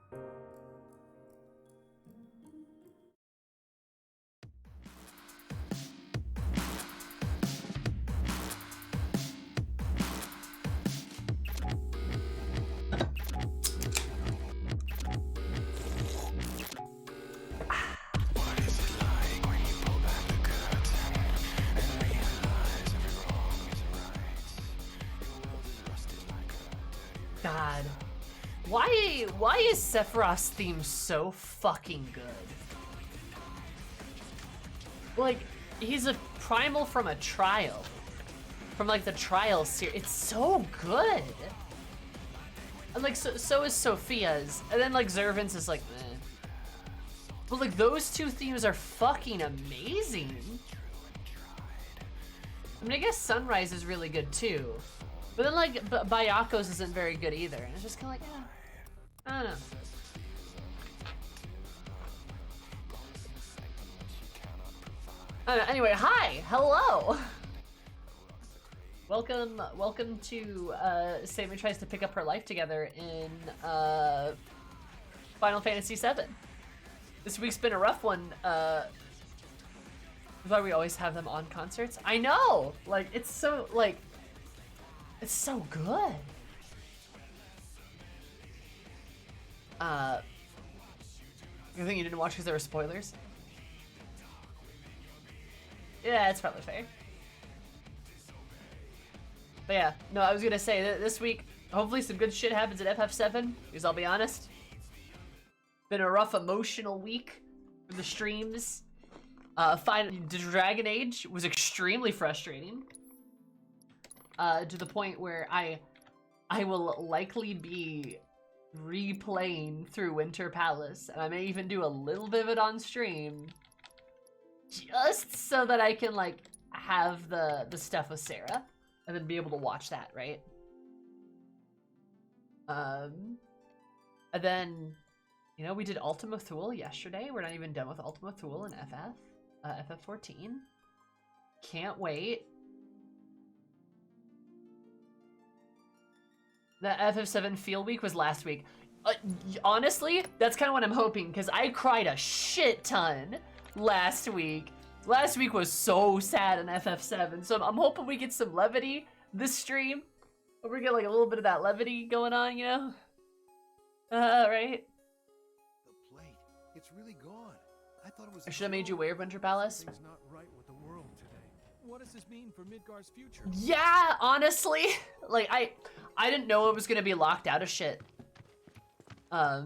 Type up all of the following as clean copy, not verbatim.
God. Why is Sephiroth's theme so fucking good? Like, he's a primal from a trial. From like the trial series. It's so good. And like so is Sophia's. And then like Zervin's is like meh. But like those two themes are fucking amazing. I mean, I guess Sunrise is really good too. But then like Bayako's isn't very good either. And it's just kinda like, yeah. I don't know. Anyway, hi, hello. Welcome to Sammy tries to pick up her life together in Final Fantasy VII. This week's been a rough one. That's why we always have them on concerts. I know, like it's so good. You think you didn't watch because there were spoilers? Yeah, it's probably fair. But yeah, no, I was gonna say that this week, hopefully some good shit happens at FF7, because I'll be honest, been a rough emotional week for the streams. Dragon Age was extremely frustrating. To the point where I will likely be replaying through Winter Palace, and I may even do a little bit of it on stream, just so that I can like have the stuff with Sarah, and then be able to watch that, right? And then, you know, we did Ultima Thule yesterday. We're not even done with Ultima Thule in FF14. Can't wait. The FF7 Feel Week was last week. Honestly, that's kind of what I'm hoping, because I cried a shit ton last week. Last week was so sad in FF7, so I'm hoping we get some levity this stream. Hope we get like a little bit of that levity going on, you know? Right? The plate, it's really gone. I thought it was. I should have made you aware of Winter Palace. Something's not right with the world today. What does this mean for Midgar's future? Yeah, honestly, like I didn't know it was gonna be locked out of shit. I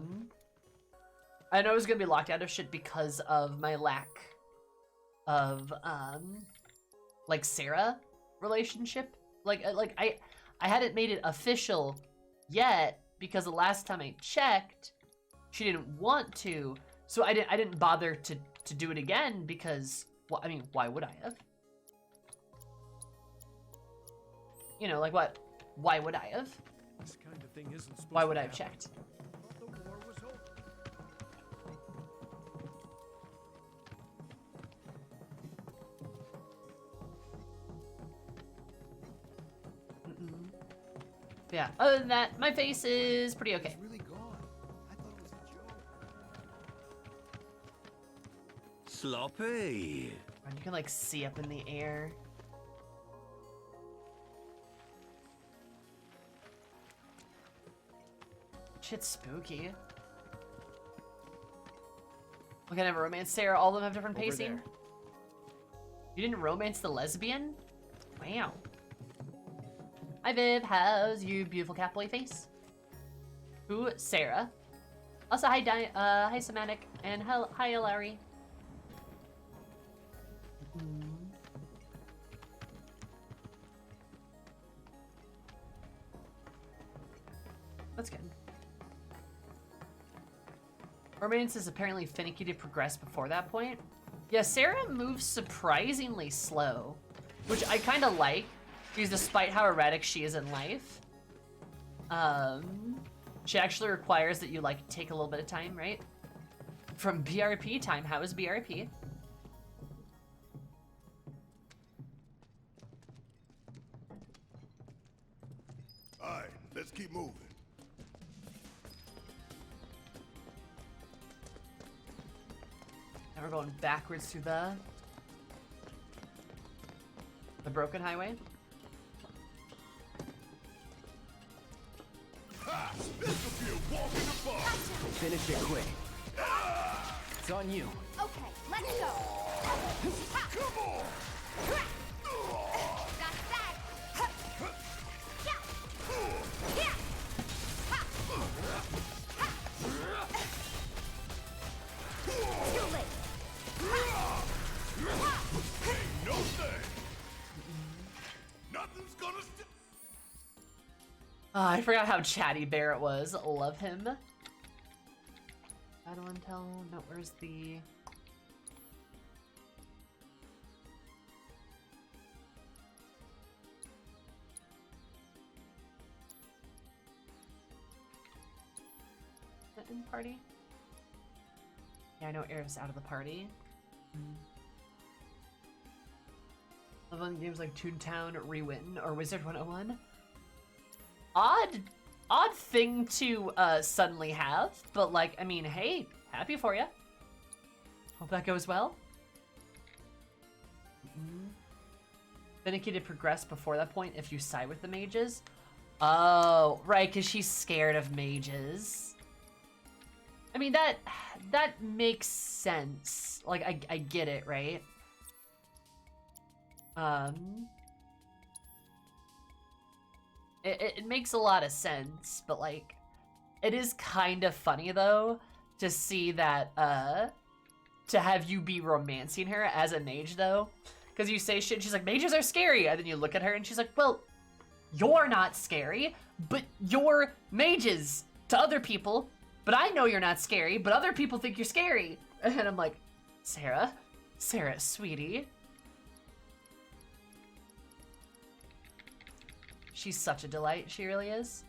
know it was gonna be locked out of shit because of my lack of like Sarah relationship. Like I hadn't made it official yet because the last time I checked, she didn't want to. So I didn't bother to do it again because, well, I mean, why would I have? You know, like what? Why would I have? This kind of thing isn't supposed Why would to I have happen. checked? The war was over. Yeah, other than that, my face is pretty okay. It's really gone. I thought it was a joke. Sloppy. And you can like see up in the air. Shit's spooky. Look, I never romanced Sarah. All of them have different Over pacing. there. You didn't romance the lesbian? Wow. Hi Viv, how's you beautiful catboy face? Who? Sarah. Also, hi hi Semantic, and hi Larry. That's good. Romance is apparently finicky to progress before that point. Yeah, Sarah moves surprisingly slow, which I kind of like, because despite how erratic she is in life, she actually requires that you like take a little bit of time, right? From BRP time, how is BRP? All right, let's keep moving. We're going backwards through the broken highway. Ha! This will be a walk in the park. Finish it quick. It's on you. Okay, let's go. Come on! That's that. Yeah. Yeah. Too late. Ain't no thing. Nothing's gonna st- I forgot how chatty Barrett was. Love him. Battle intel. No, where's the... in party? Yeah, I know Air's out of the party. Love on games like Toontown, Rewritten, or Wizard 101. Odd thing to suddenly have, but like, I mean, hey, happy for you. Hope that goes well. Finicky to progress before that point if you side with the mages. Oh, right, because she's scared of mages. I mean, that makes sense. Like, I get it, right? It makes a lot of sense, but like, it is kind of funny though to see that to have you be romancing her as a mage though, because you say shit. She's like, mages are scary, and then you look at her and she's like, well, you're not scary, but you're mages to other people. But I know you're not scary, but other people think you're scary. And I'm like, Sarah, sweetie. She's such a delight, she really is.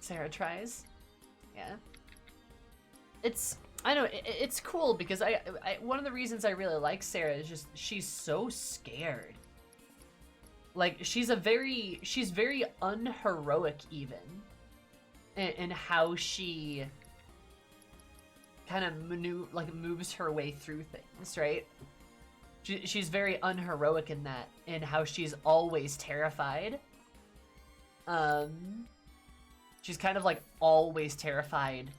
Sarah tries. Yeah. I know, it's cool because I one of the reasons I really like Sarah is just she's so scared. Like, she's very unheroic even in how she kind of moves her way through things, right? She's very unheroic in that, in how she's always terrified. She's kind of like always terrified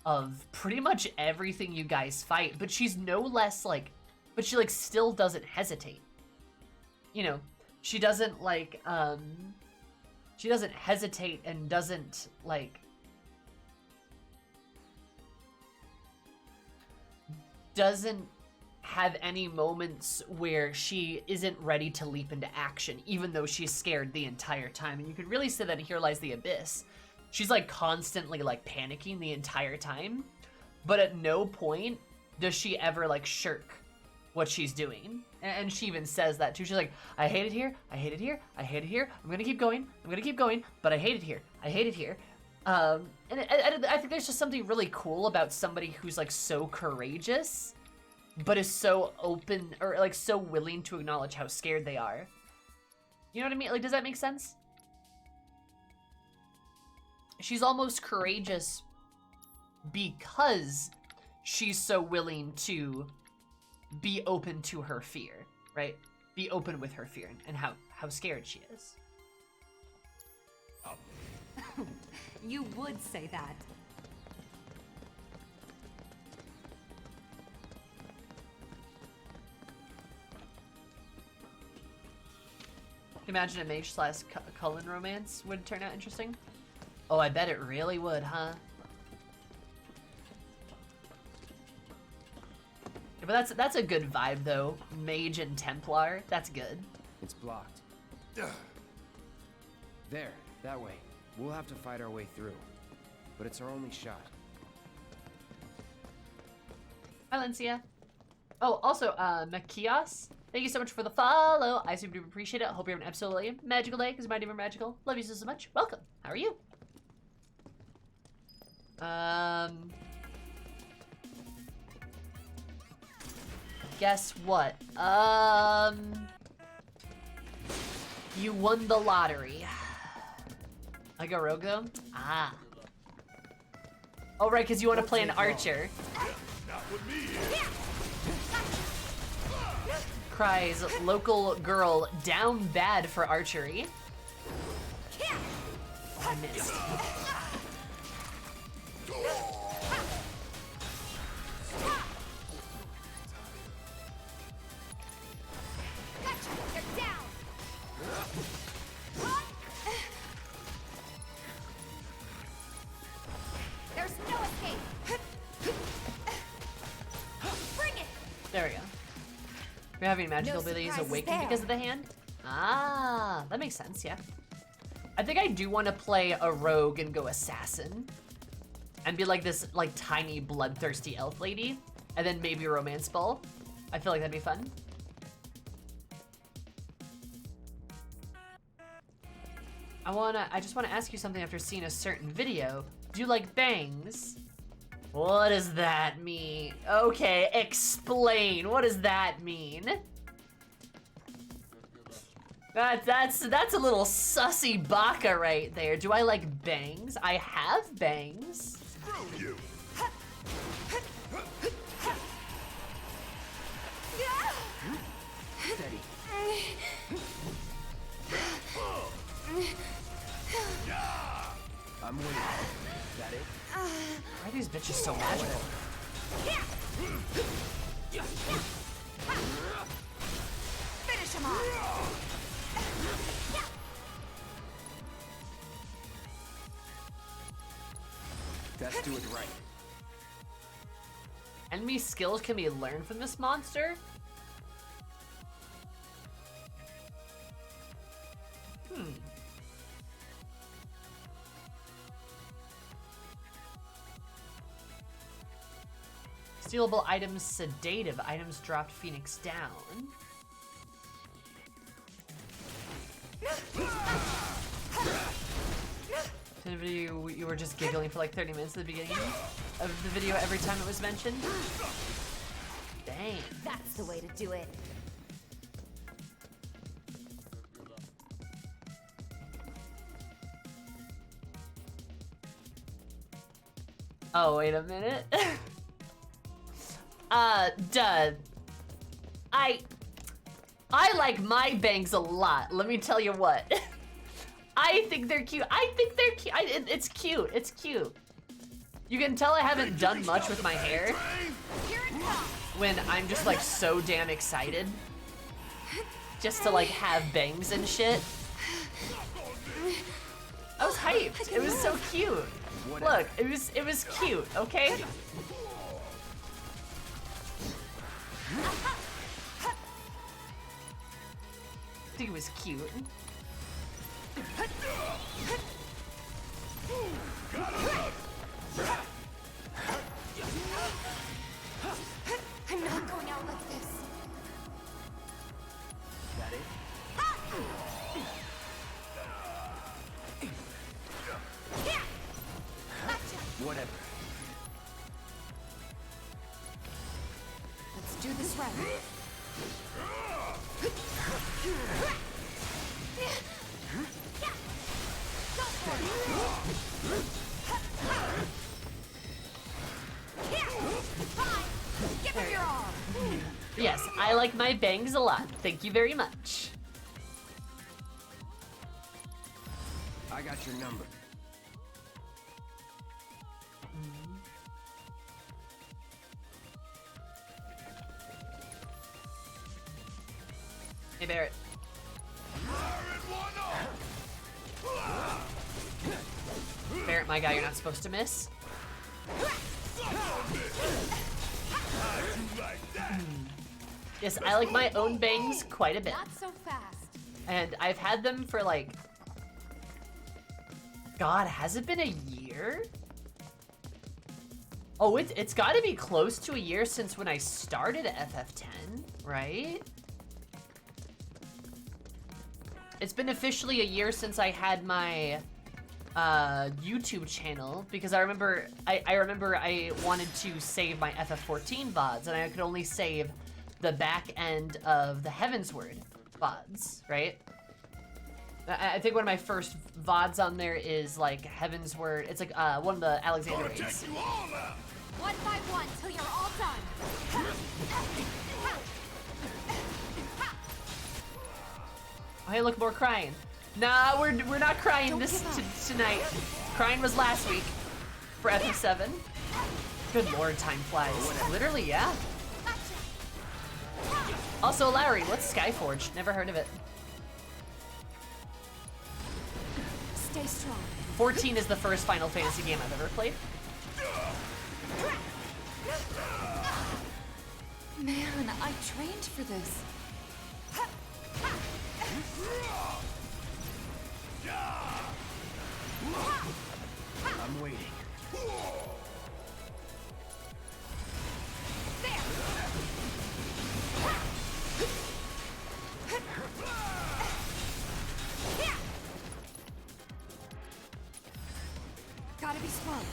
of pretty much everything you guys fight, but she's no less like, but she like still doesn't hesitate. You know, she doesn't like, she doesn't hesitate and doesn't like, doesn't have any moments where she isn't ready to leap into action, even though she's scared the entire time. And you could really say that in Here Lies the Abyss. She's like constantly like panicking the entire time, but at no point does she ever like shirk what she's doing. And she even says that too. She's like, I hate it here, I hate it here, I hate it here, I'm gonna keep going, but I hate it here, I hate it here. And I think there's just something really cool about somebody who's like so courageous, but is so open, or like so willing to acknowledge how scared they are. You know what I mean? Like, does that make sense? She's almost courageous because she's so willing to be open to her fear, right? Be open with her fear and how scared she is. You would say that. Imagine a mage / Cullen romance would turn out interesting. Oh, I bet it really would, huh? Yeah, but that's a good vibe though. Mage and Templar, that's good. It's blocked. There, that way. We'll have to fight our way through. But it's our only shot. Hi, Lencia. Oh, also, Makias, thank you so much for the follow. I super duper appreciate it. I hope you're having an absolutely magical day, because my name is magical. Love you so much. Welcome. How are you? Guess what? You won the lottery. I go rogue though? Ah. Oh right, because you want to play an archer. Cries local girl down bad for archery. Oh, I missed. You're down. There's no escape. Bring it. There we go. You're having magical No abilities surprises awaken there. because of the hand? Ah, that makes sense, yeah. I think I do want to play a rogue and go assassin. And be like this like tiny bloodthirsty elf lady. And then maybe a romance ball. I feel like that'd be fun. I just wanna ask you something after seeing a certain video. Do you like bangs? What does that mean? Okay, explain. What does that mean? That's a little sussy baka right there. Do I like bangs? I have bangs. Screw you! Steady. I'm waiting. Is that it? Why are these bitches so magical? Finish him off. Let's do it right. Enemy skills can be learned from this monster? Stealable items, sedative items dropped Phoenix down. You were just giggling for like 30 minutes at the beginning of the video every time it was mentioned? Dang. That's the way to do it. Oh, wait a minute. Duh. I like my bangs a lot. Let me tell you what. I think they're cute. It's cute. It's cute. You can tell I haven't done much with my hair Here it comes. when I'm just like so damn excited. Just to like have bangs and shit. I was hyped. It was so cute. Look, it was cute, okay? I think it was cute. I'm not going out like this. That it? Whatever. Let's do this right. Go for it. Fine. Give him your all. Yes, I like my bangs a lot. Thank you very much. I got your number. Hey, Barrett. Barrett, my guy, you're not supposed to miss. Yes, I like my own bangs quite a bit. Not so fast. And I've had them for like... God, has it been a year? Oh, it's gotta be close to a year since when I started FF10, right? It's been officially a year since I had my YouTube channel because I remember I wanted to save my FF14 VODs and I could only save the back end of the Heavensward VODs, right? I think one of my first VODs on there is like Heaven's Word. It's like one of the Alexander raids. 1 till you're all done. Oh, hey, look, more crying. Nah, we're not crying Don't this give up. tonight. Crying was last week for FF7. Good lord, time flies. Literally, yeah. Also, Lowry, what's Skyforge? Never heard of it. Stay strong. 14 is the first Final Fantasy game I've ever played. Man, I trained for this. I'm waiting. Gotta be strong.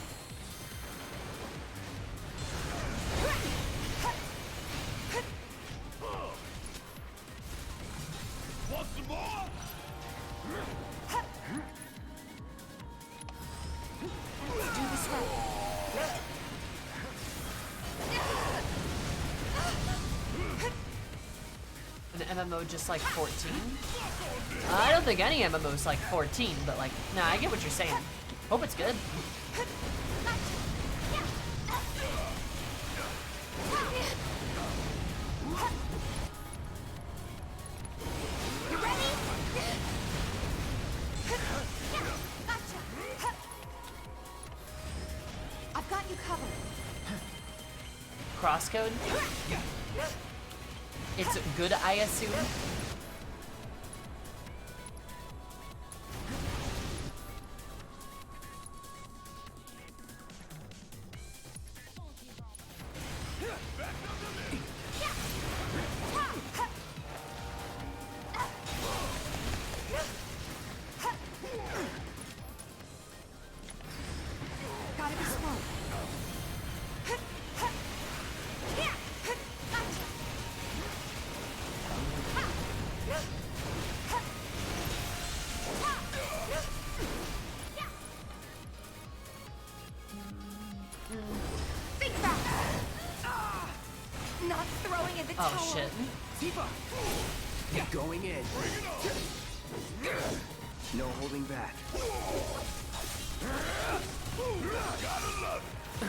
Want some more? Let's do this right. An MMO just like 14? I don't think any MMO's like 14, but like, nah, I get what you're saying. Hope it's good. You ready? I've got you covered. Crosscode? It's good, I assume. Gotta be strong. Think about it. Not throwing in the towel. Oh shit. Tifa! Going in. No holding back. Gotta love it.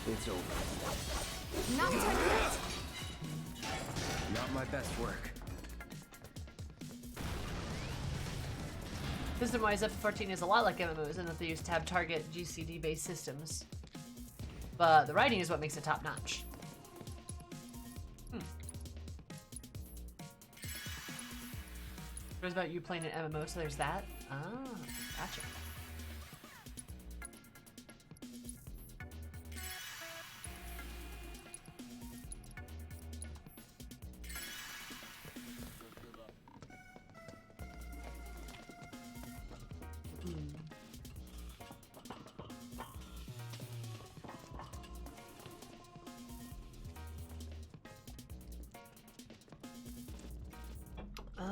It's over. Not done yet. Not my best work. System-wise, FF14 is a lot like MMOs in that they use tab target GCD-based systems. But the writing is what makes it top-notch. It was about you playing an MMO, so there's that. Oh, gotcha.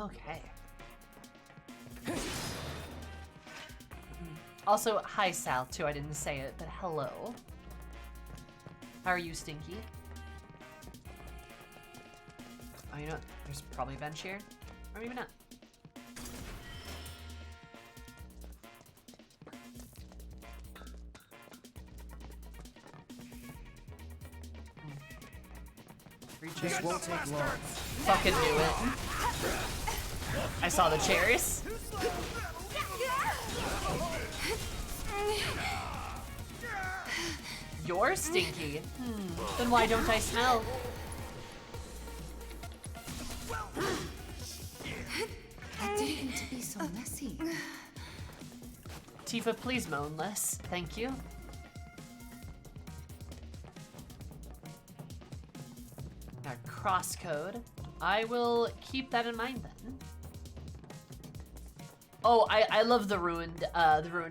Okay. Also, hi Sal, too. I didn't say it, but hello. How are you, Stinky? Oh, you know what? There's probably a bench here. Or maybe not. This won't take long. Fucking knew it. I saw the chairs. You're stinky. Then why don't I smell? I didn't mean to be so messy. Tifa, please moan less. Thank you. Now, crosscode. I will keep that in mind then. Oh, I love the ruined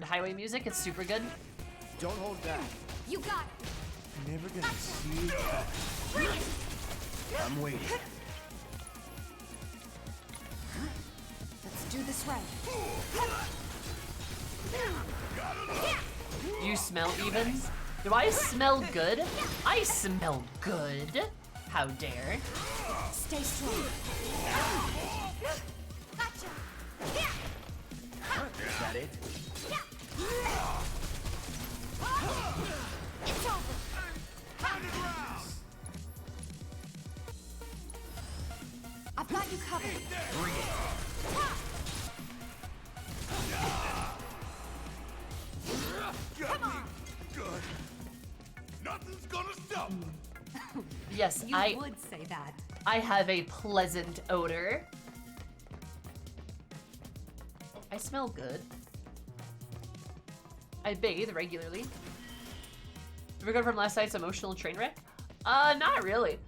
highway music. It's super good. Don't hold back. You got it. Never gonna see it. Bring it. I'm waiting. Let's do this right. Do you smell even? Do I smell good? I smell good. How dare. Stay strong. Gotcha. Is that it? It's over. I've got you covered. Bring it. Got me. Good. Nothing's gonna stop. Yes, You would say that. I have a pleasant odor. I smell good. I bathe regularly. Did we go from last night's emotional train wreck? Not really.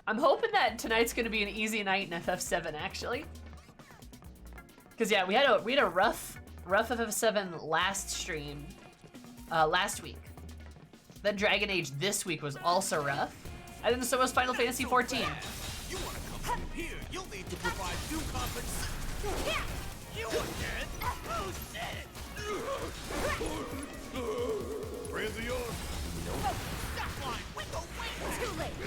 I'm hoping that tonight's gonna be an easy night in FF7 actually. Cause yeah, we had a rough FF7 last stream, last week. Then Dragon Age this week was also rough. And then so was Final Fantasy 14. You wanna come through here? You'll need to provide due compensation. You again? Oh shit! Friends of yours? Nope. Stop line. We go way too late.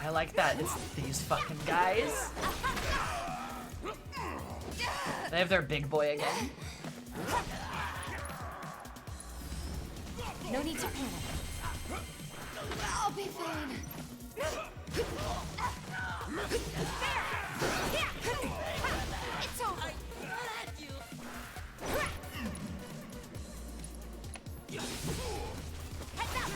I like that. It's these fucking guys. They have their big boy again. No need to panic. I'll be fine. It's over. Heads up.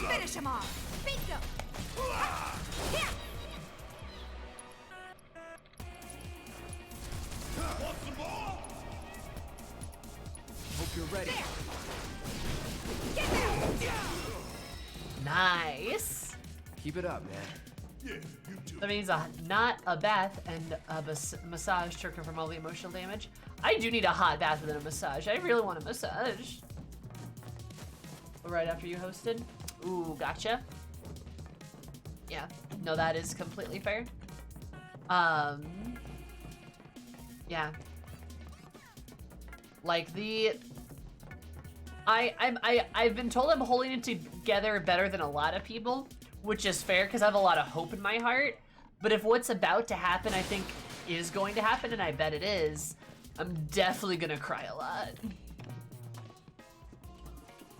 Finish him off. Bingo. Want some more? Hope you're ready. Nice. Keep it up, man. Yeah, you too. That means not a bath and a massage to recover from all the emotional damage. I do need a hot bath and then a massage. I really want a massage. Right after you hosted. Ooh, gotcha. Yeah, no, that is completely fair. Yeah. Like I've been told I'm holding it together better than a lot of people, which is fair because I have a lot of hope in my heart. But if what's about to happen, I think is going to happen, and I bet it is, I'm definitely gonna cry a lot.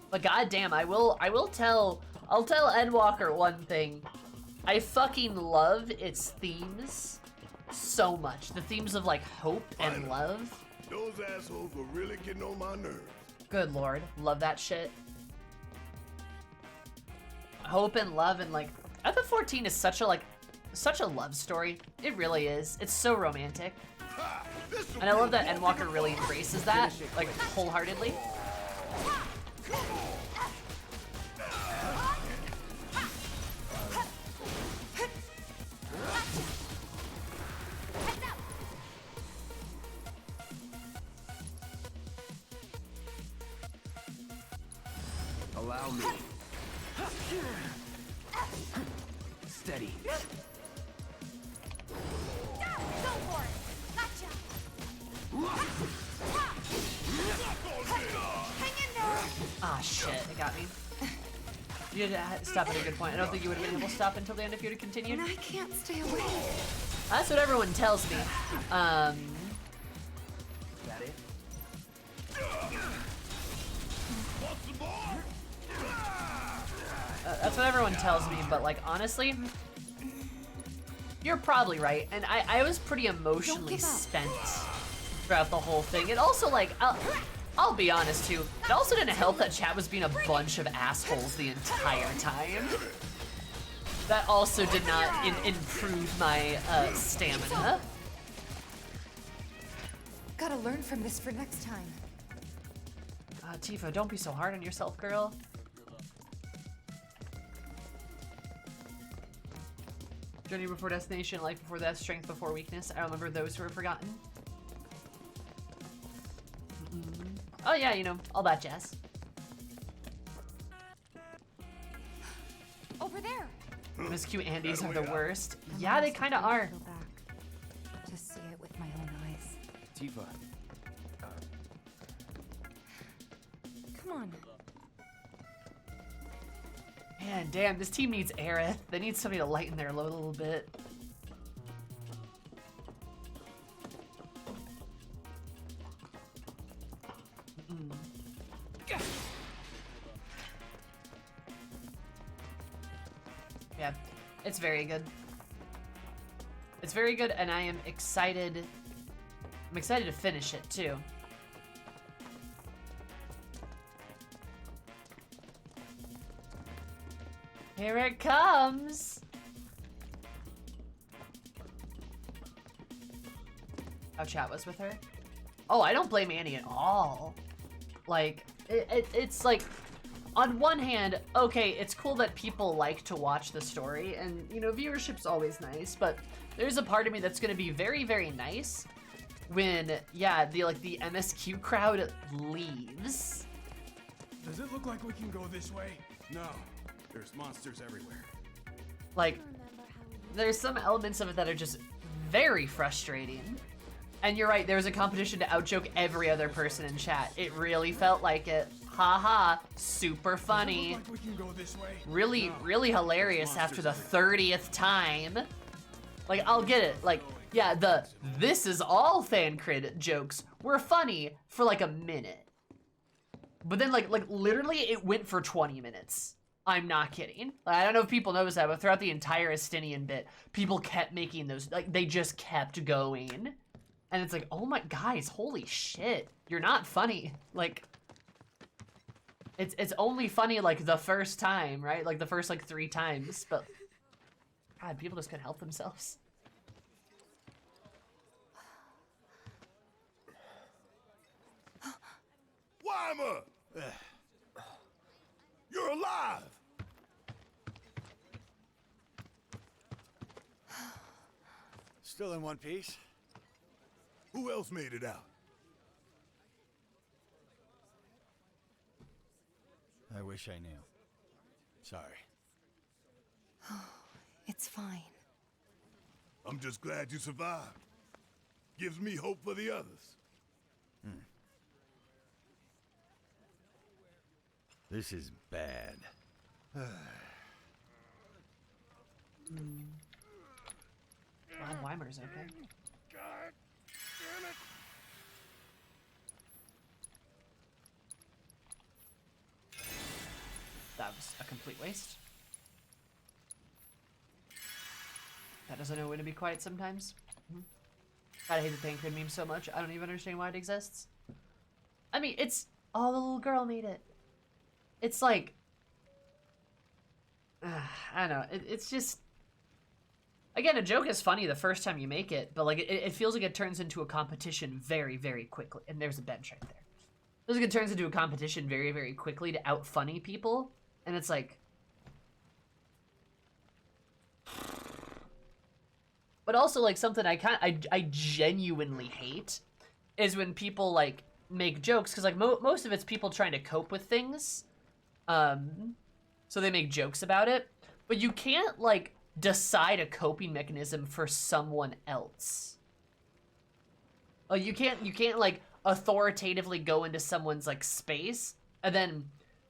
But goddamn, I'll tell Endwalker one thing. I fucking love its themes so much. The themes of like hope and love. Those assholes were really getting on my nerves. Good lord, love that shit. Hope and love and like FF14 is such a love story. It really is. It's so romantic. Ha! This'll And I be love that a Endwalker really embraces that, like wholeheartedly. Allow me. Steady. Go for it. Gotcha. Hang in there. Ah shit, it got me. You had to stop at a good point. I don't think you would have been able to stop until the end if you would have continued. And I can't stay away. That's what everyone tells me. Is that it? Want some more? That's what everyone tells me, but like honestly, you're probably right. And I was pretty emotionally give up. spent throughout the whole thing. And also like, I'll be honest too, it also didn't help that chat was being a bunch of assholes the entire time. That also did not improve my stamina. Gotta learn from this for next time. Tifa, don't be so hard on yourself, girl. Journey before destination, life before death, strength before weakness. I remember those who were forgotten. Oh yeah, you know, all that jazz. Over there. Miss Cute Andes are the worst. Yeah, they kind of are. Go back to see it with my own eyes. Tifa. Come on. Man, damn, this team needs Aerith. They need somebody to lighten their load a little bit. Yeah, it's very good. It's very good, and I am excited. I'm excited to finish it too. Here it comes. How chat was with her? Oh, I don't blame Annie at all. Like, it's like, on one hand, okay, it's cool that people like to watch the story, and, you know, viewership's always nice, but there's a part of me that's gonna be very, very nice when, yeah, the MSQ crowd leaves. Does it look like we can go this way? No. There's monsters everywhere. Like, there's some elements of it that are just very frustrating. And you're right, there was a competition to outjoke every other person in chat. It really felt like it. Haha, super funny. Does it look like we can go this way? Really, No. really hilarious There's after the monsters 30th time. Like, I'll get it. Like, yeah, the "this is all fan crit" jokes were funny for like a minute. But then like literally it went for 20 minutes. I'm not kidding. I don't know if people noticed that, but throughout the entire Estinian bit, people kept making those, like, they just kept going. And it's like, oh my, guys, holy shit. You're not funny. Like, it's only funny, like, the first time, right? Like, the first, like, 3 times, but, God, people just couldn't help themselves. Wyma! You're alive! Still in one piece? Who else made it out? I wish I knew. Sorry. It's fine. I'm just glad you survived. Gives me hope for the others. This is bad. Glad Weimer's okay. God damn it! That was a complete waste. That doesn't know when to be quiet sometimes. I hate the Thancred meme so much, I don't even understand why it exists. I mean, it's... Oh, the little girl made it. It's like... I don't know, it's just... Again, a joke is funny the first time you make it, but like it feels like it turns into a competition very, very quickly. And there's a bench right there. It feels like it turns into a competition very, very quickly to out-funny people. And it's like... But also, like, something I genuinely hate is when people, like, make jokes, because, like, most of it's people trying to cope with things. So they make jokes about it. But you can't, like, decide a coping mechanism for someone else. Like, you can't, like, authoritatively go into someone's, like, space, and then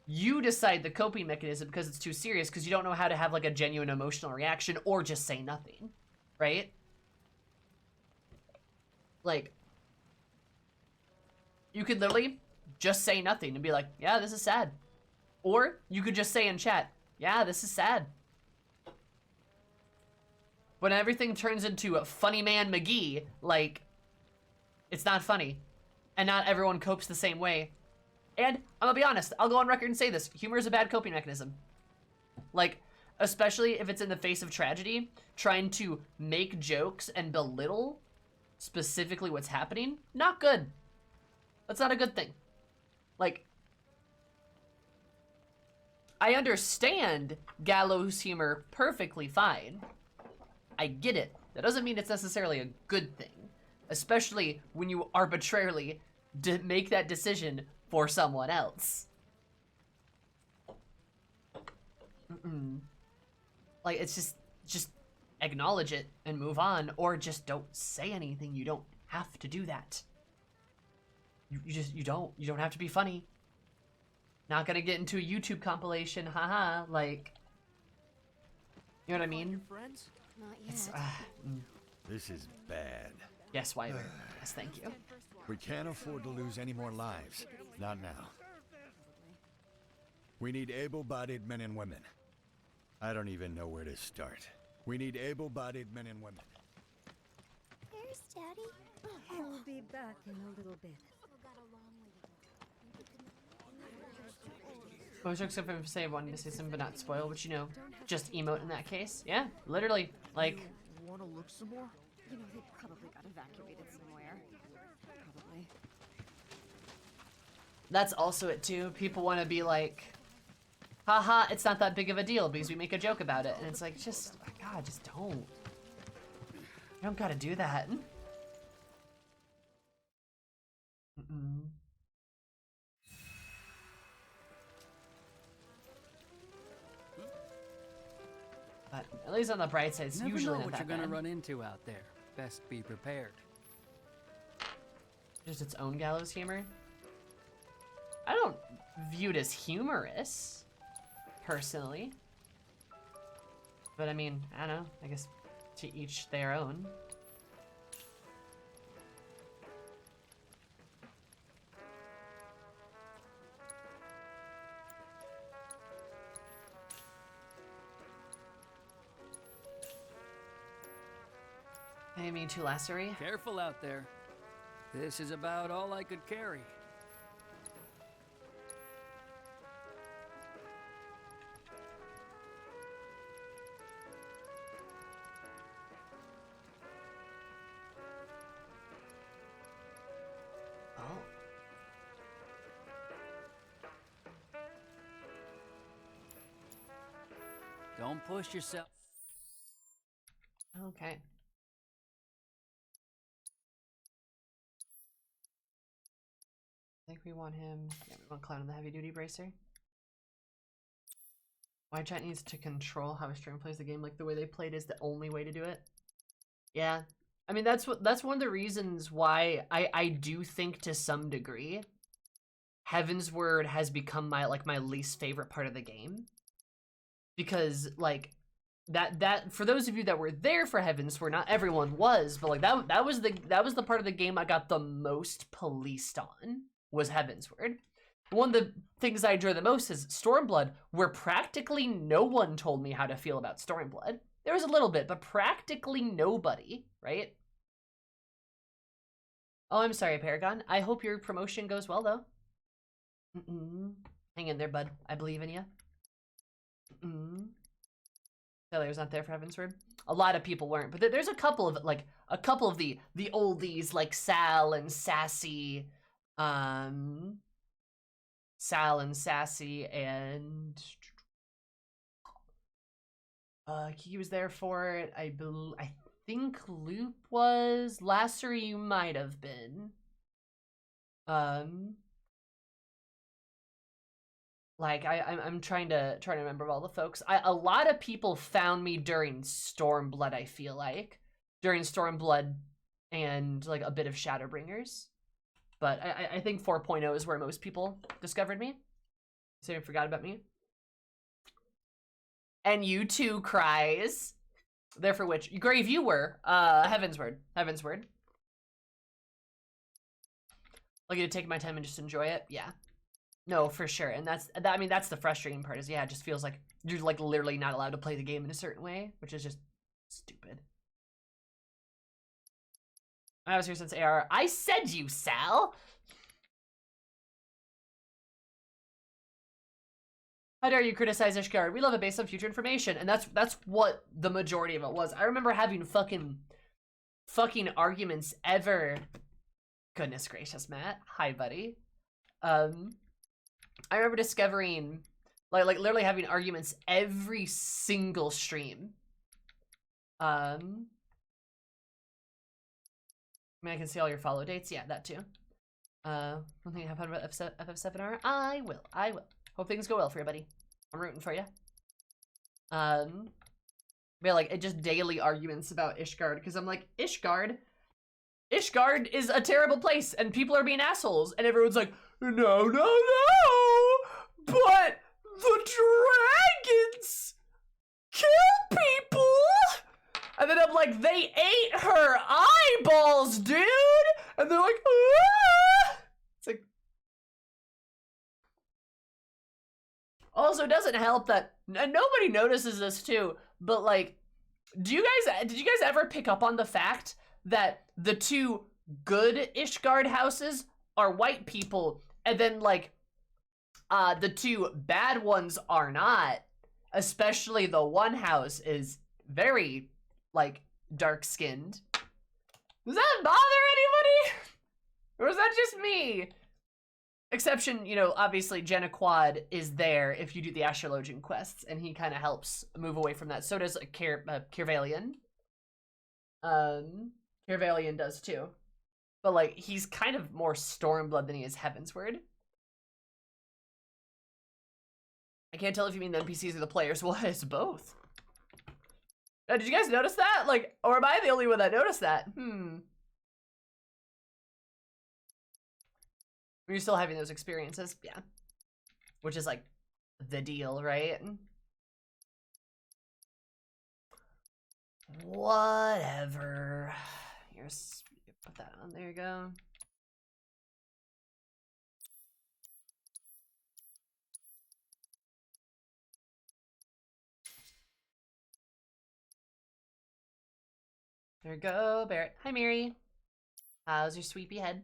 you decide the coping mechanism because it's too serious, because you don't know how to have, like, a genuine emotional reaction, or just say nothing. Right? Like, you could literally just say nothing and be like, yeah, this is sad. Or you could just say in chat, yeah, this is sad. When everything turns into a funny man McGee, like, it's not funny. And not everyone copes the same way. And I'm gonna be honest, I'll go on record and say this. Humor is a bad coping mechanism. Like, especially if it's in the face of tragedy, trying to make jokes and belittle specifically what's happening, not good. That's not a good thing. Like, I understand gallows humor perfectly fine. I get it. That doesn't mean it's necessarily a good thing, especially when you arbitrarily make that decision for someone else. Like, it's just acknowledge it and move on, or just don't say anything. You don't have to do that. You don't have to be funny. Not gonna get into a YouTube compilation, haha, like, you know what I mean? Friends? Not yet. It's, This is bad. yes, Wyvern. Yes, thank you. We can't afford to lose any more lives. Not now. We need able-bodied men and women. I don't even know where to start. We need able-bodied men and women. There's Daddy. He'll be back in a little bit. Most jokes if I say wanting to say something but not spoil, but you know, just emote in that case. Yeah, literally, like. Wanna look some more? You know, they probably got evacuated somewhere. Probably. That's also it too. People want to be like, haha, it's not that big of a deal because we make a joke about it. And it's like, just, God, just don't. You don't gotta do that. But at least on the bright side, it's Never usually know not what that you're gonna bad. run into out there. Best be prepared. Just its own gallows humor. I don't view it as humorous, personally. But I mean, I don't know. I guess to each their own. I mean, too lacery. Careful out there. This is about all I could carry. Oh. Don't push yourself. Okay. I think we want him. Yeah, we want Clown in the heavy duty bracer. Why chat needs to control how a streamer plays the game, like the way they played is the only way to do it. Yeah. I mean, that's one of the reasons why I do think to some degree Heaven's Word has become my least favorite part of the game. Because like that for those of you that were there for Heaven's Word, not everyone was, but like that was the part of the game I got the most policed on, was Heaven's Word. One of the things I enjoy the most is Stormblood, where practically no one told me how to feel about Stormblood. There was a little bit, but practically nobody, right? Oh, I'm sorry, Paragon. I hope your promotion goes well, though. Hang in there, bud. I believe in you. Taylor was not there for Heaven's Word. A lot of people weren't, but there's a couple of the oldies, like Sal and Sassy, and he was there for it. I think Loop was. Lassery, you might have been. Like I'm trying to remember all the folks. A lot of people found me during Stormblood, I feel like. During Stormblood and like a bit of Shadowbringers. But I think 4.0 is where most people discovered me. So you forgot about me. And you too, Cries. There for which Grave you were. Heaven's Word. Heaven's Word. Lucky to take my time and just enjoy it. Yeah. No, for sure. And that's the frustrating part is, yeah, it just feels like you're like literally not allowed to play the game in a certain way, which is just stupid. I was here since AR. I said you, Sal. How dare you criticize Ishgard? We love it based on future information. And that's what the majority of it was. I remember having fucking arguments ever. Goodness gracious, Matt. Hi, buddy. I remember discovering, like literally having arguments every single stream. I mean, I can see all your follow dates. Yeah, that too. One thing I have about FF7R. I will. Hope things go well for you, buddy. I'm rooting for you. Yeah, like, it just daily arguments about Ishgard, because I'm like, Ishgard is a terrible place, and people are being assholes, and everyone's like, no, but the dragons kill people! And then I'm like, they ate her eyeballs, dude! And they're like, ah! It's like... Also, it doesn't help that, and nobody notices this too, but like, did you guys ever pick up on the fact that the two good Ishgard houses are white people, and then like, the two bad ones are not? Especially the one house is very, like, dark-skinned. Does that bother anybody? Or is that just me? Exception, you know, obviously Jenna Quad is there if you do the astrologian quests, and he kind of helps move away from that. So does Kirvalion. Kirvalion does too. But, like, he's kind of more Stormblood than he is Heavensward. I can't tell if you mean the NPCs or the players. Well, it's both. Did you guys notice that? Like, or am I the only one that noticed that? Are you still having those experiences? Yeah. Which is, like, the deal, right? Whatever. Here's, put that on. There you go. There we go, Barrett. Hi, Mary. How's your sweepy head?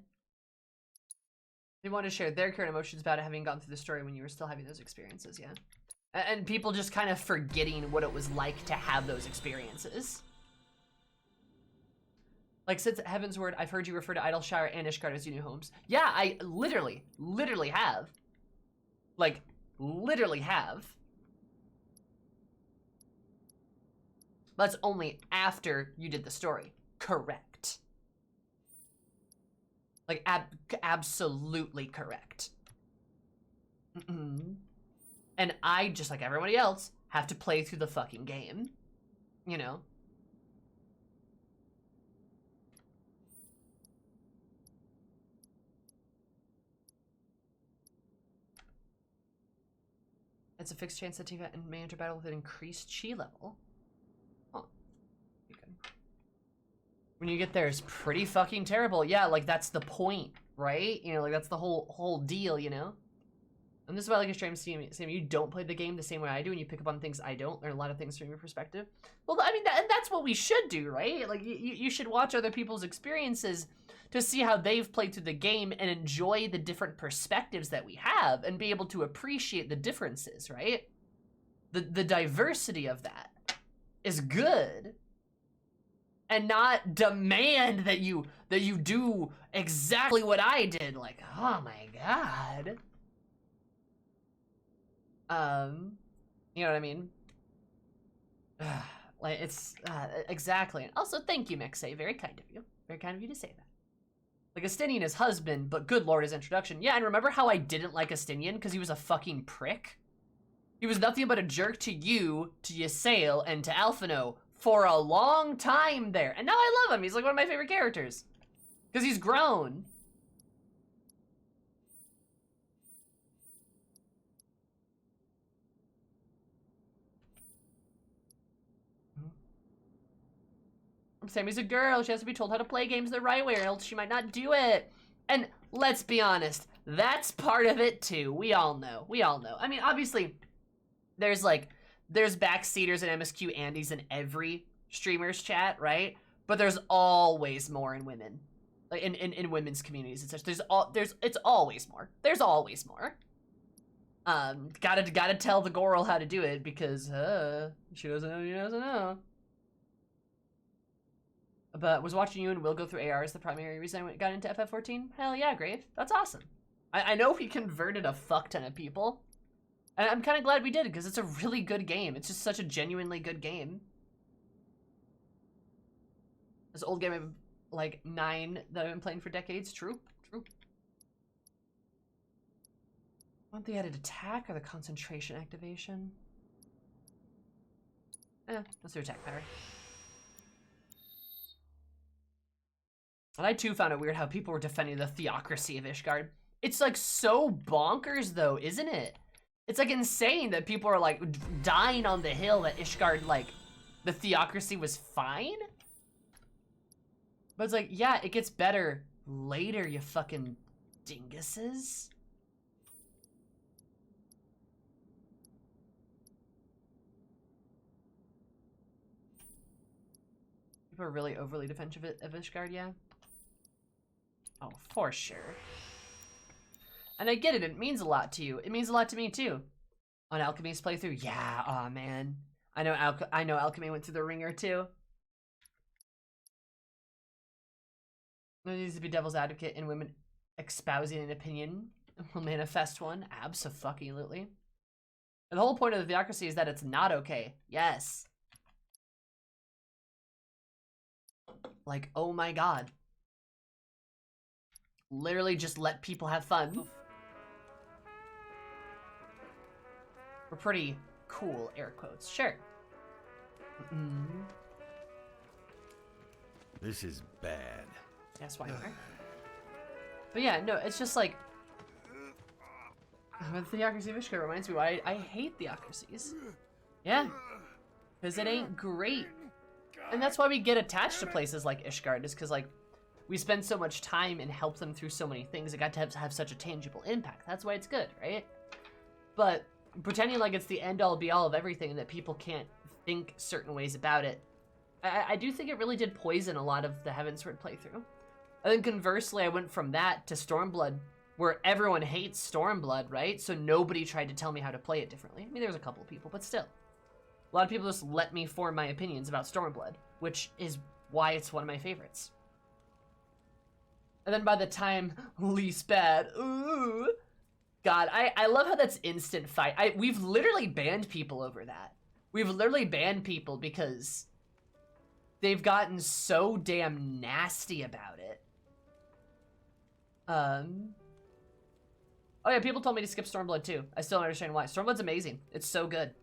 They want to share their current emotions about it, having gone through the story when you were still having those experiences, yeah. And people just kind of forgetting what it was like to have those experiences. Like, since Heavensward, I've heard you refer to Idleshire and Ishgard as your new homes. Yeah, I literally have. Like, literally have. That's only after you did the story. Correct. Like, absolutely correct. And I, just like everybody else, have to play through the fucking game. You know? It's a fixed chance that Tifa may enter battle with an increased chi level. Huh. When you get there, it's pretty fucking terrible. Yeah, like, that's the point, right? You know, like, that's the whole deal, you know? And this is why I like a stream, Sam, you don't play the game the same way I do, and you pick up on things I don't, learn a lot of things from your perspective. Well, I mean, and that's what we should do, right? Like, you should watch other people's experiences to see how they've played through the game and enjoy the different perspectives that we have and be able to appreciate the differences, right? The diversity of that is good. And not demand that you do exactly what I did. Like, oh my god. You know what I mean? Like, it's, exactly. And also, thank you, Mexay. Very kind of you. Very kind of you to say that. Like, Astinian is husband, but good lord, his introduction. Yeah, and remember how I didn't like Astinian because he was a fucking prick? He was nothing but a jerk to you, to Ysayle, and to Alphino for a long time there. And now I love him. He's like one of my favorite characters. Because he's grown. Sammy's a girl. She has to be told how to play games the right way or else she might not do it. And let's be honest, that's part of it too. We all know. I mean, obviously, there's backseaters and MSQ Andes in every streamer's chat, right? But there's always more in women. Like in women's communities and such. It's always more. There's always more. Gotta tell the girl how to do it because she doesn't know. But was watching you and Will go through AR is the primary reason I got into FF14. Hell yeah, Grave. That's awesome. I know we converted a fuck ton of people. And I'm kind of glad we did because it's a really good game. It's just such a genuinely good game. This old game of like 9 that I've been playing for decades. True. Want the added attack or the concentration activation? Let's do attack power. And I too found it weird how people were defending the theocracy of Ishgard. It's like so bonkers though, isn't it? It's like insane that people are like dying on the hill that Ishgard, like, the theocracy was fine? But it's like, yeah, it gets better later, you fucking dinguses. People are really overly defensive of Ishgard, yeah? Oh, for sure. And I get it, it means a lot to you. It means a lot to me, too. On Alchemy's playthrough, yeah, aw, man. I know Alchemy went through the ringer, too. There needs to be devil's advocate in women espousing an opinion. Will manifest one, abso-fucking-lutely. And the whole point of the theocracy is that it's not okay. Yes. Like, oh my god. Literally just let people have fun. We're pretty cool, air quotes. Sure. This is bad. That's why you are. But yeah, no, it's just like... The theocracy of Ishgard reminds me why I hate theocracies. Yeah. Because it ain't great. And that's why we get attached to places like Ishgard, is because, like, we spend so much time and help them through so many things. It got to have such a tangible impact. That's why it's good, right? But pretending like it's the end-all be-all of everything and that people can't think certain ways about it, I do think it really did poison a lot of the Heavensward playthrough. And then conversely, I went from that to Stormblood, where everyone hates Stormblood, right? So nobody tried to tell me how to play it differently. I mean, there was a couple of people, but still. A lot of people just let me form my opinions about Stormblood, which is why it's one of my favorites. And then by the time least bad, ooh, God, I love how that's instant fight. We've literally banned people over that. We've literally banned people because they've gotten so damn nasty about it. Oh yeah, people told me to skip Stormblood too. I still don't understand why. Stormblood's amazing. It's so good.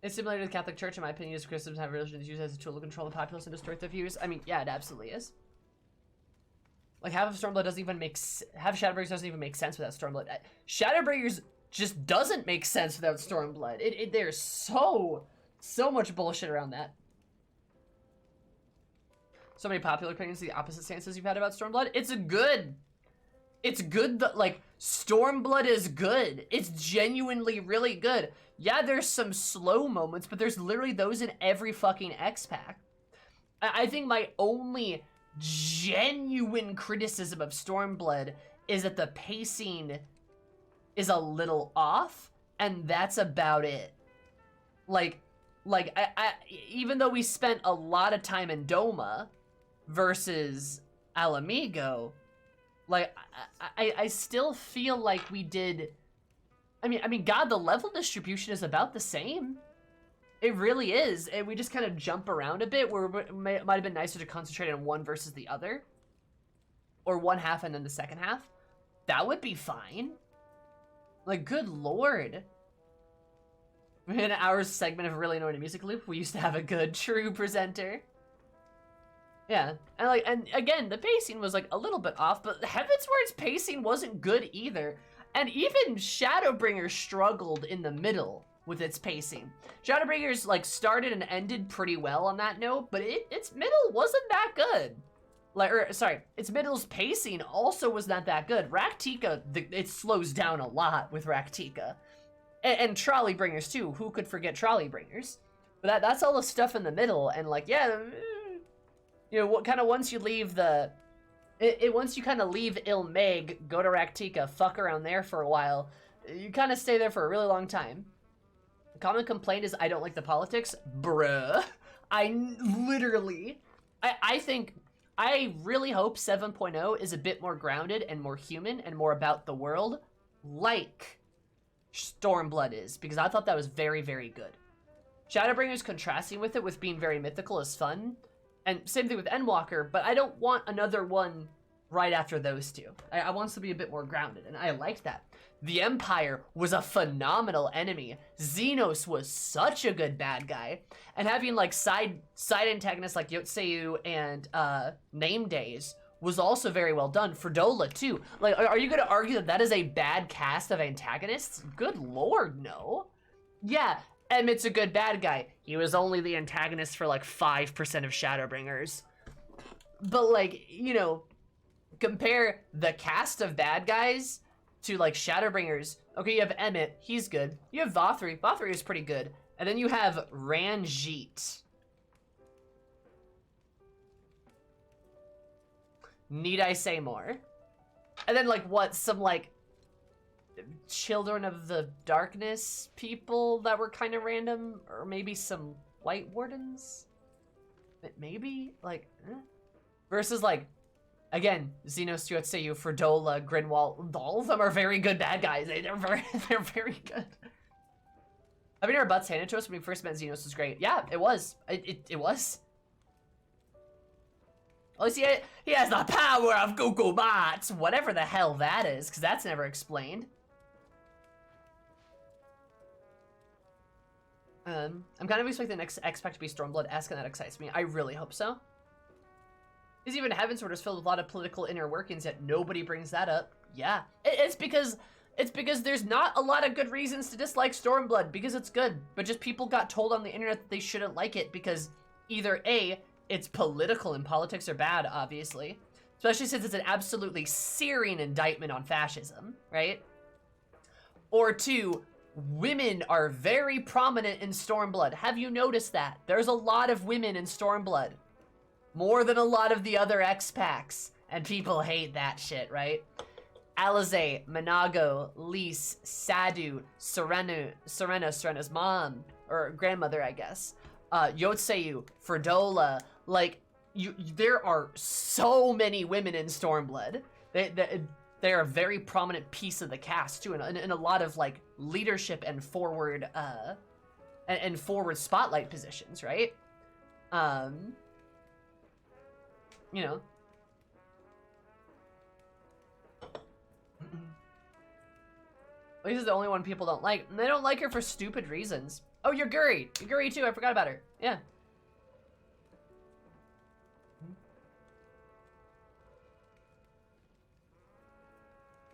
It's similar to the Catholic Church, in my opinion, as Christians have religions used as a tool to control the populace and distort their views. I mean, yeah, it absolutely is. Like, half of Stormblood doesn't even make half of Shadowbringers doesn't even make sense without Stormblood. Shadowbringers just doesn't make sense without Stormblood. There's so much bullshit around that. So many popular opinions, the opposite stances you've had about Stormblood. It's good. It's good that, like, Stormblood is good. It's genuinely really good. Yeah, there's some slow moments, but there's literally those in every fucking X-Pack. I think my only genuine criticism of Stormblood is that the pacing is a little off, and that's about it. Like even though we spent a lot of time in Doma versus Alamigo, like, I still feel like we did... I mean, God, the level distribution is about the same. It really is. And we just kind of jump around a bit, where it might have been nicer to concentrate on one versus the other. Or one half and then the second half. That would be fine. Like, good lord. In our segment of Really Annoying Music Loop, we used to have a good, true presenter. Yeah, and again, the pacing was like a little bit off, but Heavensward's pacing wasn't good either. And even Shadowbringers struggled in the middle with its pacing. Shadowbringers, like, started and ended pretty well on that note, but its middle wasn't that good. Its middle's pacing also was not that good. Raktika, it slows down a lot with Raktika. And Trolleybringers too, who could forget Trolleybringers? But that's all the stuff in the middle, and like, yeah, you know, what kind of once you leave the Once you kind of leave Ilmeg, go to Raktika, fuck around there for a while, you kind of stay there for a really long time. The common complaint is I don't like the politics. Bruh. I think, I really hope 7.0 is a bit more grounded and more human and more about the world, like Stormblood is, because I thought that was very, very good. Shadowbringers contrasting with it with being very mythical is fun, and same thing with Endwalker, but I don't want another one right after those two. I want us to be a bit more grounded, and I liked that. The Empire was a phenomenal enemy. Xenos was such a good bad guy, and having like side antagonists like Yotseyu and Name Days was also very well done. Fredola too. Like, are you gonna argue that that is a bad cast of antagonists? Good lord, no. Yeah, Emmett's a good bad guy. He was only the antagonist for like 5% of Shadowbringers. But like, you know, compare the cast of bad guys to like Shadowbringers. Okay, you have Emmett, he's good. You have Vothri, Vothri is pretty good. And then you have Ranjit. Need I say more? And then like what, some like Children of the Darkness people that were kind of random, or maybe some White Wardens? Maybe? Like, versus like, again, Xenos, Yotseyu, Fredola, Grinwald, all of them are very good bad guys. They're very good. Having our butts handed to us when we first met Xenos was great. Yeah, it was. It was. At least he has the power of Google Bots, whatever the hell that is, because that's never explained. I'm kind of expecting the next X-Pack to be Stormblood-esque, and that excites me. I really hope so. Because even Heavensward is filled with a lot of political inner workings, yet nobody brings that up. Yeah, it's because there's not a lot of good reasons to dislike Stormblood, because it's good, but just people got told on the internet that they shouldn't like it because either A, it's political and politics are bad, obviously, especially since it's an absolutely searing indictment on fascism, right? Or two, women are very prominent in Stormblood. Have you noticed that? There's a lot of women in Stormblood. More than a lot of the other X-Packs. And people hate that shit, right? Alize, Manago, Lise, Sadu, Serena's mom, or grandmother, I guess. Yotseyu, Fredola, like, there are so many women in Stormblood. They're a very prominent piece of the cast too, and in a lot of like leadership and forward spotlight positions, right? You know. Lisa's the only one people don't like, and they don't like her for stupid reasons. Oh, you're Guri. You're Guri too. I forgot about her. Yeah.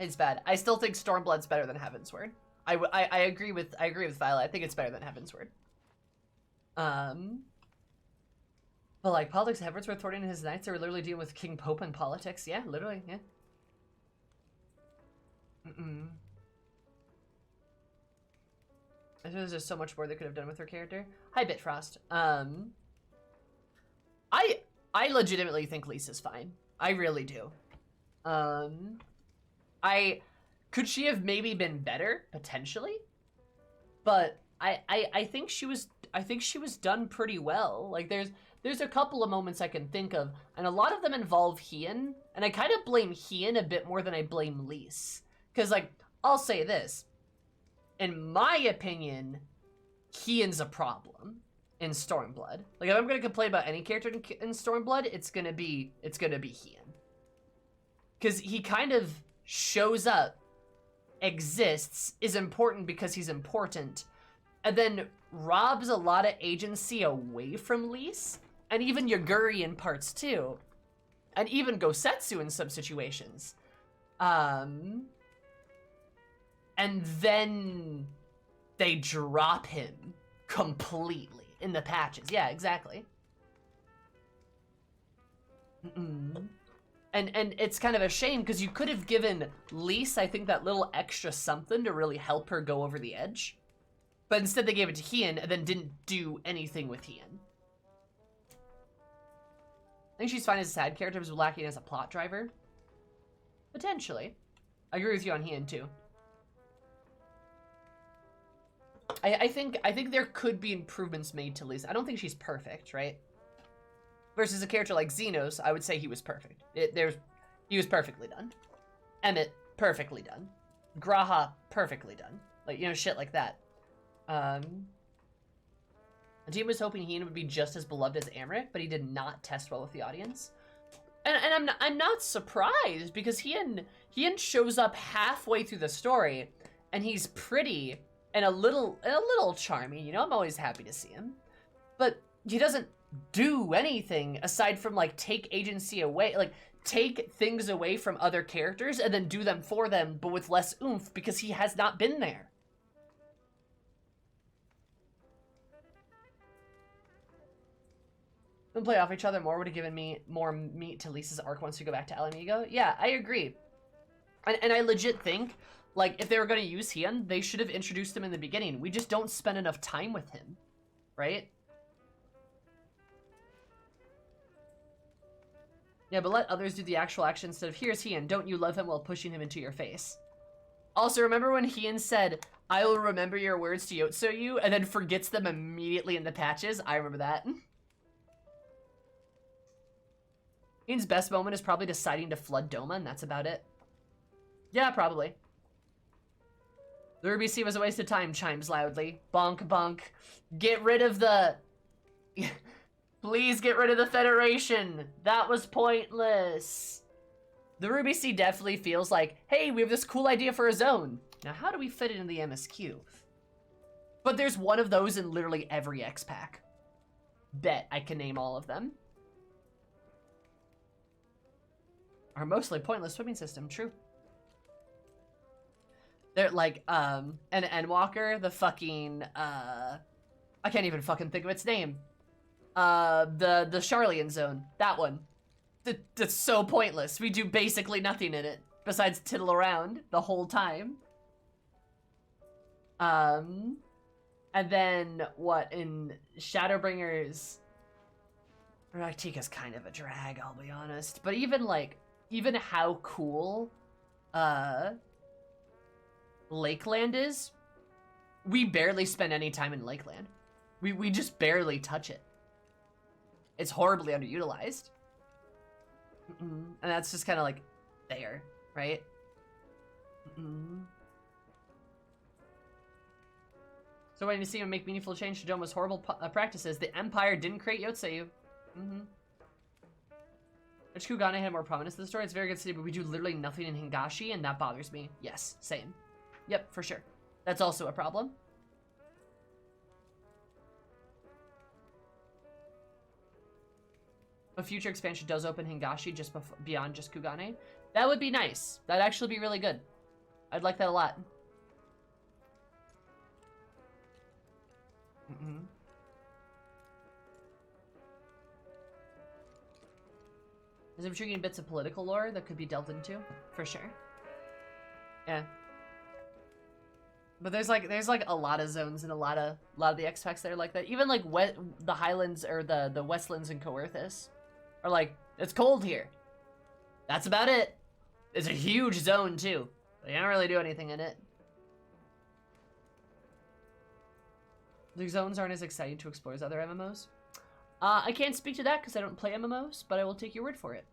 It's bad. I still think Stormblood's better than Heavensward. I agree with Violet. I think it's better than Heavensward. But like politics, Heavensward, Thornton and his knights are literally dealing with King Pope and politics. Yeah, literally. Yeah. I think there's just so much more they could have done with her character. Hi, Bitfrost. I legitimately think Lisa's fine. I really do. Could she have maybe been better potentially? But I think she was done pretty well. Like there's a couple of moments I can think of, and a lot of them involve Hien, and I kind of blame Hien a bit more than I blame Lise. Cause like I'll say this, in my opinion, Hien's a problem in Stormblood. Like if I'm gonna complain about any character in Stormblood, it's gonna be Hien. Cause he kind of shows up, exists, is important because he's important, and then robs a lot of agency away from Lise, and even Yaguri in parts too, and even Gosetsu in some situations. And then they drop him completely in the patches. Yeah, exactly. And it's kind of a shame because you could have given Lise, I think, that little extra something to really help her go over the edge. But instead they gave it to Hien and then didn't do anything with Hien. I think she's fine as a side character, but was lacking as a plot driver. Potentially. I agree with you on Hien, too. I think there could be improvements made to Lisa. I don't think she's perfect, right? Versus a character like Xenos, I would say he was perfect. He was perfectly done. Emmett, perfectly done. Graha, perfectly done. Like, you know, shit like that. The team was hoping Hien would be just as beloved as Amrit, but he did not test well with the audience. And I'm not surprised, because Hien shows up halfway through the story, and he's pretty and a little charming. You know, I'm always happy to see him, but he doesn't do anything aside from like take agency away, like take things away from other characters and then do them for them, but with less oomph because he has not been there. And play off each other more would have given me more meat to Lisa's arc once we go back to El Amigo. Yeah, I agree. And I legit think, like, if they were going to use Hien, they should have introduced him in the beginning. We just don't spend enough time with him, right? Yeah, but let others do the actual action instead of, here's Hien, don't you love him, while pushing him into your face. Also, remember when Hien said, I will remember your words to Yotsuyu, and then forgets them immediately in the patches? I remember that. Hien's best moment is probably deciding to flood Doma, and that's about it. Yeah, probably. The Ruby Sea was a waste of time, chimes loudly. Bonk, bonk. Get rid of the... Please get rid of the Federation. That was pointless. The Ruby Sea definitely feels like, hey, we have this cool idea for a zone. Now, how do we fit it in the MSQ? But there's one of those in literally every X-Pack. Bet I can name all of them. Our mostly pointless swimming system, true. They're like, an Endwalker, the fucking, I can't even fucking think of its name. The Charlian zone, that one. That's so pointless. We do basically nothing in it, besides tittle around the whole time. And then, what, in Shadowbringers, Ractika's kind of a drag, I'll be honest. But even how cool, Lakeland is, we barely spend any time in Lakeland. We just barely touch it. It's horribly underutilized. And that's just kind of like there, right? So when you see him make meaningful change to Doma's horrible practices, the Empire didn't create Yotsuyu. Which Kugane had more prominence in the story. It's a very good city, but we do literally nothing in Hingashi, and that bothers me. Yes, same. Yep, for sure. That's also a problem. A future expansion does open Hingashi just beyond just Kugane. That would be nice. That'd actually be really good. I'd like that a lot. There's intriguing bits of political lore that could be delved into, for sure. Yeah. But there's like a lot of zones and a lot of the X-Packs that are like that. Even like the Highlands or the Westlands and Coerthus are like, it's cold here. That's about it. It's a huge zone too. They don't really do anything in it. The zones aren't as exciting to explore as other MMOs. I can't speak to that because I don't play MMOs, but I will take your word for it.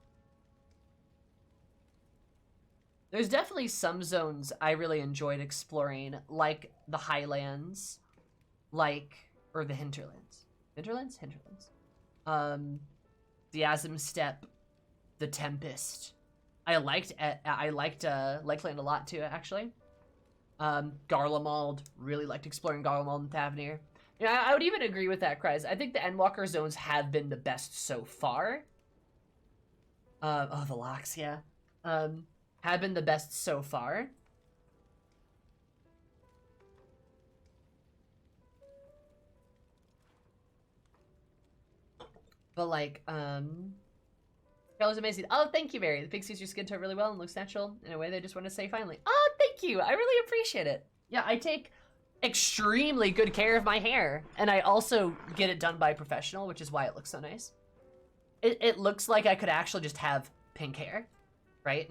There's definitely some zones I really enjoyed exploring, like the Highlands, or the Hinterlands. Hinterlands? The Azim Steppe, the Tempest. I liked Lakeland a lot too, actually. Garlemald, really liked exploring Garlemald and Thavnir. Yeah, I would even agree with that, Kryz. I think the Endwalker zones have been the best so far. The locks, yeah. Have been the best so far. But like, that was amazing. Oh, thank you, Mary. The pig sees your skin tone really well and looks natural in a way they just want to say finally. Oh, thank you. I really appreciate it. Yeah, I take extremely good care of my hair, and I also get it done by a professional, which is why it looks so nice. it looks like I could actually just have pink hair, right?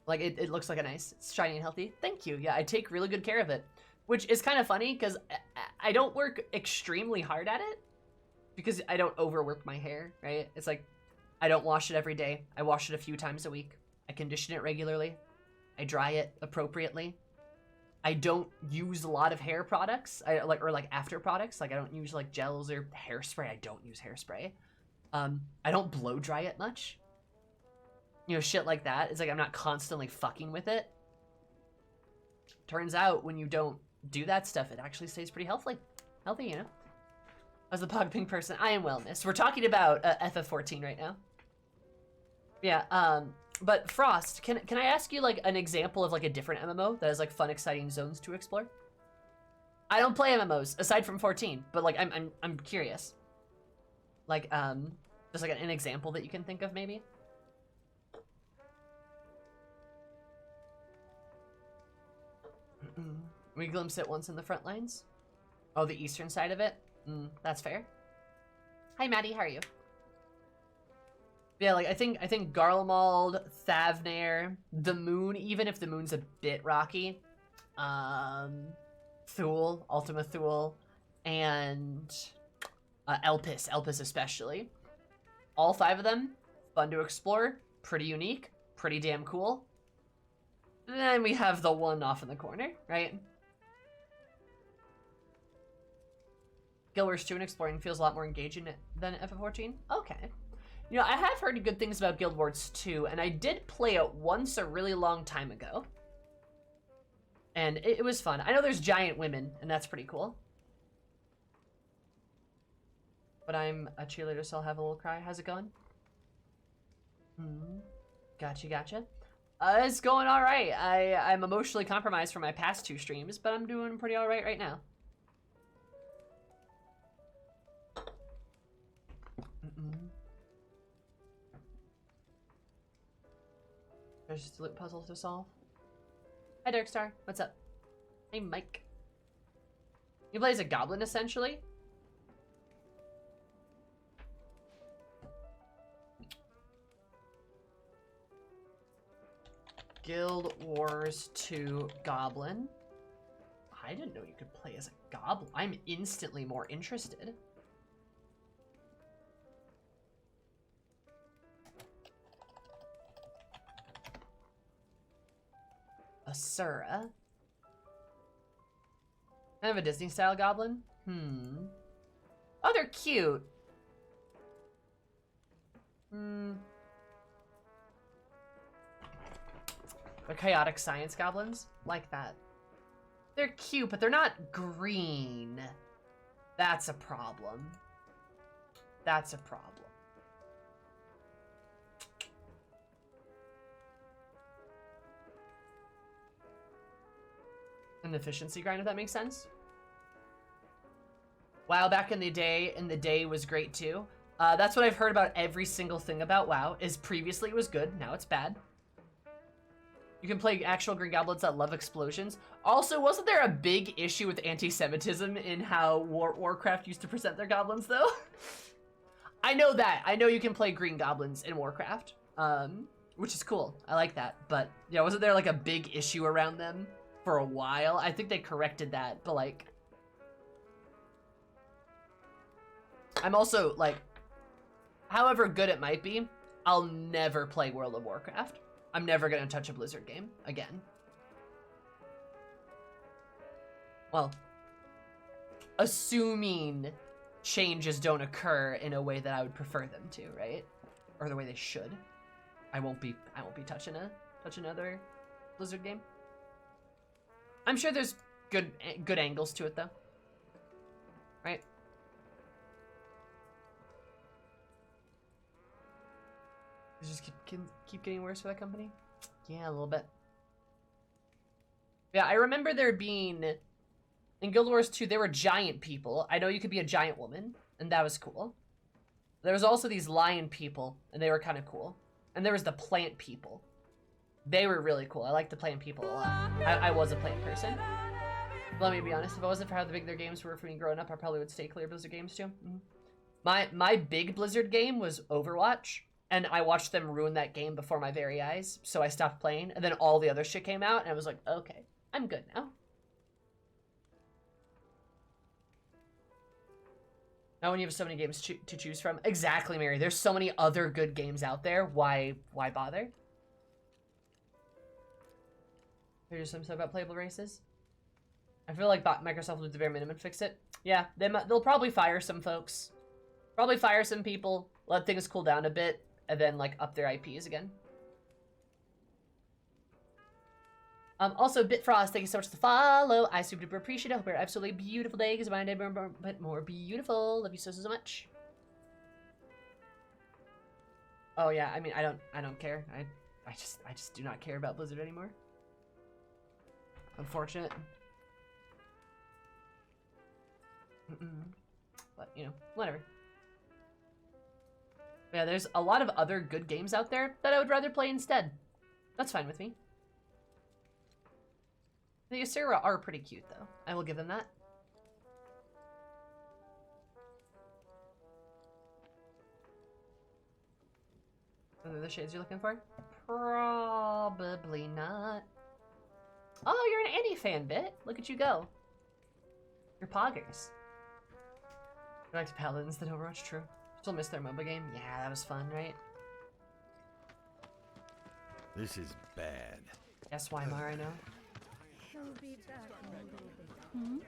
Like, it looks like a nice, it's shiny and healthy. Thank you. Yeah, I take really good care of it. Which is kind of funny, because I don't work extremely hard at it. Because I don't overwork my hair, right? It's like, I don't wash it every day. I wash it a few times a week. I condition it regularly. I dry it appropriately. I don't use a lot of hair products, or after products. Like, I don't use like gels or hairspray. I don't use hairspray. I don't blow dry it much. You know, shit like that. It's like I'm not constantly fucking with it. Turns out when you don't do that stuff, it actually stays pretty healthy, you know? As the Pog Pink person, I am wellness. We're talking about FF14 right now. Yeah, but Frost, can I ask you like an example of like a different MMO that has like fun, exciting zones to explore? I don't play MMOs aside from 14, but like I'm curious. Like just like an example that you can think of maybe. We glimpse it once in the front lines. Oh, the eastern side of it. That's fair. Hi, Maddie. How are you? Yeah, like I think Garlemald, Thavnair, the Moon. Even if the Moon's a bit rocky, Thule, Ultima Thule, and Elpis especially. All 5 of them, fun to explore, pretty unique, pretty damn cool. And then we have the one off in the corner, right? Guild Wars 2 and exploring feels a lot more engaging than FF14. Okay. You know, I have heard good things about Guild Wars 2, and I did play it once a really long time ago. And it was fun. I know there's giant women, and that's pretty cool. But I'm a cheerleader, so I'll have a little cry. How's it going? Gotcha. It's going all right. I'm emotionally compromised from my past 2 streams, but I'm doing pretty all right now. There's just a loot puzzle to solve. Hi, Darkstar. What's up? Hey, Mike. You play as a goblin, essentially? Guild Wars 2 Goblin. I didn't know you could play as a goblin. I'm instantly more interested. Asura. Kind of a Disney-style goblin? Oh, they're cute. The chaotic science goblins? Like that. They're cute, but they're not green. That's a problem. That's a problem. An efficiency grind, if that makes sense. WoW back in the day was great too. That's what I've heard about every single thing about WoW, is previously it was good, now it's bad. You can play actual green goblins that love explosions. Also, wasn't there a big issue with anti-Semitism in how Warcraft used to present their goblins, though? I know that. I know you can play green goblins in Warcraft, which is cool. I like that. But, yeah, wasn't there, like, a big issue around them for a while? I think they corrected that, but, like... I'm also, like... However good it might be, I'll never play World of Warcraft. I'm never gonna touch a Blizzard game again. Well, assuming changes don't occur in a way that I would prefer them to, right? Or the way they should. I won't be touching another Blizzard game. I'm sure there's good angles to it though. Right? Does it just keep getting worse for that company? Yeah, a little bit. Yeah, I remember there being... In Guild Wars 2, there were giant people. I know you could be a giant woman, and that was cool. There was also these lion people, and they were kind of cool. And there was the plant people. They were really cool. I liked the plant people a lot. I was a plant person. Let me be honest, if it wasn't for how big their games were for me growing up, I probably would stay clear of Blizzard games too. My big Blizzard game was Overwatch, and I watched them ruin that game before my very eyes, so I stopped playing, and then all the other shit came out, and I was like, okay, I'm good now. Now when you have so many games to choose from. Exactly, Mary. There's so many other good games out there. Why bother? Here's some stuff about playable races. I feel like Microsoft will do the bare minimum fix it. Yeah, they'll probably fire some folks. Probably fire some people, let things cool down a bit, and then, like, up their IPs again. Also, Bitfrost, thank you so much for the follow. I super duper appreciate it. Hope you're an absolutely beautiful day, because my day but more beautiful. Love you so much. Oh yeah, I mean, I don't care. I just do not care about Blizzard anymore. Unfortunate. But, you know, whatever. Yeah, there's a lot of other good games out there that I would rather play instead. That's fine with me. The Ysera are pretty cute, though. I will give them that. Are there the shades you're looking for? Probably not. Oh, you're an Annie fan, Bit. Look at you go. You're poggers. I liked Paladins than Overwatch, true. Still miss their MOBA game? Yeah, that was fun, right? This is bad. Yes, Weimar, I know. He'll be back in a little bit. Hmm?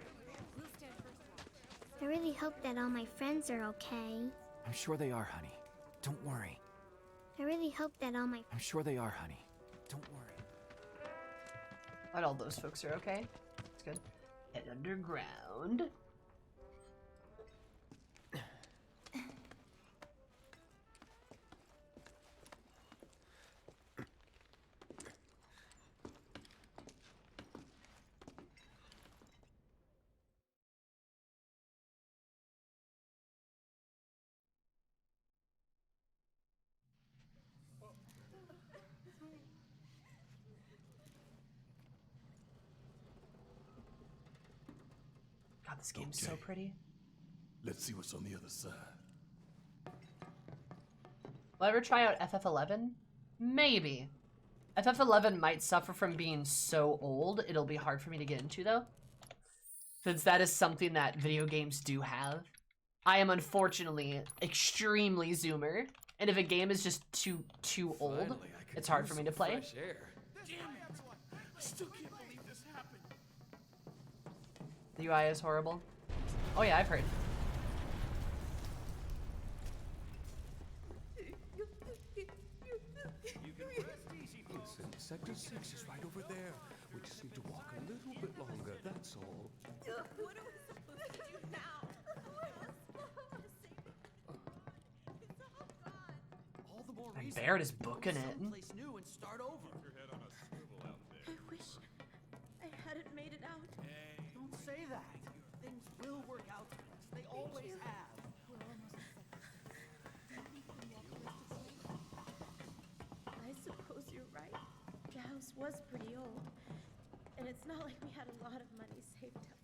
I really hope that all my friends are okay. I'm sure they are, honey. Don't worry. I really hope that all my... I'm sure they are, honey. Don't worry. Glad all those folks are okay. That's good. Head underground. God, this game's so pretty. Let's see what's on the other side. Will I ever try out FF11? Maybe. FF11 might suffer from being so old, it'll be hard for me to get into, though. Since that is something that video games do have. I am unfortunately extremely zoomer, and if a game is just too old, Finally, it's hard for me to play. Damn it! I still can't believe this happened. The UI is horrible. Oh yeah, I've heard. Listen, Sector 6 is right over there. We just need to walk a little bit longer, that's all. What are we supposed to do now? All the more And reason Barrett is to go booking it. someplace new and start over. I wish I hadn't made it out. Don't say that. Things will work out for us. They always have. I suppose you're right. The house was pretty old. And it's not like we had a lot of money saved up.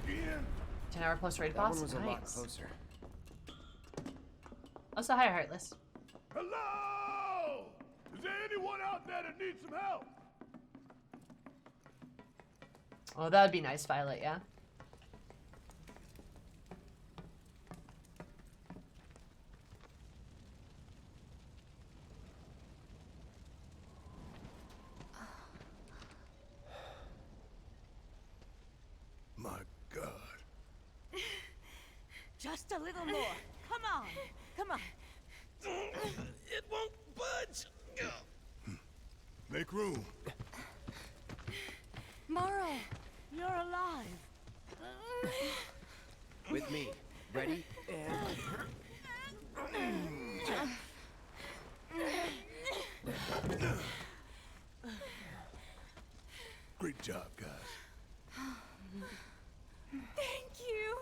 Again? 10-hour plus raid That boss? one was a lot Nice. closer. Also, hi, Heartless. Hello? Is there anyone out there that needs some help? Oh, that would be nice, Violet, yeah? My God. Just a little more. Come on. Come on. It won't budge. Make room. Morrow, you're alive. With me. Ready? And... Great job, guys. Thank you.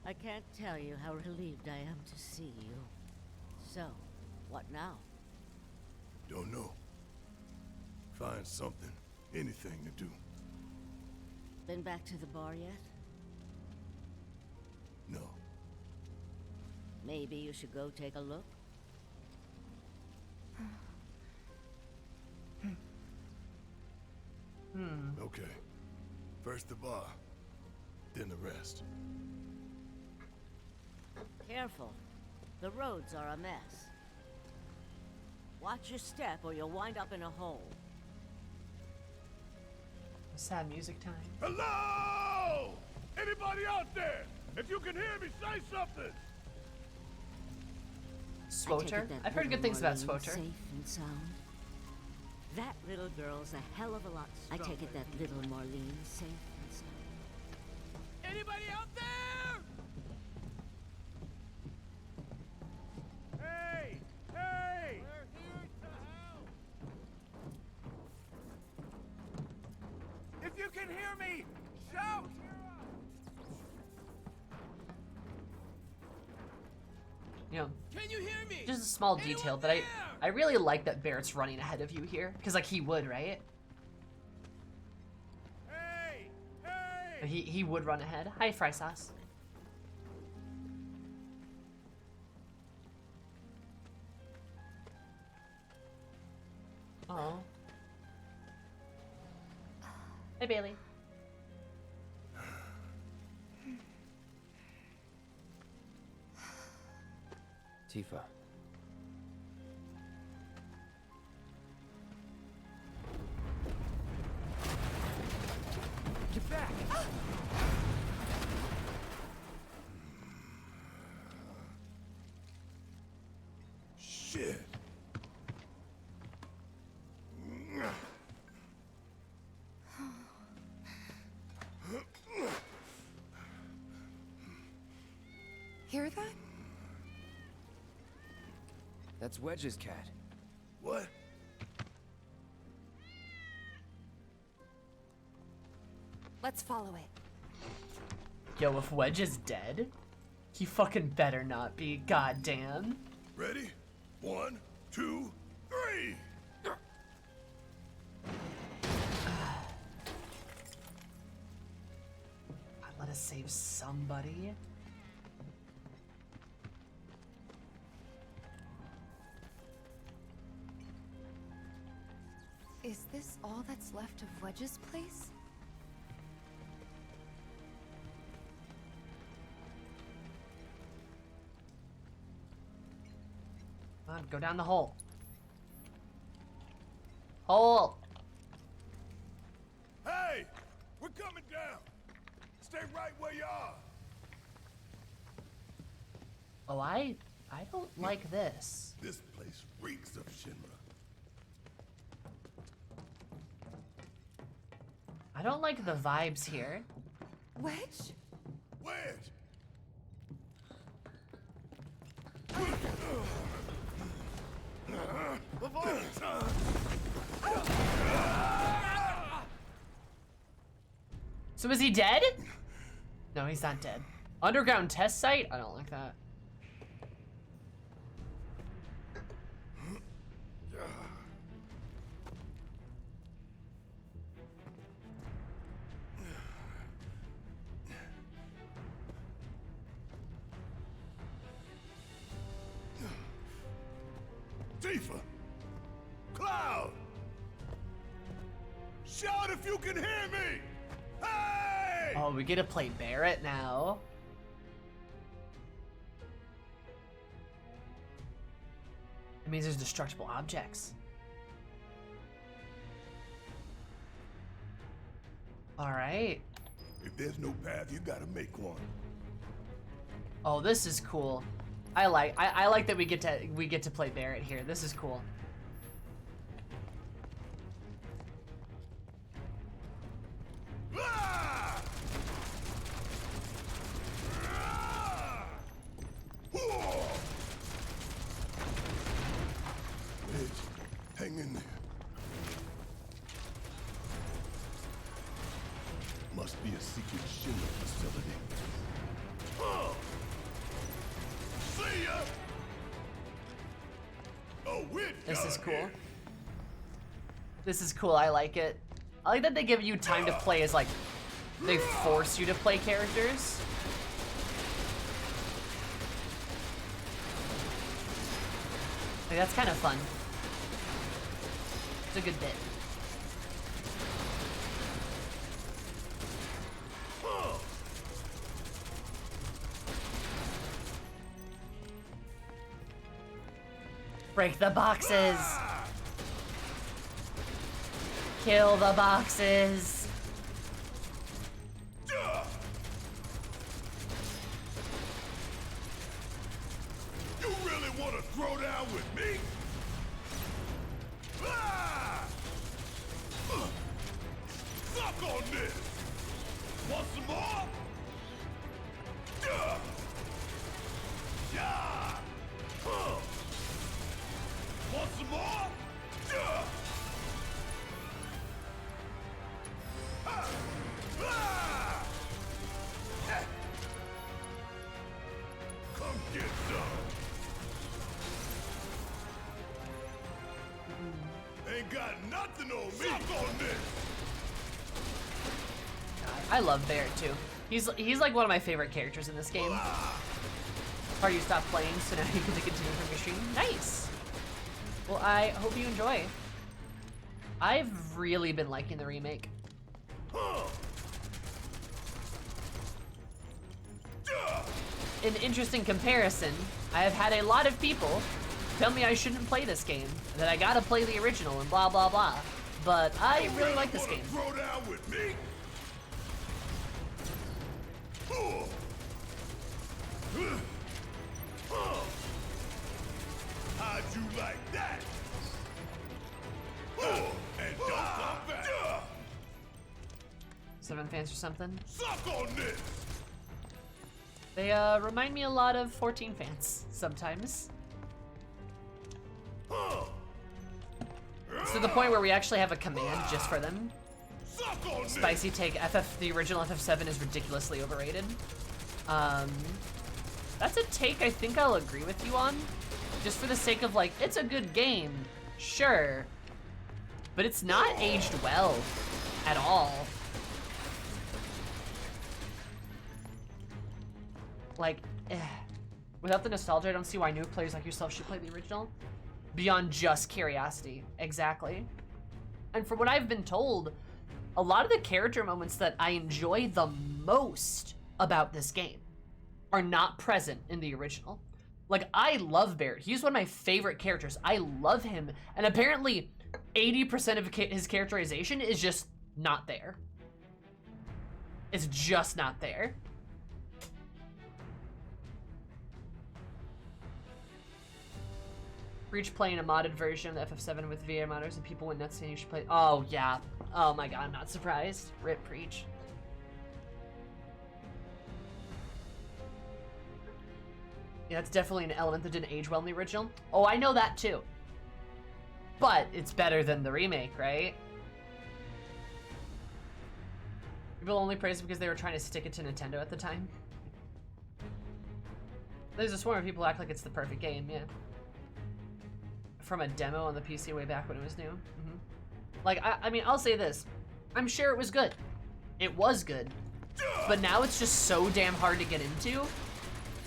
I can't tell you how relieved I am to see you. So, what now? Don't know. Find something, anything to do. Been back to the bar yet? No. Maybe you should go take a look? Okay. First the bar, then the rest. Careful. The roads are a mess. Watch your step or you'll wind up in a hole. Sad music time. Hello! Anybody out there? If you can hear me, say something! Swoter? I've heard good things about Swoter. Safe and sound. That little girl's a hell of a lot stronger. I take it that little Marlene's safe and sound. Anybody out there? Hey! Hey! We're here to help. If you can hear me, shout! You know, Can you hear me? just a small detail, but I really like that Barrett's running ahead of you here. Because, like, he would, right? Hey! Hey! He would run ahead. Hi, Fry Sauce. Oh. Hey, Bailey. Tifa. Get back! Shit. Hear that? That's Wedge's cat. What? Let's follow it. Yo, if Wedge is dead, he fucking better not be. Goddamn. Ready? 1, 2, 3! Let us save somebody. Is this all that's left of Wedge's place? Come on, go down the hole. Hole! Hey! We're coming down! Stay right where you are! Oh, I don't like this. This place reeks of Shinra. I don't like the vibes here. Wedge? Wedge! So is he dead? No, he's not dead. Underground test site? I don't like that. Tifa! Cloud! Shout if you can hear me! Hey! Oh, we get to play Barrett now. It means there's destructible objects. Alright. If there's no path, you gotta make one. Oh, this is cool. I like that we get to play Barrett here. This is cool. Ah! Wedge, hang in there. Must be a secret Shinra facility. See ya! This is cool. This is cool, I like it. I like that they give you time to play as, like, they force you to play characters. Like, that's kind of fun. It's a good bit. Break the boxes! Kill the boxes! You really want to throw down with me? Suck on this! Want some more? Yeah! Want some more? Come get some. Ain't got nothing on me. Suck on this. I love Barrett too. He's like one of my favorite characters in this game. Or you stopped playing, so now you get to continue from your stream. Nice. Well, I hope you enjoy. I've really been liking the remake. In interesting comparison, I have had a lot of people tell me I shouldn't play this game, that I gotta play the original and blah blah blah. But I really like this game. Throw down with me? How'd you like that? And don't come back. 7 fans or something. Suck on this. They remind me a lot of 14 fans sometimes. To the point where we actually have a command just for them. Spicy take the original FF7 is ridiculously overrated. That's a take I think I'll agree with you on. Just for the sake of, like, it's a good game, sure. But it's not aged well at all. Like, without the nostalgia, I don't see why new players like yourself should play the original. Beyond just curiosity, exactly. And from what I've been told, a lot of the character moments that I enjoy the most about this game are not present in the original. Like, I love Barrett. He's one of my favorite characters. I love him. And apparently, 80% of his characterization is just not there. It's just not there. Reach playing a modded version of the FF7 with VII modders and people went nuts saying you should play. Oh, yeah. Oh my god, I'm not surprised. Rip Preach. Yeah, that's definitely an element that didn't age well in the original. Oh, I know that too. But it's better than the remake, right? People only praise it because they were trying to stick it to Nintendo at the time. There's a swarm of people who act like it's the perfect game, yeah. From a demo on the PC way back when it was new. Like, I mean, I'll say this. I'm sure it was good. It was good. But now it's just so damn hard to get into.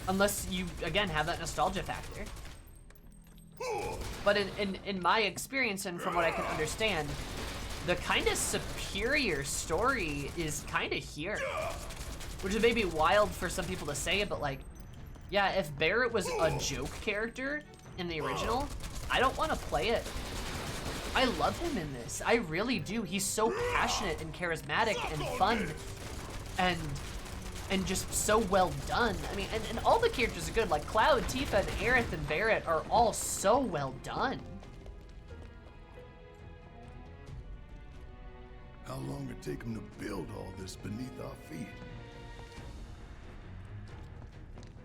Unless you, again, have that nostalgia factor. But in my experience and from what I can understand, the kind of superior story is kind of here. Which is maybe wild for some people to say, but like, yeah, if Barrett was a joke character in the original, I don't want to play it. I love him in this. I really do. He's so passionate and charismatic and fun and just so well done. I mean, and all the characters are good. Like Cloud, Tifa, and Aerith and Barrett are all so well done. How long did it take him to build all this beneath our feet?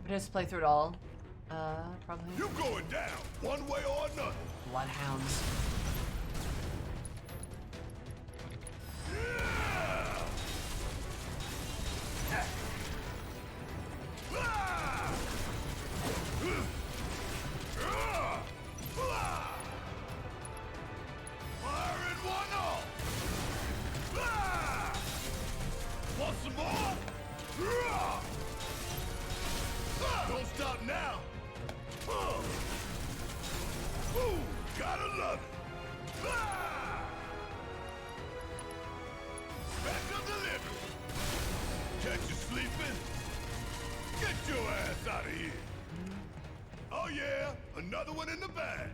Just play through it all. Probably. You going down, one way or another. Bloodhounds. love it. Ah! Special delivery. Catch you sleeping? Get your ass out of here. Oh yeah, another one in the bag.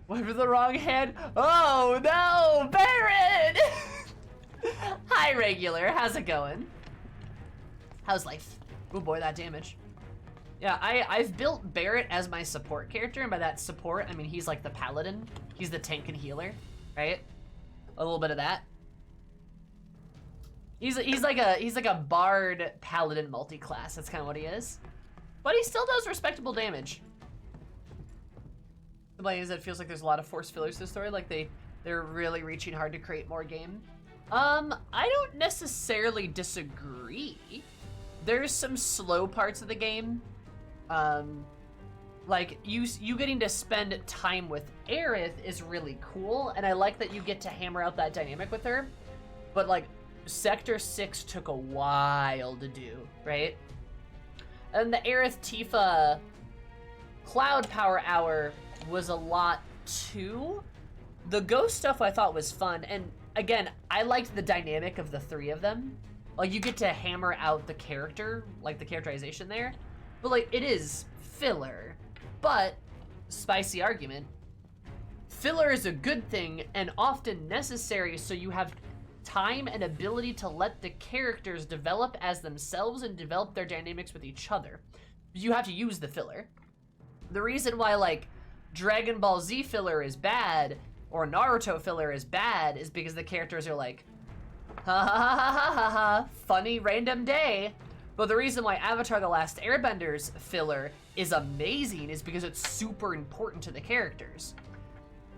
Went for the wrong hand. Oh no, Baron! Hi, regular. How's it going? How's life? Oh boy, that damage. Yeah, I've built Barrett as my support character, and by that support, I mean he's like the paladin. He's the tank and healer, right? A little bit of that. He's like a bard paladin multi-class. That's kind of what he is. But he still does respectable damage. The blame is that it feels like there's a lot of forced fillers to the story. Like they're really reaching hard to create more game. I don't necessarily disagree. There's some slow parts of the game. Like you getting to spend time with Aerith is really cool, and I like that you get to hammer out that dynamic with her. But like Sector 6 took a while to do, right? And the Aerith Tifa Cloud Power Hour was a lot too. The ghost stuff I thought was fun, and again, I liked the dynamic of the three of them. Like, you get to hammer out the character, like the characterization there. But like, it is filler. But, spicy argument, filler is a good thing and often necessary so you have time and ability to let the characters develop as themselves and develop their dynamics with each other. You have to use the filler. The reason why, like, Dragon Ball Z filler is bad, or Naruto filler is bad, is because the characters are like, ha ha ha ha ha ha ha, funny random day. But the reason why Avatar The Last Airbender's filler is amazing is because it's super important to the characters.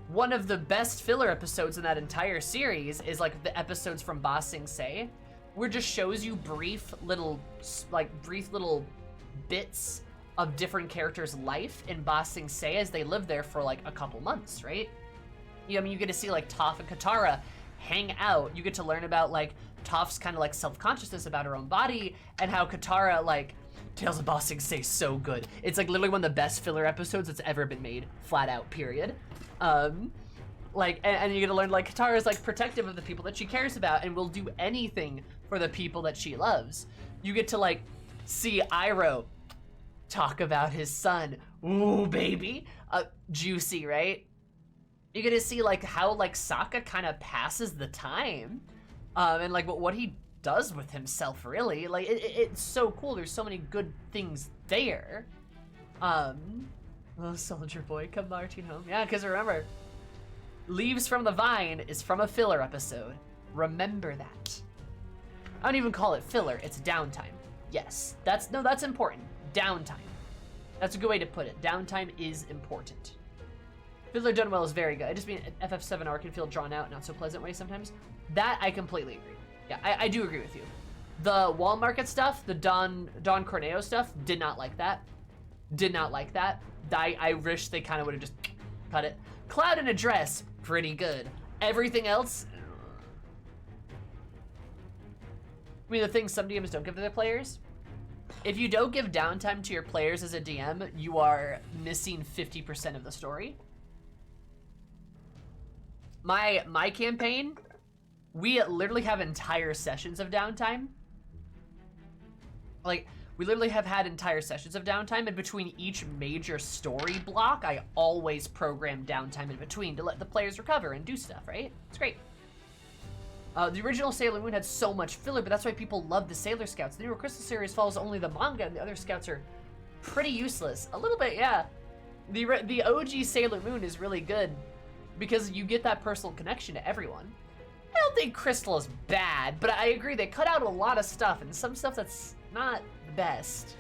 One of the best filler episodes in that entire series is like the episodes from Ba Sing Se, where it just shows you brief little bits of different characters' life in Ba Sing Se as they live there for like a couple months, right? You know, I mean, you get to see like Toph and Katara hang out. You get to learn about like Toph's kind of like self-consciousness about her own body, and how Katara, like, Tales of Ba Sing Se is so good. It's like literally one of the best filler episodes that's ever been made, flat out, period. Like, and you get to learn like Katara's like protective of the people that she cares about and will do anything for the people that she loves. You get to like see Iroh talk about his son. Ooh, baby. Juicy, right? You get to see like how like Sokka kind of passes the time. And like what he does with himself, really. Like it's so cool. There's so many good things there. Oh, Soldier Boy, come marching home. Yeah, because remember, Leaves from the Vine is from a filler episode. Remember that. I don't even call it filler. It's downtime. Yes, that's important. Downtime. That's a good way to put it. Downtime is important. Filler done well is very good. I just mean FF7 R can feel drawn out, not so pleasant way sometimes. That I completely agree. Yeah, I do agree with you. The Wall Market stuff, the Don Corneo stuff, did not like that. Did not like that. I wish they kind of would have just cut it. Cloud in a dress, pretty good. Everything else, I mean, the thing some DMs don't give to their players, if you don't give downtime to your players as a DM, you are missing 50% of the story. My campaign, we literally have entire sessions of downtime. Like, we literally have had entire sessions of downtime, and between each major story block, I always program downtime in between to let the players recover and do stuff, right? It's great. The original Sailor Moon had so much filler, but that's why people love the Sailor Scouts. The newer Crystal series follows only the manga, and the other scouts are pretty useless. A little bit, yeah. The OG Sailor Moon is really good because you get that personal connection to everyone. I don't think Crystal is bad, but I agree they cut out a lot of stuff, and some stuff that's not the best.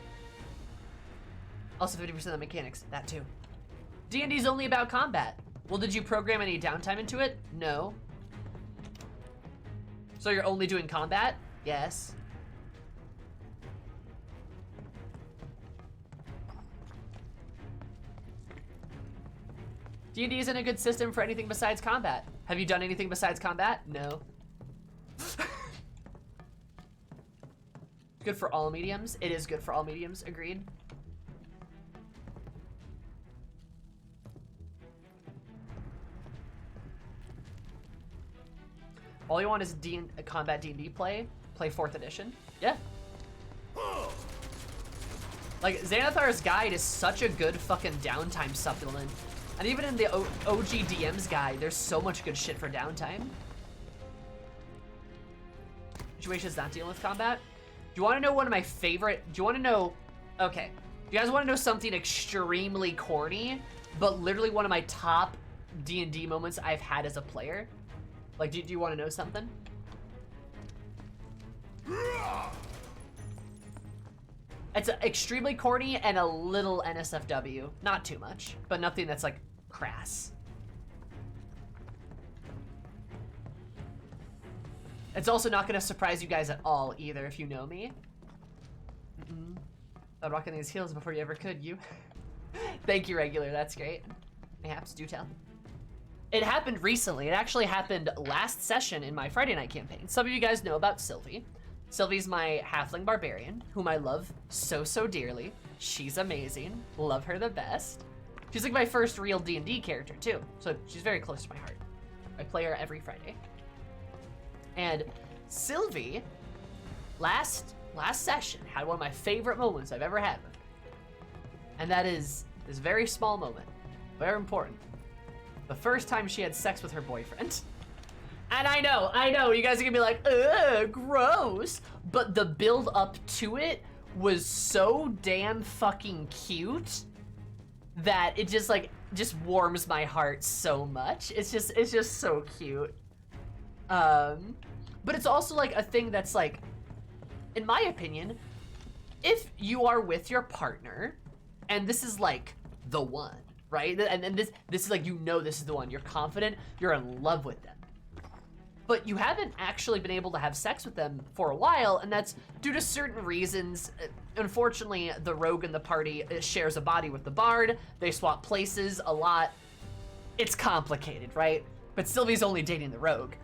Also 50% of the mechanics, that too. D&D's only about combat. Well, did you program any downtime into it? No. So you're only doing combat? Yes. D&D isn't a good system for anything besides combat. Have you done anything besides combat? No. Good for all mediums? It is good for all mediums, agreed. All you want is combat D&D play 4th edition. Yeah. Like, Xanathar's Guide is such a good fucking downtime supplement. And even in the OG DM's guide, there's so much good shit for downtime. Situations not dealing with combat. Do you want to know one of my favorite? Do you want to know? Okay. Do you guys want to know something extremely corny, but literally one of my top D&D moments I've had as a player? Like, do you want to know something? It's extremely corny and a little NSFW. Not too much, but nothing that's like crass. It's also not going to surprise you guys at all either if you know me. I'm rocking these heels before you ever could, you. Thank you, Regular. That's great. Mayhaps, do tell. It happened recently. It actually happened last session in my Friday night campaign. Some of you guys know about Sylvie. Sylvie's my halfling barbarian, whom I love so, so dearly. She's amazing. Love her the best. She's like my first real D&D character too, so she's very close to my heart. I play her every Friday. And Sylvie, last session, had one of my favorite moments I've ever had with her. And that is this very small moment, very important. The first time she had sex with her boyfriend. And I know, you guys are gonna be like, ugh, gross. But the build up to it was so damn fucking cute that it just warms my heart so much. It's just so cute. But it's also like a thing that's like, in my opinion, if you are with your partner, and this is like the one, right? And this is like, you know, this is the one. You're confident, you're in love with them. But you haven't actually been able to have sex with them for a while, and that's due to certain reasons. Unfortunately, the rogue in the party shares a body with the bard. They swap places a lot. It's complicated, right? But Sylvie's only dating the rogue.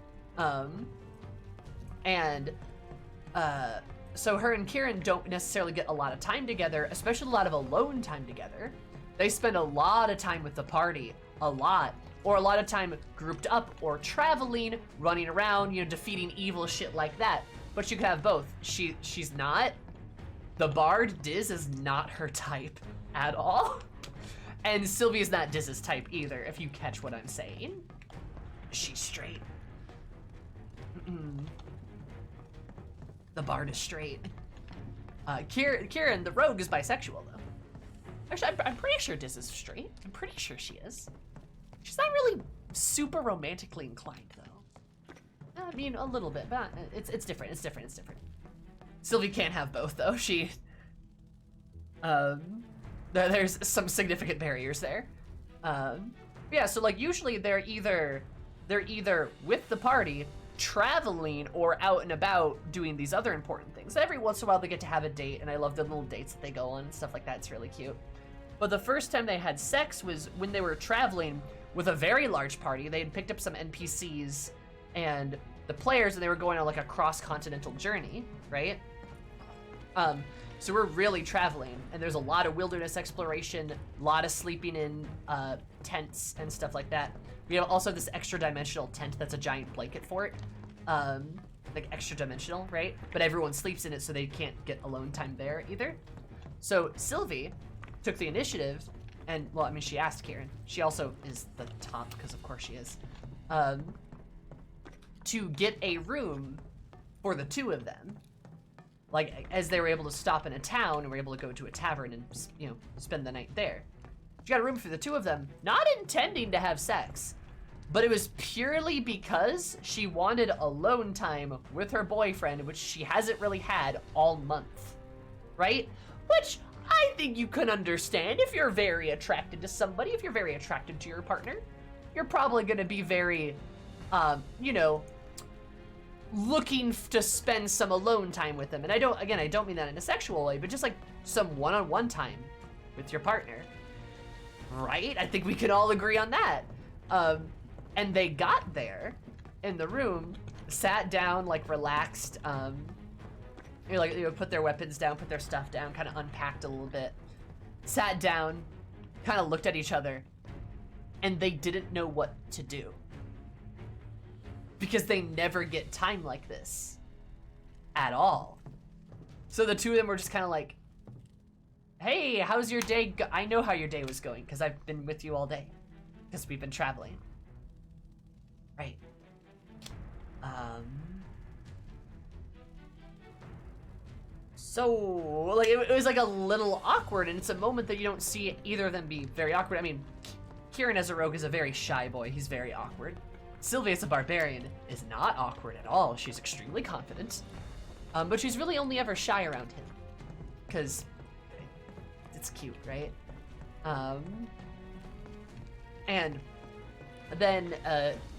So her and Kieran don't necessarily get a lot of time together, especially a lot of alone time together. They spend a lot of time with the party, a lot of time grouped up or traveling, running around, you know, defeating evil shit like that. But you could have both. She's not. The bard, Diz, is not her type at all. And Sylvia's not Diz's type either, if you catch what I'm saying. She's straight. The bard is straight. Kieran, the rogue, is bisexual, though. Actually, I'm pretty sure Diz is straight. I'm pretty sure she is. She's not really super romantically inclined, though. I mean, a little bit, but it's different. It's different. Sylvie can't have both, though. There's some significant barriers there. Yeah, so like usually they're either with the party, traveling, or out and about doing these other important things. Every once in a while they get to have a date, and I love the little dates that they go on and stuff like that. It's really cute. But the first time they had sex was when they were traveling with a very large party. They had picked up some NPCs and the players, and they were going on like a cross-continental journey, right? So we're really traveling, and there's a lot of wilderness exploration, a lot of sleeping in tents and stuff like that. We have also this extra dimensional tent that's a giant blanket fort, like extra dimensional, right? But everyone sleeps in it, so they can't get alone time there either. So Sylvie took the initiative, and well, I mean, she asked Kieran. She also is the top, because of course she is, to get a room for the two of them. Like, as they were able to stop in a town and were able to go to a tavern and, you know, spend the night there. She got a room for the two of them, not intending to have sex, but it was purely because she wanted alone time with her boyfriend, which she hasn't really had all month, right? Which I think you can understand if you're very attracted to somebody, if you're very attracted to your partner. You're probably gonna be very, you know, looking to spend some alone time with them. And I don't mean that in a sexual way, but just like some one-on-one time with your partner, right? I think we can all agree on that. And they got there in the room, sat down, like relaxed, you know, like, you know, put their weapons down, put their stuff down, kind of unpacked a little bit, sat down, kind of looked at each other, and they didn't know what to do. because they never get time like this at all. So the two of them were just kind of like, hey, how's your day I know how your day was going because I've been with you all day because we've been traveling. Right. So, like, it was like a little awkward, and it's a moment that you don't see either of them be very awkward. I mean, Kieran as a rogue is a very shy boy. He's very awkward. Sylvia as a barbarian is not awkward at all. She's extremely confident. But she's really only ever shy around him. Because it's cute, right? And then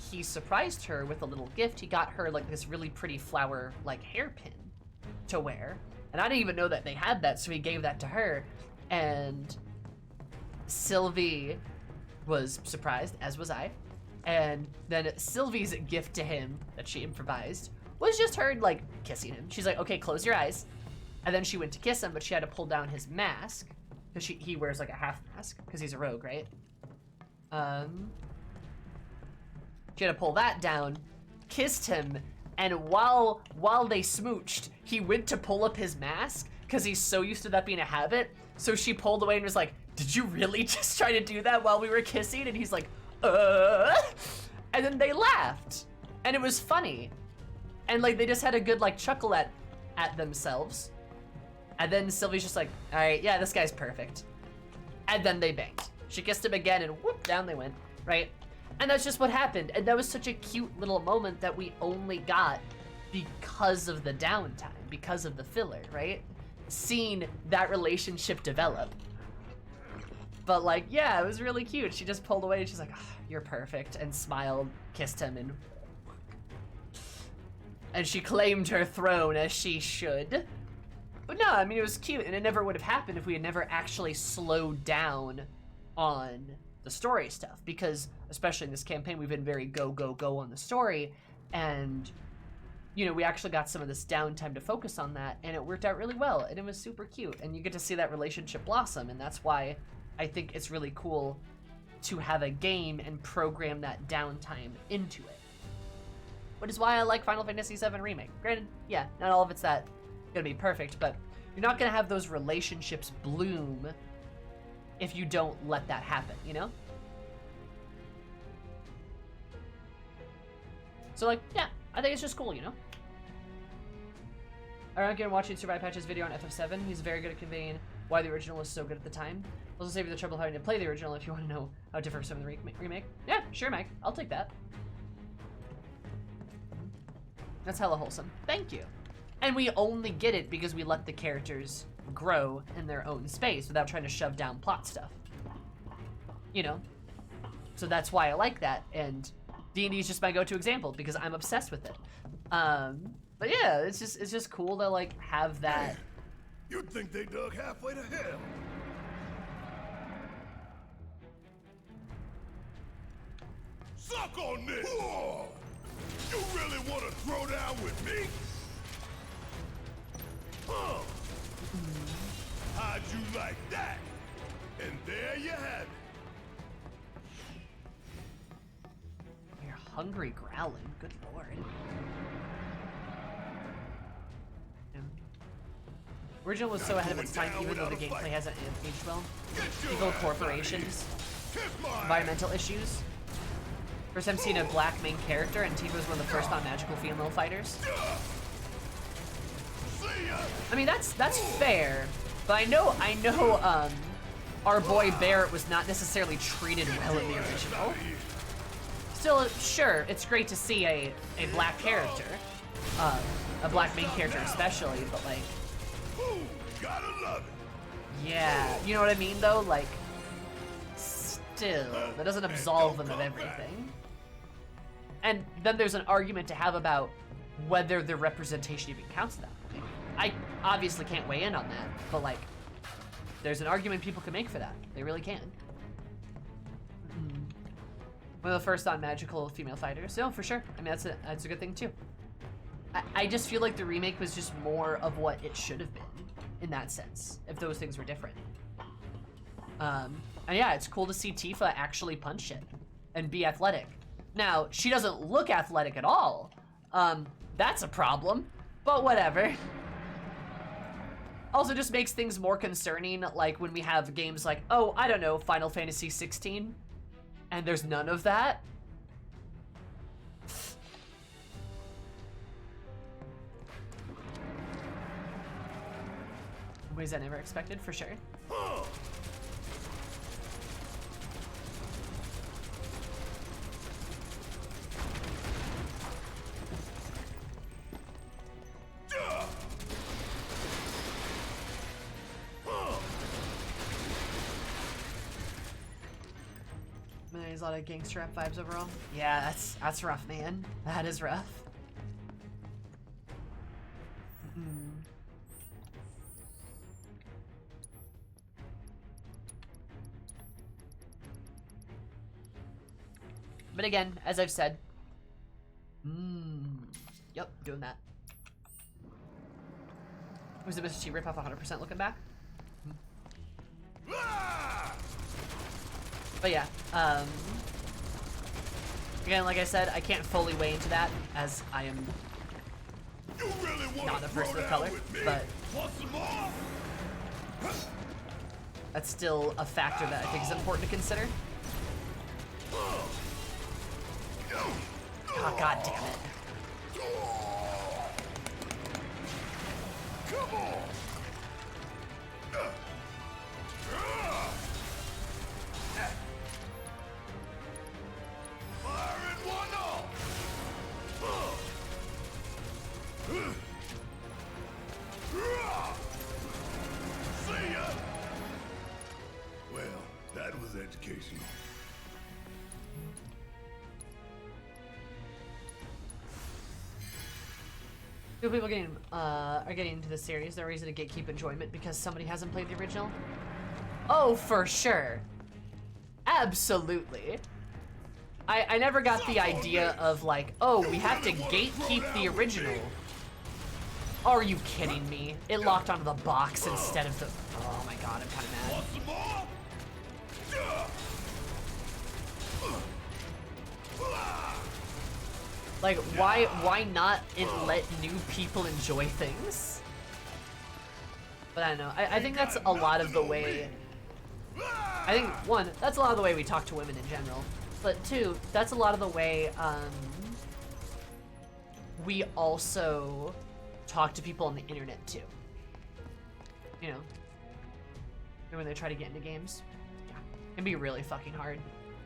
he surprised her with a little gift. He got her like this really pretty flower like hairpin to wear. And I didn't even know that they had that, so he gave that to her. And Sylvie was surprised, as was I. And then Sylvie's gift to him that she improvised was just her like kissing him. She's like, okay, close your eyes. And then she went to kiss him, but she had to pull down his mask because he wears like a half mask because he's a rogue, right? She had to pull that down, kissed him, and while they smooched, he went to pull up his mask because he's so used to that being a habit. So she pulled away and was like, did you really just try to do that while we were kissing? And he's like, and then they laughed, and it was funny, and like they just had a good like chuckle at themselves. And then Sylvie's just like, all right, yeah, this guy's perfect. And then they banged. She kissed him again, and whoop, down they went, right? And that's just what happened. And that was such a cute little moment that we only got because of the downtime, because of the filler, right? Seeing that relationship develop. But like, yeah, it was really cute. She just pulled away and she's like, oh, you're perfect, and smiled, kissed him, and she claimed her throne as she should. But no, I mean, it was cute, and it never would have happened if we had never actually slowed down on the story stuff, because especially in this campaign, we've been very go, go, go on the story, and you know, we actually got some of this downtime to focus on that, and it worked out really well, and it was super cute, and you get to see that relationship blossom, and that's why I think it's really cool to have a game and program that downtime into it. Which is why I like Final Fantasy VII Remake. Granted, yeah, not all of it's that gonna be perfect, but you're not gonna have those relationships bloom if you don't let that happen, you know? So like, yeah, I think it's just cool, you know? I remember watching Survive Patch's video on FF7. He's very good at conveying why the original was so good at the time. Also save you the trouble of having to play the original if you want to know how it differs from the remake. Yeah, sure, Mike. I'll take that. That's hella wholesome. Thank you. And we only get it because we let the characters grow in their own space without trying to shove down plot stuff. You know? So that's why I like that, and D&D is just my go-to example because I'm obsessed with it. But yeah, it's just cool to like have that. You'd think they dug halfway to hell. Suck on this! Whoa. You really want to throw down with me? Huh? How'd you like that? And there you have it. You're hungry growling, good lord. Original was so ahead of its time, even though the gameplay hasn't aged well. Evil corporations, environmental issues. First time seeing a black main character, and Tifa was one of the first non-magical female fighters. I mean, that's fair, but I know, our boy Barrett was not necessarily treated well in the original. Still, sure, it's great to see a black character, a black main character especially, but like, yeah, you know what I mean though? Like, still, that doesn't absolve them of everything. And then there's an argument to have about whether the representation even counts that way. I obviously can't weigh in on that, but like, there's an argument people can make for that. They really can. One of the first non-magical female fighters. No, for sure. I mean, that's a good thing too. I just feel like the remake was just more of what it should have been in that sense, if those things were different. And yeah, it's cool to see Tifa actually punch it and be athletic. Now, she doesn't look athletic at all. That's a problem, but whatever. Also just makes things more concerning, like when we have games like, oh, I don't know, Final Fantasy 16, and there's none of that. Ways I never expected, for sure. There's a lot of gangster rap vibes overall. Yeah, that's rough, man. That is rough. But again, as I've said, yep, doing that. Was the Mr. T ripoff 100% looking back? But yeah, again, like I said, I can't fully weigh into that as I am not a person of color, but that's still a factor that I think is important to consider. Oh, God damn it. Come on! Firing one off! See ya! Well, that was educational. People are getting into the series. There's a reason to gatekeep enjoyment because somebody hasn't played the original. Oh, for sure. Absolutely. I never got the idea of like, oh, we have to gatekeep the original. Are you kidding me? It locked onto the box instead of the... Oh my god, I'm kind of mad. Like, why not let new people enjoy things? But I don't know. I think that's a lot of the way... I think, one, that's a lot of the way we talk to women in general. But two, that's a lot of the way we also talk to people on the internet too. You know, when they try to get into games. Yeah. It can be really fucking hard.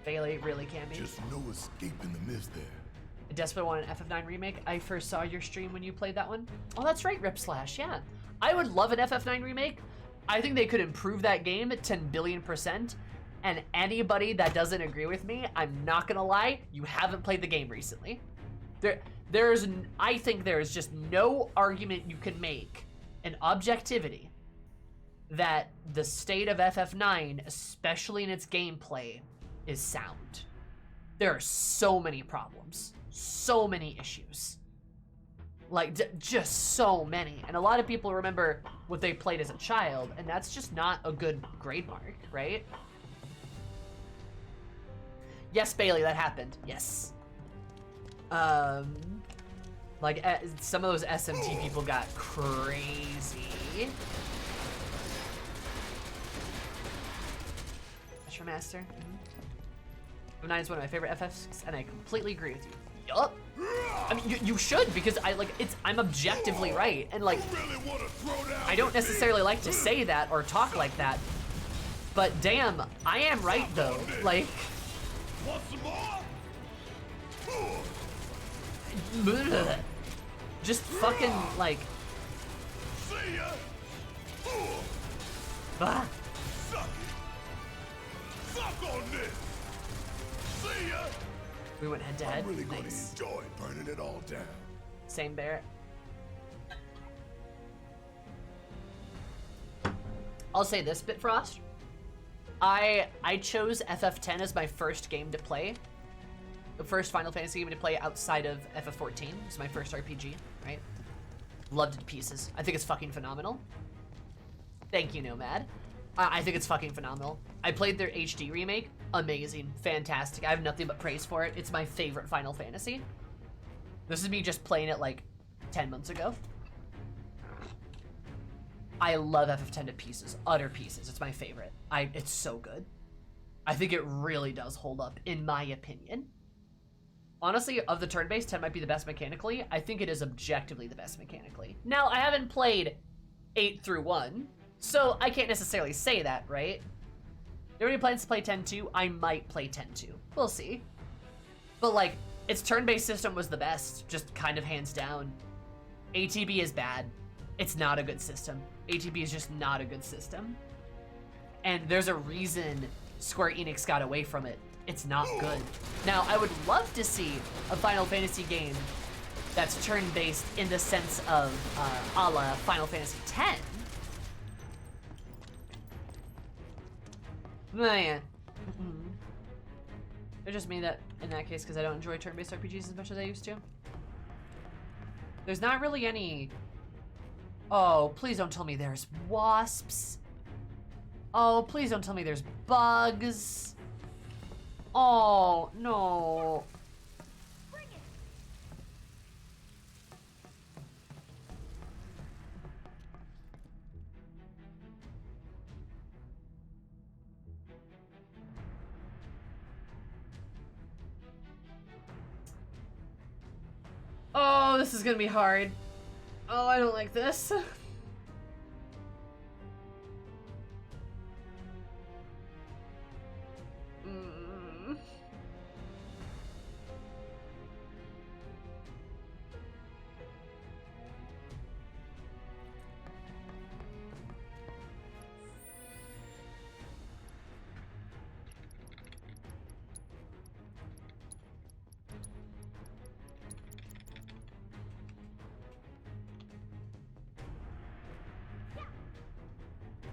Bailey really can be. Just no escaping the mist there. I desperately want an FF9 remake. I first saw your stream when you played that one. Oh, that's right, Rip Slash, yeah. I would love an FF9 remake. I think they could improve that game at 10 billion%. And anybody that doesn't agree with me, I'm not gonna lie, you haven't played the game recently. I think there is just no argument you can make in objectivity that the state of FF9, especially in its gameplay, is sound. There are so many problems, so many issues. Like, just so many. And a lot of people remember what they played as a child, and that's just not a good grade mark, right? Yes, Bailey, that happened. Yes. Like, some of those SMT people got crazy. Metro Master. Mm-hmm. 9 is one of my favorite FFs, and I completely agree with you. Yup. I mean, you should, because I'm objectively right, and like, I don't necessarily like to say that or talk like that, but damn, I am right though. Like, just fucking like. Ah. We went head to head. I'm really going to Nice. enjoy burning it all down. Same Barrett. I'll say this, Bitfrost. I chose FF10 as my first game to play. The first Final Fantasy game to play outside of FF14. It's my first RPG, right? Loved it to pieces. I think it's fucking phenomenal. Thank you, Nomad. I think it's fucking phenomenal. I played their HD remake. amazing, fantastic. I have nothing but praise for it. It's my favorite Final Fantasy. This is me just playing it like 10 months ago. I love FF10 to pieces, utter pieces. It's my favorite. It's so good. I think it really does hold up, in my opinion. Honestly, of the turn-based, 10 might be the best mechanically. I think it is objectively the best mechanically. Now, I haven't played 8 through 1, so I can't necessarily say that, right? If anybody plans to play 10-2, I might play 10-2. We'll see. But, like, its turn-based system was the best, just kind of hands down. ATB is bad. It's not a good system. ATB is just not a good system. And there's a reason Square Enix got away from it. It's not good. Now, I would love to see a Final Fantasy game that's turn-based in the sense of a la Final Fantasy X. But yeah. It's just me that, in that case, because I don't enjoy turn-based RPGs as much as I used to. There's not really any... Oh, please don't tell me there's wasps. Oh, please don't tell me there's bugs. Oh, no. Oh, this is gonna be hard. Oh, I don't like this.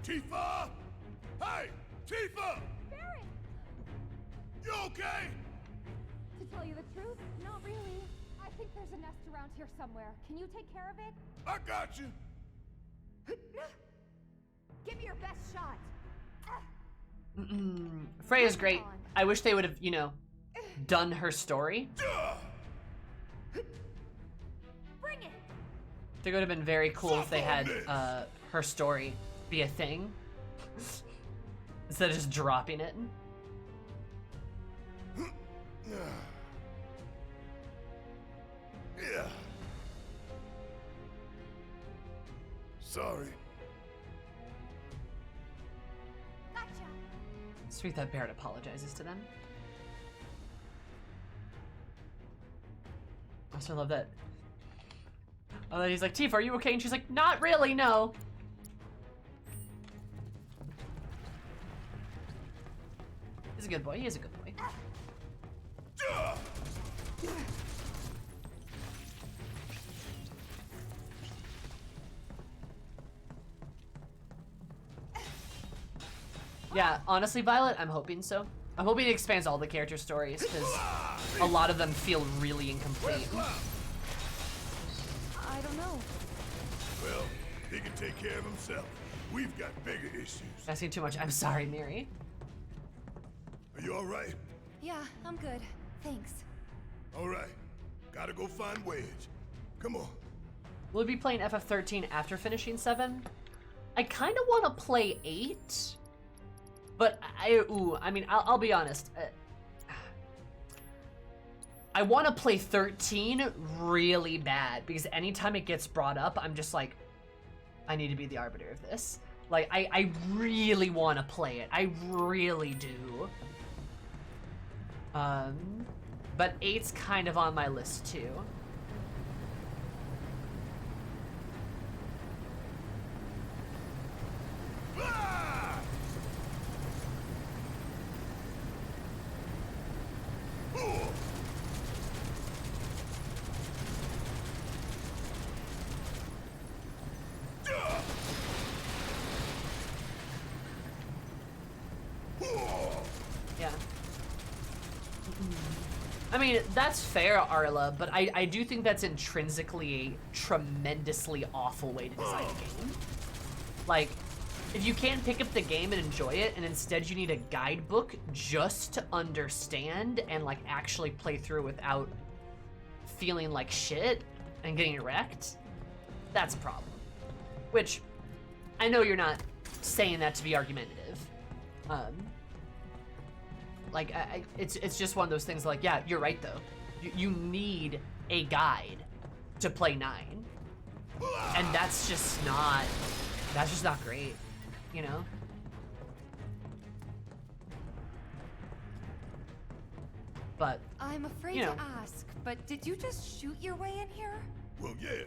Tifa! Hey! Tifa! Barret! You okay? To tell you the truth, not really. I think there's a nest around here somewhere. Can you take care of it? I got you. Give me your best shot. Freya's great. I wish they would have, you know, done her story. Bring it. I think it would have been very cool if they had her story be a thing instead of just dropping it. Yeah. Sorry. Gotcha. Sweet that Barret apologizes to them. I also love that. Oh, that he's like, Tifa, are you okay? And she's like, not really, no. He's a good boy. He is a good boy. Yeah, honestly, Violet, I'm hoping so. I'm hoping it expands all the character stories, because a lot of them feel really incomplete. I don't know. Well, he can take care of himself. We've got bigger issues. Asking too much. I'm sorry, Miri. Are you all right? Yeah, I'm good. Thanks. All right. Gotta go find Wedge. Come on. Will we be playing FF13 after finishing 7? I kind of want to play 8. But I mean, I'll be honest. I want to play 13 really bad because anytime it gets brought up, I'm just like, I need to be the arbiter of this. Like, I really want to play it. I really do. But 8's kind of on my list too. Yeah. I mean, that's fair, Arla, but I do think that's intrinsically a tremendously awful way to design a game. Like, if you can't pick up the game and enjoy it, and instead you need a guidebook just to understand and like actually play through without feeling like shit and getting wrecked, that's a problem. Which, I know you're not saying that to be argumentative. Like, it's just one of those things like, yeah, you're right though. You need a guide to play 9. And that's just not great, you know? But, I'm afraid you know. to ask, but did you just shoot your way in here? Well, yeah.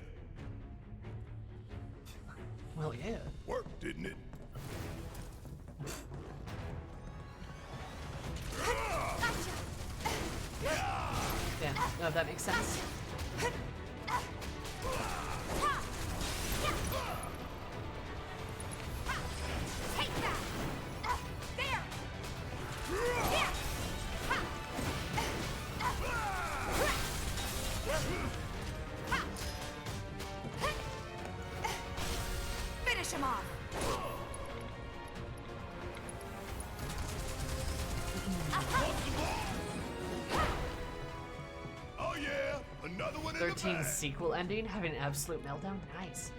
Well, yeah. Worked, didn't it? Yeah, no, that makes sense. Take that! There! Finish him off! Oh yeah, another one in the 13 bag. sequel ending, having an absolute meltdown. Nice.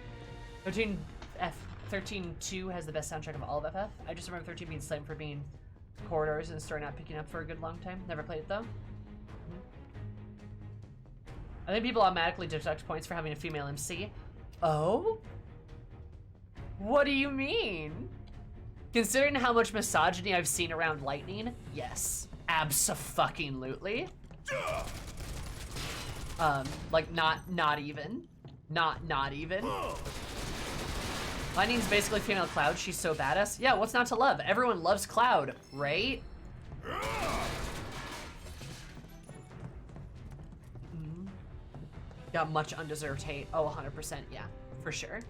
13-2 has the best soundtrack of all of FF. I just remember 13 being slammed for being corridors and the story not picking up for a good long time. Never played it though. I think people automatically deduct points for having a female MC. Oh? What do you mean? Considering how much misogyny I've seen around Lightning, yes. Abso-fucking-lutely. Like not even. Not even. Lightning's basically female Cloud, she's so badass. Yeah, what's not to love? Everyone loves Cloud, right? Got much undeserved hate. Oh, 100%, yeah, for sure.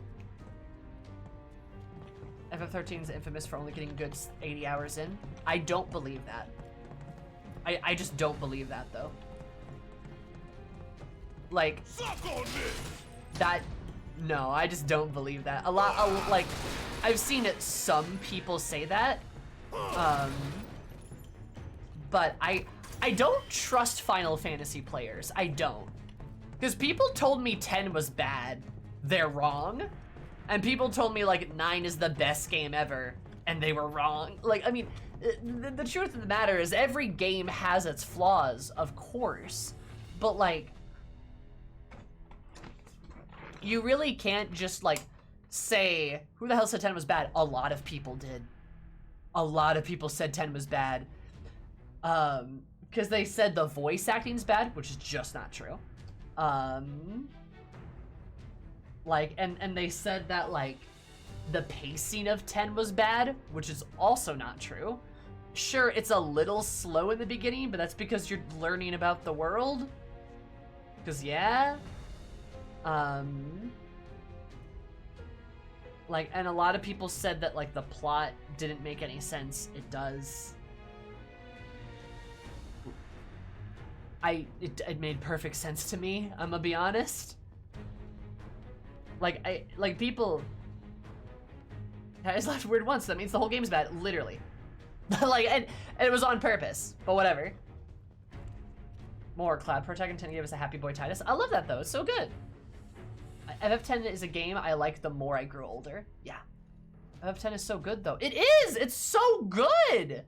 FF13 is infamous for only getting good 80 hours in. I don't believe that. I just don't believe that, though. Like, Suck on this. that, no, I just don't believe that. Like, I've seen it, some people say that, but I don't trust Final Fantasy players. I don't. Because people told me 10 was bad. They're wrong. And people told me, like, 9 is the best game ever. And they were wrong. Like, I mean, the truth of the matter is every game has its flaws, of course. But, like, you really can't just, like, say, who the hell said 10 was bad? A lot of people did. A lot of people said 10 was bad. Because they said the voice acting's bad, which is just not true. Like, and they said that, like, the pacing of 10 was bad, which is also not true. Sure, it's a little slow in the beginning, but that's because you're learning about the world. Because, yeah. Like, and a lot of people said that, like, the plot didn't make any sense. It does. It made perfect sense to me, I'm gonna be honest. Like, people... I just laughed weird once, that means the whole game's bad, literally. Like, and it was on purpose, but whatever. More Cloud Protect and gave us a Happy Boy Titus. I love that though, it's so good. FF10 is a game I like the more I grew older. Yeah. FF10 is so good though. It is! It's so good!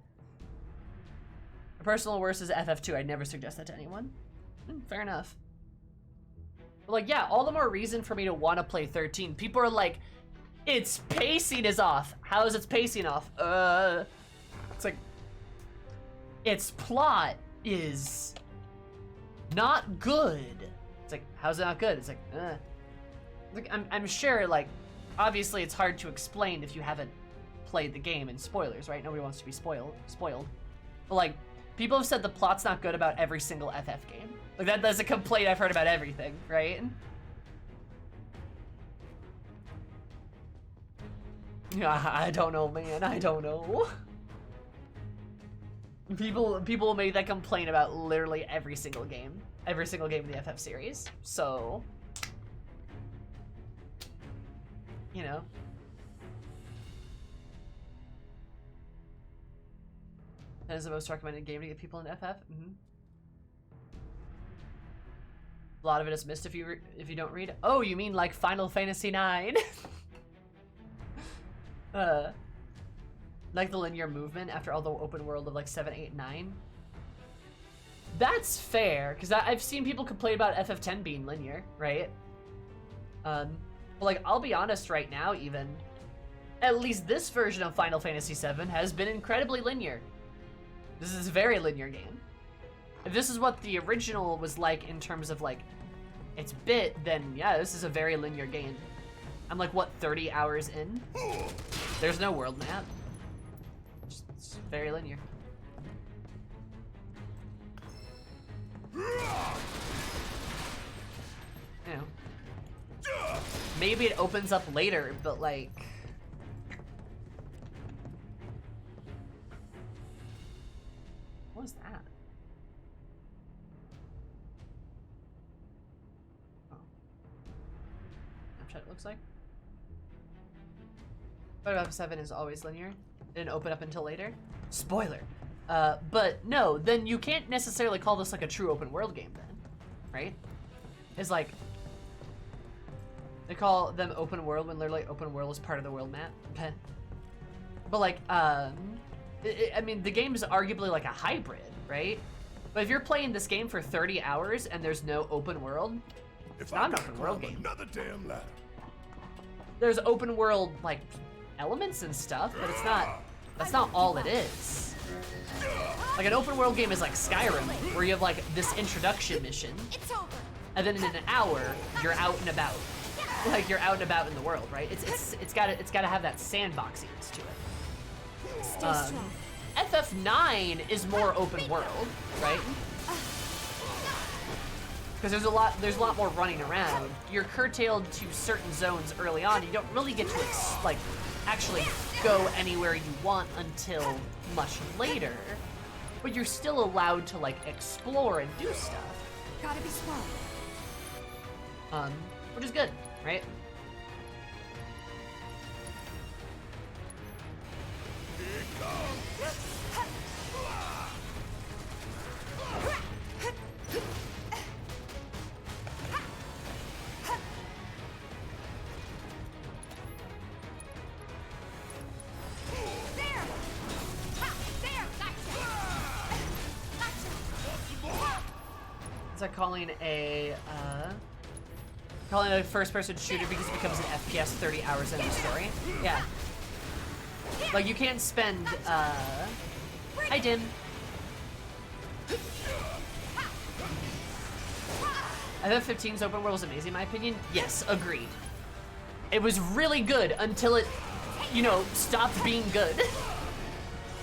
My personal worst is FF2. I'd never suggest that to anyone. Fair enough. But like, yeah, all the more reason for me to want to play 13. People are like, its pacing is off. How is its pacing off? It's like, its plot is not good. It's like, how's it not good? It's like, Like, I'm sure, like, obviously it's hard to explain if you haven't played the game, and spoilers, right? Nobody wants to be spoiled. But like, people have said the plot's not good about every single FF game. Like, that's a complaint I've heard about everything, right? Yeah, I don't know, man. I don't know. People make that complaint about literally every single game in the FF series. So, you know, That is the most recommended game to get people into FF. A lot of it is missed if you don't read. Oh, you mean like Final Fantasy IX? Like the linear movement after all the open world of like 7, 8, 9. That's fair, because I've seen people complain about FF10 being linear, right? But like, I'll be honest right now, even, at least this version of Final Fantasy VII has been incredibly linear. This is a very linear game. If this is what the original was like in terms of like its bit, then yeah, this is a very linear game. I'm like, what, 30 hours in? There's no world map. It's very linear. You know. Maybe it opens up later, but like... What was that? Oh. Snapchat, it looks like. But FF7 is always linear. Didn't open up until later. Spoiler. But no, then you can't necessarily call this like a true open world game then, right? It's like, they call them open world when literally open world is part of the world map. But like, I mean, the game is arguably like a hybrid, right? But if you're playing this game for 30 hours and there's no open world, it's not an open world game. Another damn ladder. There's open world like elements and stuff, but it's not, that's not all it is. Like an open world game is like Skyrim, where you have like this introduction mission, and then in an hour you're out and about. Like you're out and about in the world, right? It's gotta have that sandboxiness to it. FF9 is more open world, right? Because there's a lot more running around. You're curtailed to certain zones early on. You don't really get to like actually go anywhere you want until much later. But you're still allowed to like explore and do stuff. Gotta be smart. Which is good, right? It's like calling a first-person shooter because it becomes an FPS 30 hours into the story. Yeah. Like you can't spend hi Dim. FF15's open world was amazing in my opinion. Yes, agreed. It was really good until it, you know, stopped being good.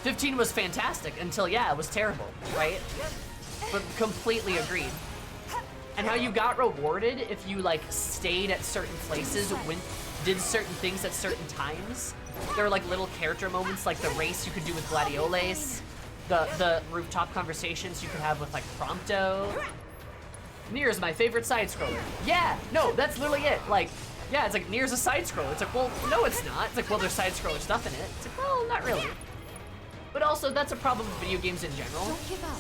15 was fantastic until, yeah, it was terrible, right? But completely agreed. And how you got rewarded if you like stayed at certain places, did certain things at certain times. There were like little character moments, like the race you could do with Gladioles, the rooftop conversations you could have with like Prompto. Nier is my favorite side scroller. Yeah, no, that's literally it. Like, yeah, it's like Nier's a side scroller. It's like, well, no, it's not. It's like, well, there's side scroller stuff in it. It's like, well, not really. But also, that's a problem with video games in general. Don't give up.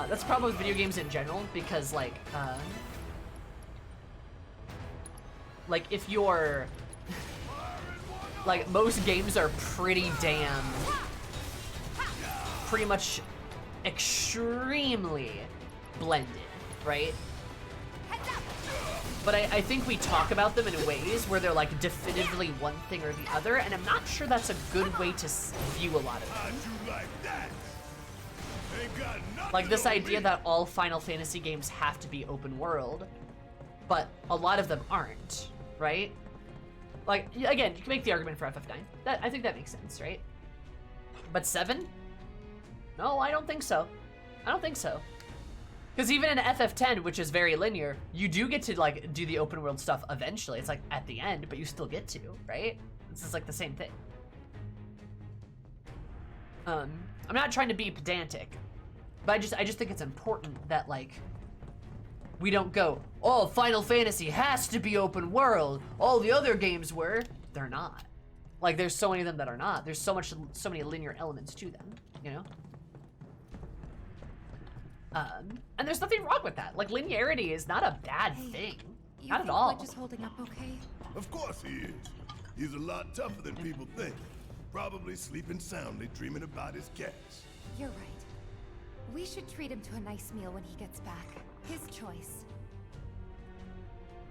That's a problem with video games in general because, like if you're, like, most games are pretty much extremely blended, right? But I think we talk about them in ways where they're, like, definitively one thing or the other, and I'm not sure that's a good way to view a lot of them. Like this idea that all Final Fantasy games have to be open world, but a lot of them aren't, right? Like, again, you can make the argument for FF9. I think that makes sense, right? But 7? No, I don't think so. I don't think so. Because even in FF10, which is very linear, you do get to like do the open world stuff eventually. It's like at the end, but you still get to, right? This is like the same thing. I'm not trying to be pedantic, but I just think it's important that like we don't go, oh, Final Fantasy has to be open world. All the other games were. They're not. Like there's so many of them that are not. There's so many linear elements to them, you know? And there's nothing wrong with that. Like, linearity is not a bad thing. You Not at think all. Butch is holding up okay? Of course he is. He's a lot tougher than people think. Probably sleeping soundly, dreaming about his cats. You're right. We should treat him to a nice meal when he gets back. His choice.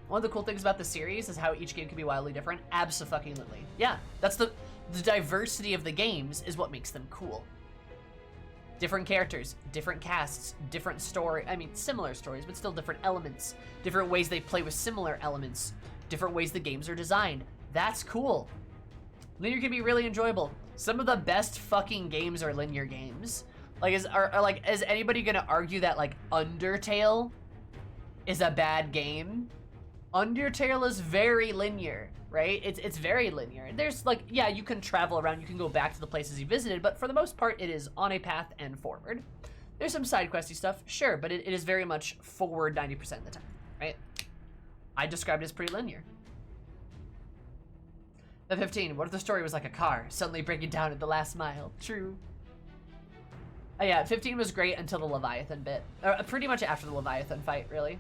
One of the cool things about the series is how each game can be wildly different. Abso-fucking-lutely. Yeah, that's the diversity of the games is what makes them cool. Different characters, different casts, different story. I mean, similar stories, but still different elements. Different ways they play with similar elements. Different ways the games are designed. That's cool. Linear can be really enjoyable. Some of the best fucking games are linear games. Like, is anybody gonna argue that, like, Undertale is a bad game? Undertale is very linear, right? It's very linear. There's, like, yeah, you can travel around, you can go back to the places you visited, but for the most part, it is on a path and forward. There's some side questy stuff, sure, but it is very much forward 90% of the time, right? I described it as pretty linear. The 15, what if the story was like a car, suddenly breaking down at the last mile? True. Oh yeah, 15 was great until the Leviathan bit. Pretty much after the Leviathan fight, really.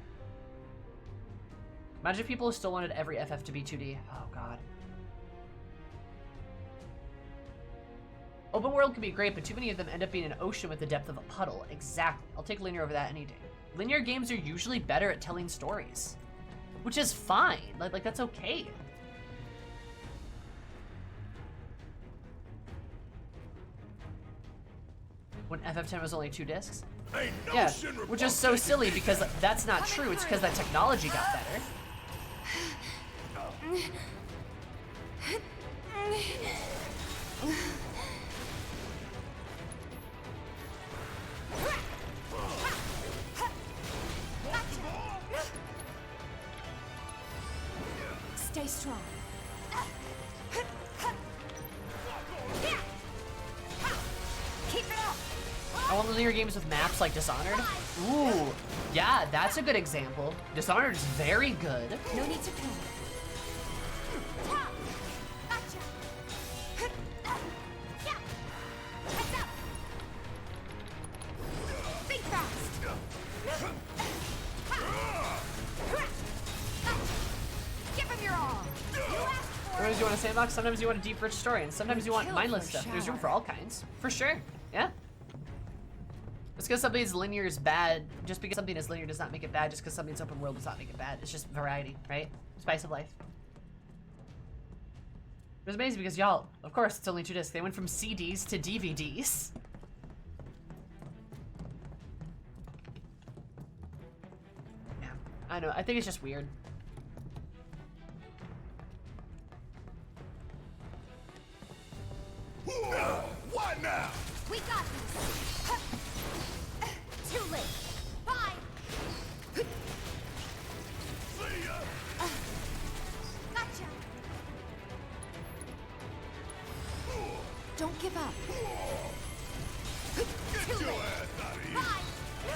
Imagine if people still wanted every FF to be 2D. Oh god. Open world can be great, but too many of them end up being an ocean with the depth of a puddle. Exactly. I'll take linear over that any day. Linear games are usually better at telling stories, which is fine. Like that's okay. When FF10 was only 2 discs? Yeah, which is so silly because that's not true. It's because that technology got better. Stay strong. Keep it up. I want linear games with maps like Dishonored. Ooh, yeah, that's a good example. Dishonored is very good. No need to panic. Think fast. Give him your all. Sometimes you want a sandbox, sometimes you want a deep, rich story, and sometimes you want Kill mindless for stuff. There's room sure. for all kinds. For sure, yeah. Just because something is linear is bad, just because something is linear does not make it bad, just because something's open world does not make it bad. It's just variety, right? Spice of life. It was amazing because y'all, of course, it's only 2 discs. They went from CDs to DVDs. Yeah, I know. I think it's just weird. What now? We got this. Too late. Bye. See ya. Gotcha. Don't give up. Get your ass out of here. Bye.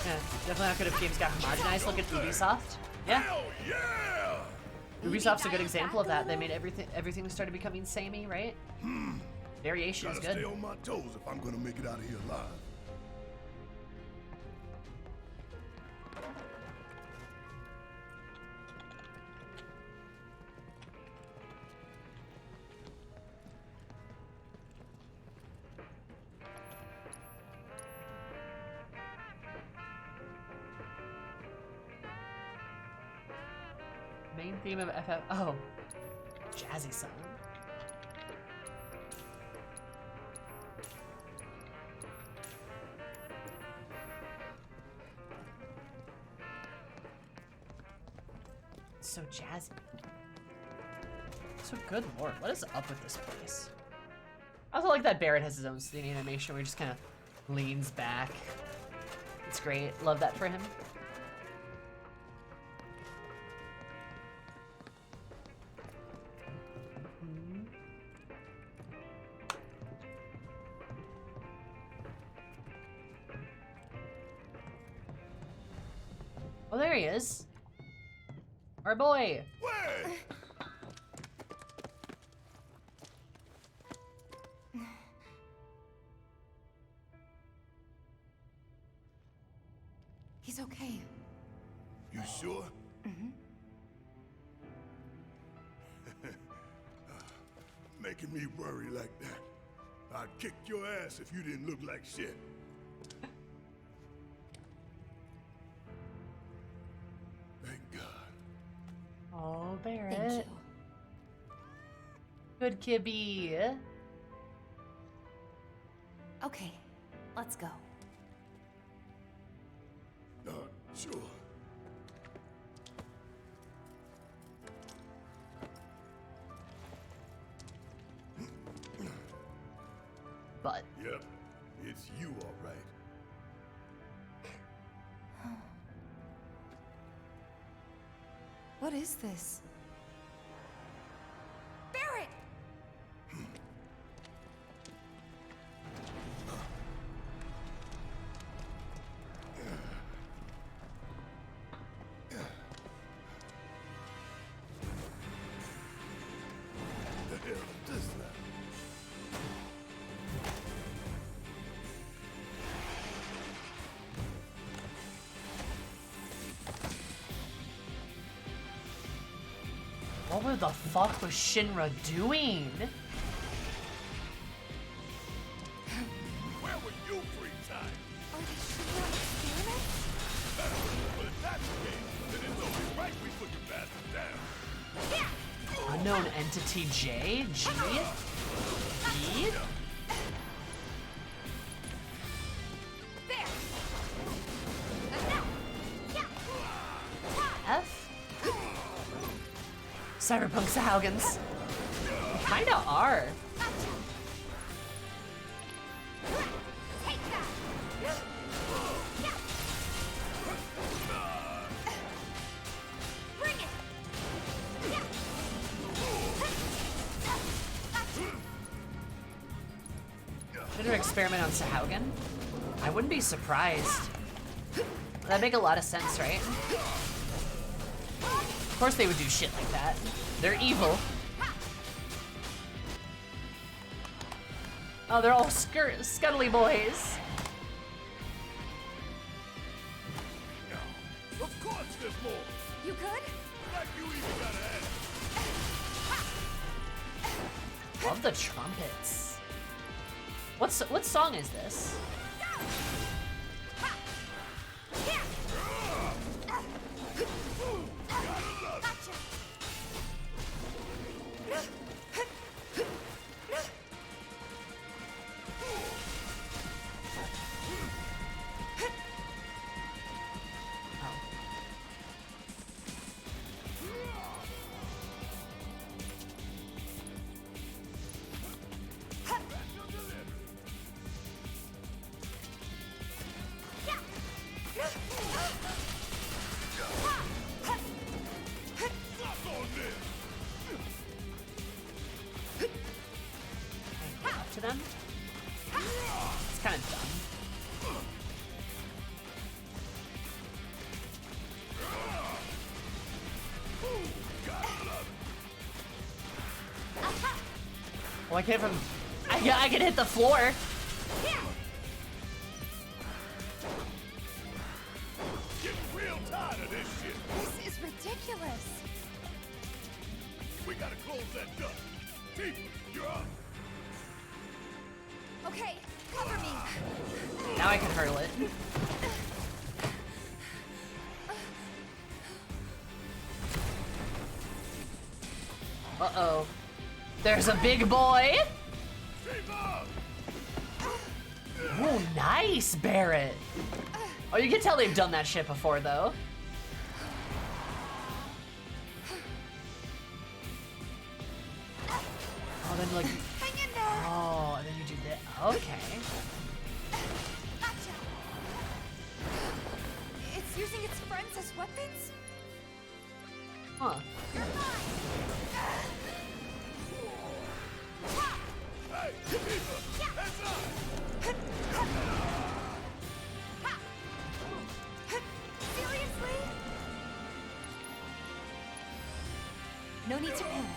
Yeah, definitely not good if games got homogenized. Look at Ubisoft. Yeah, Hell yeah! Ubisoft's a good example of that. They made everything started becoming samey, right? Variation is Gotta stay good. on my toes if I'm gonna make it out of here alive. Main theme of FF. Oh, jazzy song. So jazzy. So good lord, what is up with this place? I also like that Barrett has his own scene animation where he just kind of leans back. It's great. Love that for him. Oh, there he is. Our boy. Wait! okay. You sure? Mm-hmm. Making me worry like that. I'd kick your ass if you didn't look like shit. Thank God. Oh, Barrett. Thank you. Good kibby. Okay, let's go. Sure. But Yep, it's you all right. What is this? Barrett! The hell is this now? what the fuck was Shinra doing? Where were you free time? Are they Shinra experiments? Well, if that's the case, then it's only right we put the bastard down. Unknown entity J? G? E? There! And now! Yeah! F? Cyberpunk Sahaugans. Kinda are. Take that! Bring it! Did an experiment on Sahaugen? I wouldn't be surprised. That'd make a lot of sense, right? Of course they would do shit like that. They're evil. Oh, they're all scuttly boys. Of course there's more. You good? Like you even gotta ask. Love the trumpets. What song is this? To them? It's kind of dumb. Oh, I can't even. I can hit the floor. Getting real tired of this shit. This is ridiculous. We gotta close that door. Chief, you're up. Okay, cover me. Now I can hurl it. Uh-oh. There's a big boy. Oh, nice, Barrett. Oh, you can tell they've done that shit before, though. Oh, then like. Hang in there. Oh, and then you do that. Okay. Gotcha. It's using its friends as weapons? Huh. You're mine. Hey, Eva, heads up. Seriously? No need to panic.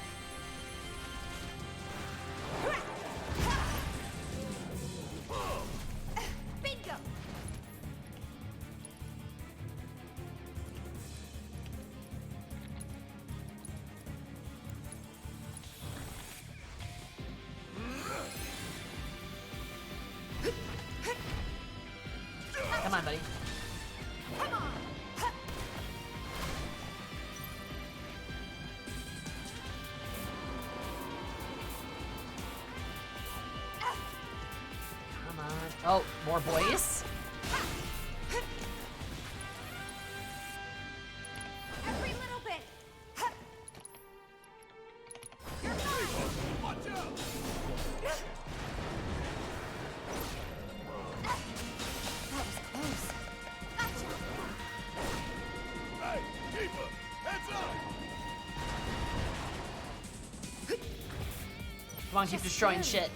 Bingo! Oh, more boys? Every little bit. Watch out! That was close. Gotcha. Hey, keeper, heads up! Come on, keep destroying shit.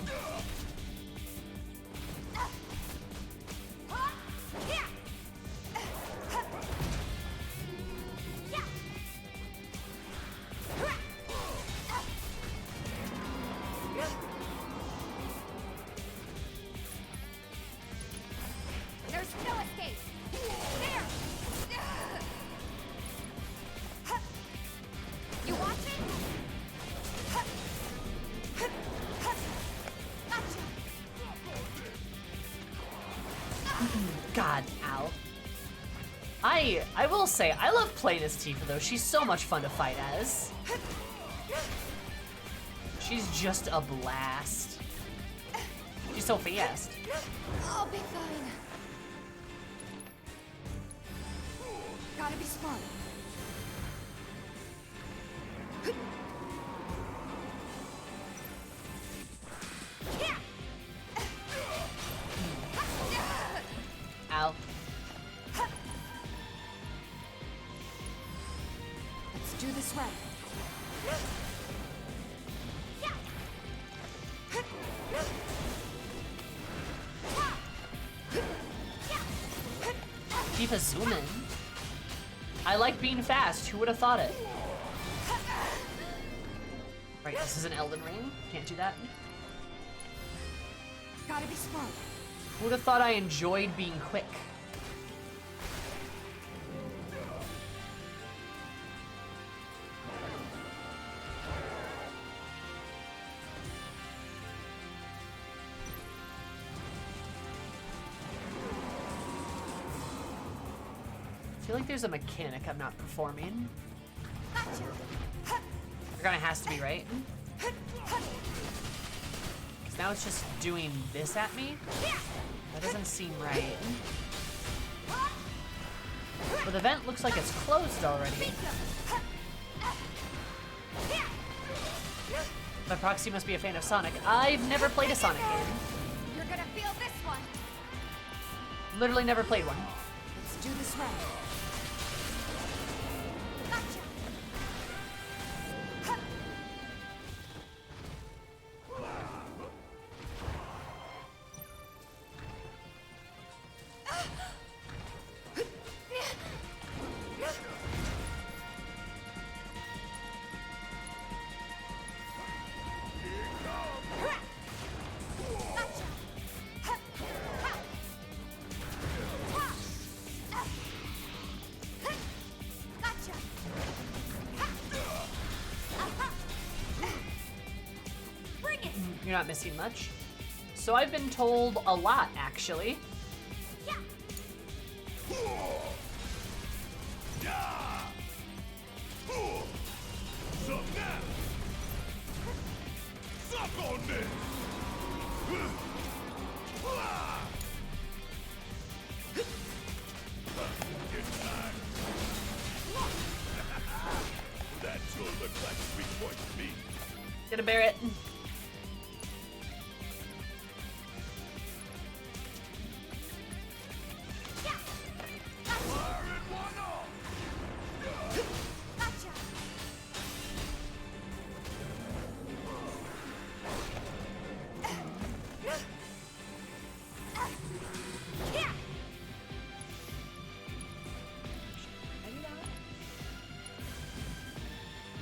There's no escape. There. You watching? Gotcha. God, ow. I will say, I love playing as Tifa though. She's so much fun to fight as. She's just a blast. She's so fast. I'll be fine. Gotta be smart. Ow. Let's do this right. Tifa zooming. I like being fast. Who would have thought it? Right, this is an Elden Ring. Can't do that. Gotta be smart. Who would have thought I enjoyed being quick? I feel like there's a mechanic I'm not performing. There kinda has to be, right? Because now it's just doing this at me? That doesn't seem right. But the vent looks like it's closed already. My proxy must be a fan of Sonic. I've never played a Sonic game. You're gonna feel this one. Literally never played one. Let's do this right. Gotcha. You're not missing much. So I've been told a lot, actually. Suck now! Suck on this! Get time. That sure looks like a weak point to me. Get a Barrett.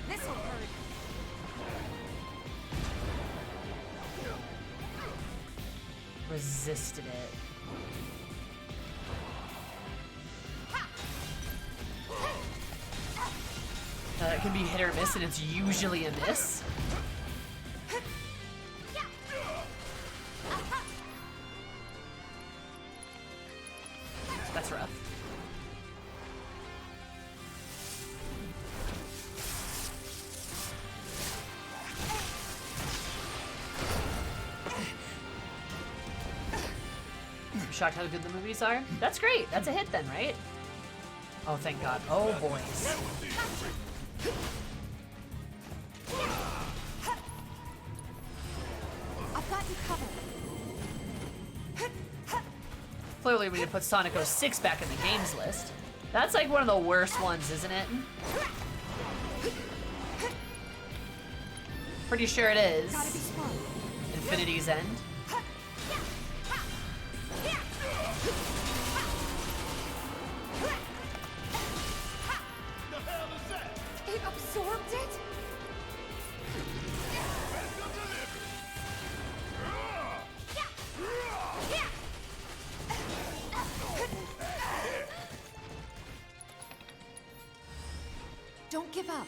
This'll hurt. Resisted it. It can be hit or miss, and it's usually a miss. That's rough. shocked how good the movies are. That's great. That's a hit then, right? Oh, thank God. Oh, boys. I've got you covered. Clearly, we need to put Sonic 06 back in the games list. That's like one of the worst ones, isn't it? Pretty sure it is. Gotta be smart. Infinity's End. It absorbed it? Don't give up.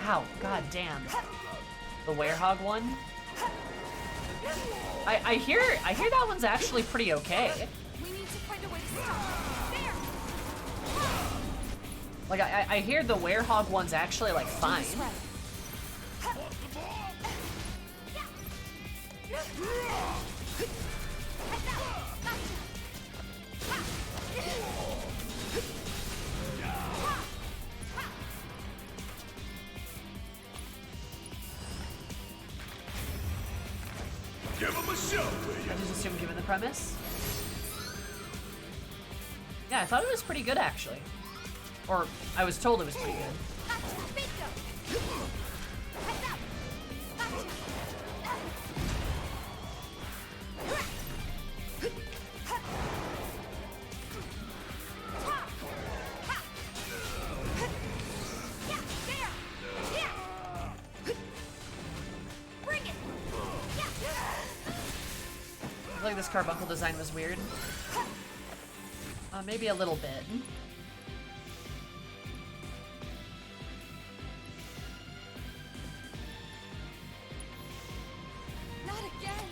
Ow, god damn. The Werehog one? I hear that one's actually pretty okay. We need to find a way to stop it. There! Like I hear the Werehog one's actually like fine. This way. Give him a show, I just assume given the premise. Yeah, I thought it was pretty good actually. Or I was told it was pretty good. I feel like this carbuncle design was weird. Maybe a little bit. Not again.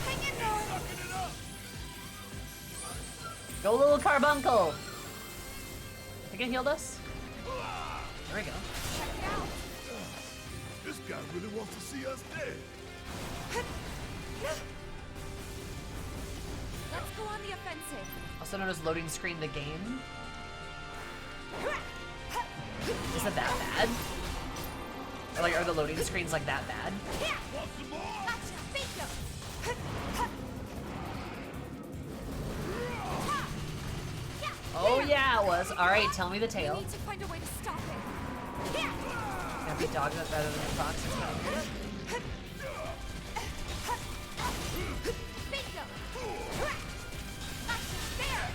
Hang in there. Go little carbuncle! Think it healed us? There we go. Check it out. This guy really wants to see us dead. Let's go on the offensive. Also known as loading screen the game. Is it that bad? Or like, are the loading screens like that bad? Gotcha. Bingo. Oh yeah, it was. Alright, tell me the We tale. need to find a way to stop it. Gonna be dog rather than a fox. Bingo. Gotcha. There.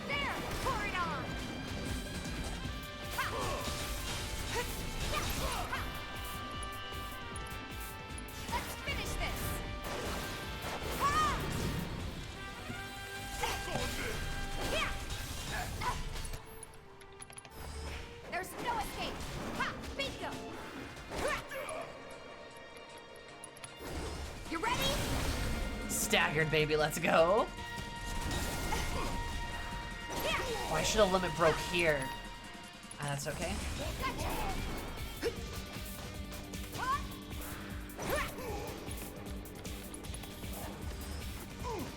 There. Pour it on. Let's finish this. There's no escape. Ha! Bingo. You ready? Staggered, baby, let's go. Oh, I should have limit broke here. Ah, that's okay. Gotcha.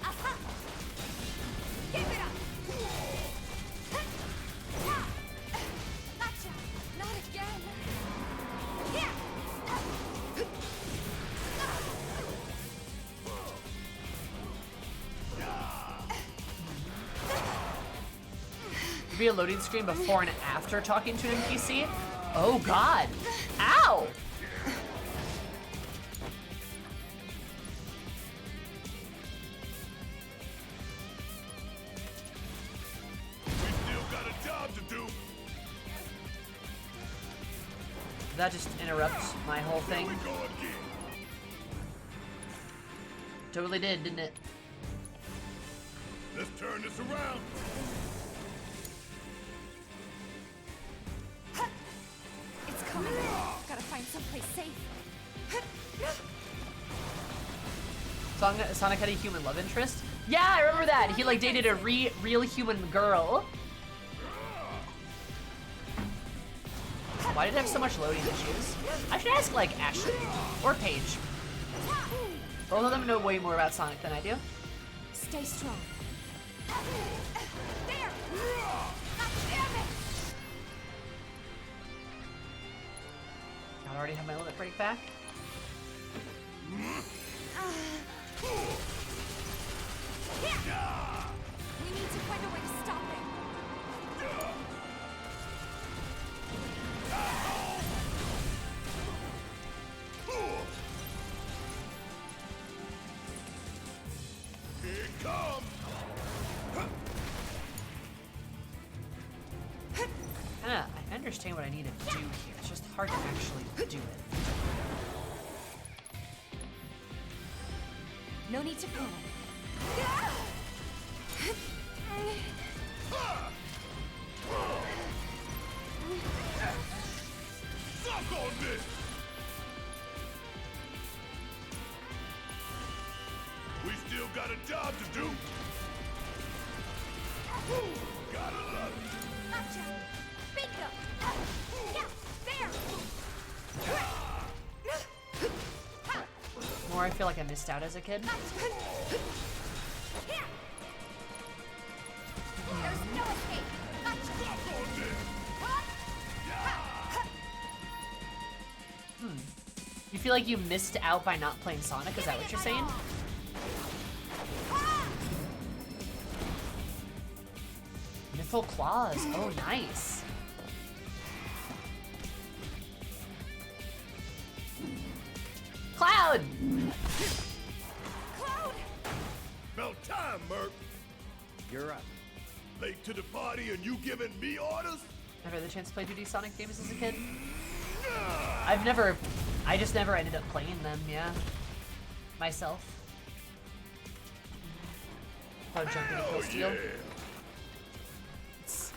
Aha. Give it up. Gotcha. Not again. Be a loading screen before and after talking to an NPC? Oh god. Ow! We still got a job to do. Did that just interrupt my whole thing? Here we go again. Totally did, didn't it? Let's turn this around. It's coming. Gotta find someplace safe. Sonic had a human love interest? Yeah, I remember that. He like dated a real human girl. Why did it have so much loading issues? I should ask like Ashley or Paige. Both of them know way more about Sonic than I do. Stay strong. There! Damn it! I already have my limit break back. We need to find a way to stop it. Here it comes. I understand what I need to do here. It's just hard to actually do it. No need to panic. Suck on this. We still got a job to do. Gotta love it. Gotcha. Bingo. Yeah, there. More I feel like I missed out as a kid. There's no escape. Suck on this. You feel like you missed out by not playing Sonic? Is that what you're saying? Mythal Claws. Oh, nice. Cloud! Cloud! About time, Merc. You're up. Late to the party and you giving me orders? Never had the chance to play 2D Sonic games as a kid? I just never ended up playing them, yeah. Myself. Oh, jumping to kill steal. Yeah. So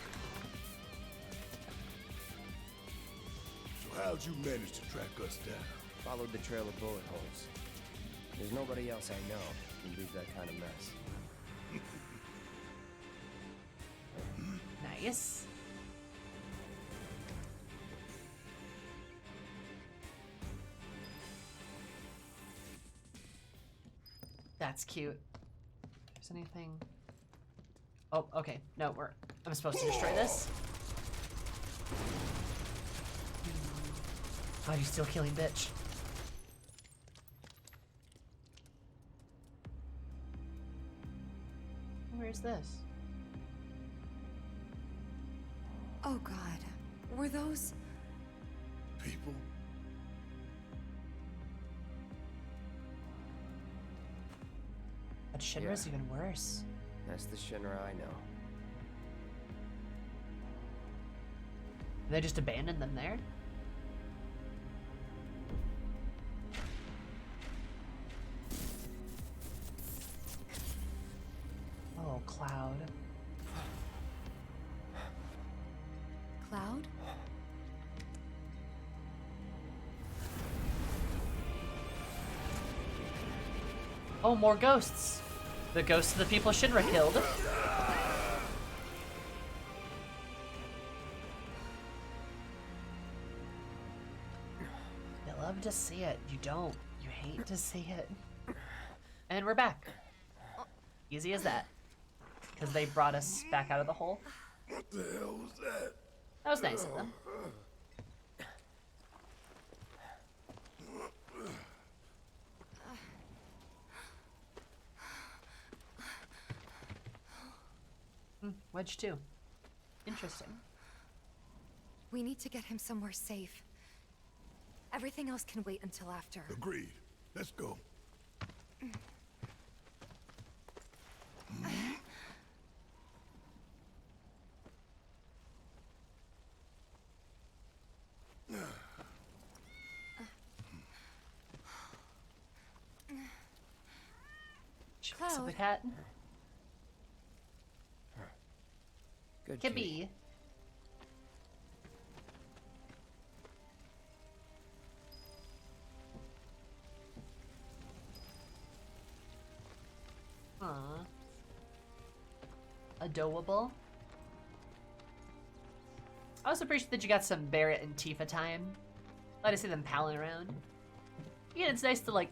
how'd you manage to track us down? Followed the trail of bullet holes. There's nobody else I know who can leave that kind of mess. Nice. That's cute. Is anything? Oh, okay. No, I'm supposed to destroy this. God, you still killing, bitch. Where's this? Oh God, were those? People? But Shinra's even worse. That's the Shinra I know. They just abandoned them there? Oh, Cloud. Cloud? Oh, more ghosts. The ghosts of the people Shinra killed. You love to see it. You don't. You hate to see it. And we're back. Easy as that. Because they brought us back out of the hole. What the hell was that? That was nice of them. Wedge 2. Interesting. We need to get him somewhere safe. Everything else can wait until after. Agreed. Let's go. So the cat. Good Kibby. Aww. adorable. I also appreciate that you got some Barrett and Tifa time. Glad to see them palling around. Yeah, it's nice to like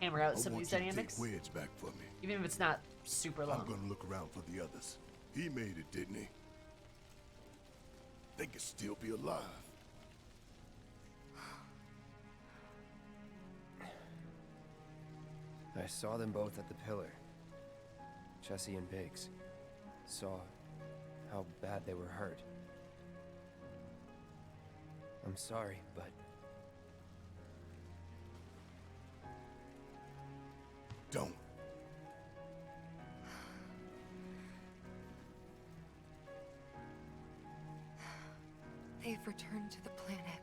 hammer out some of these dynamics. Take Wedge back for me. Even if it's not super long. I'm gonna look around for the others. He made it, didn't he? They could still be alive. I saw them both at the pillar. Jesse and Biggs. Saw how bad they were hurt. I'm sorry, but... Don't. They've returned to the planet.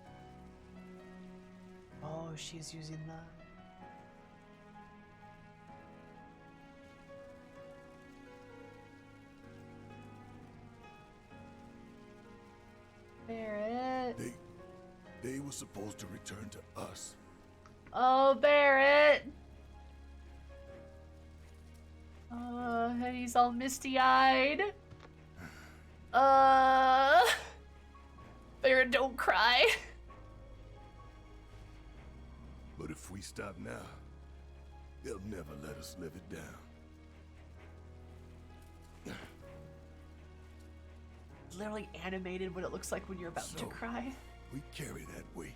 Oh, she's using the... Barrett. They were supposed to return to us. Oh, Barrett. And he's all misty-eyed. Barrett, don't cry. But if we stop now, they'll never let us live it down. Literally animated what it looks like when you're about to cry. We carry that weight.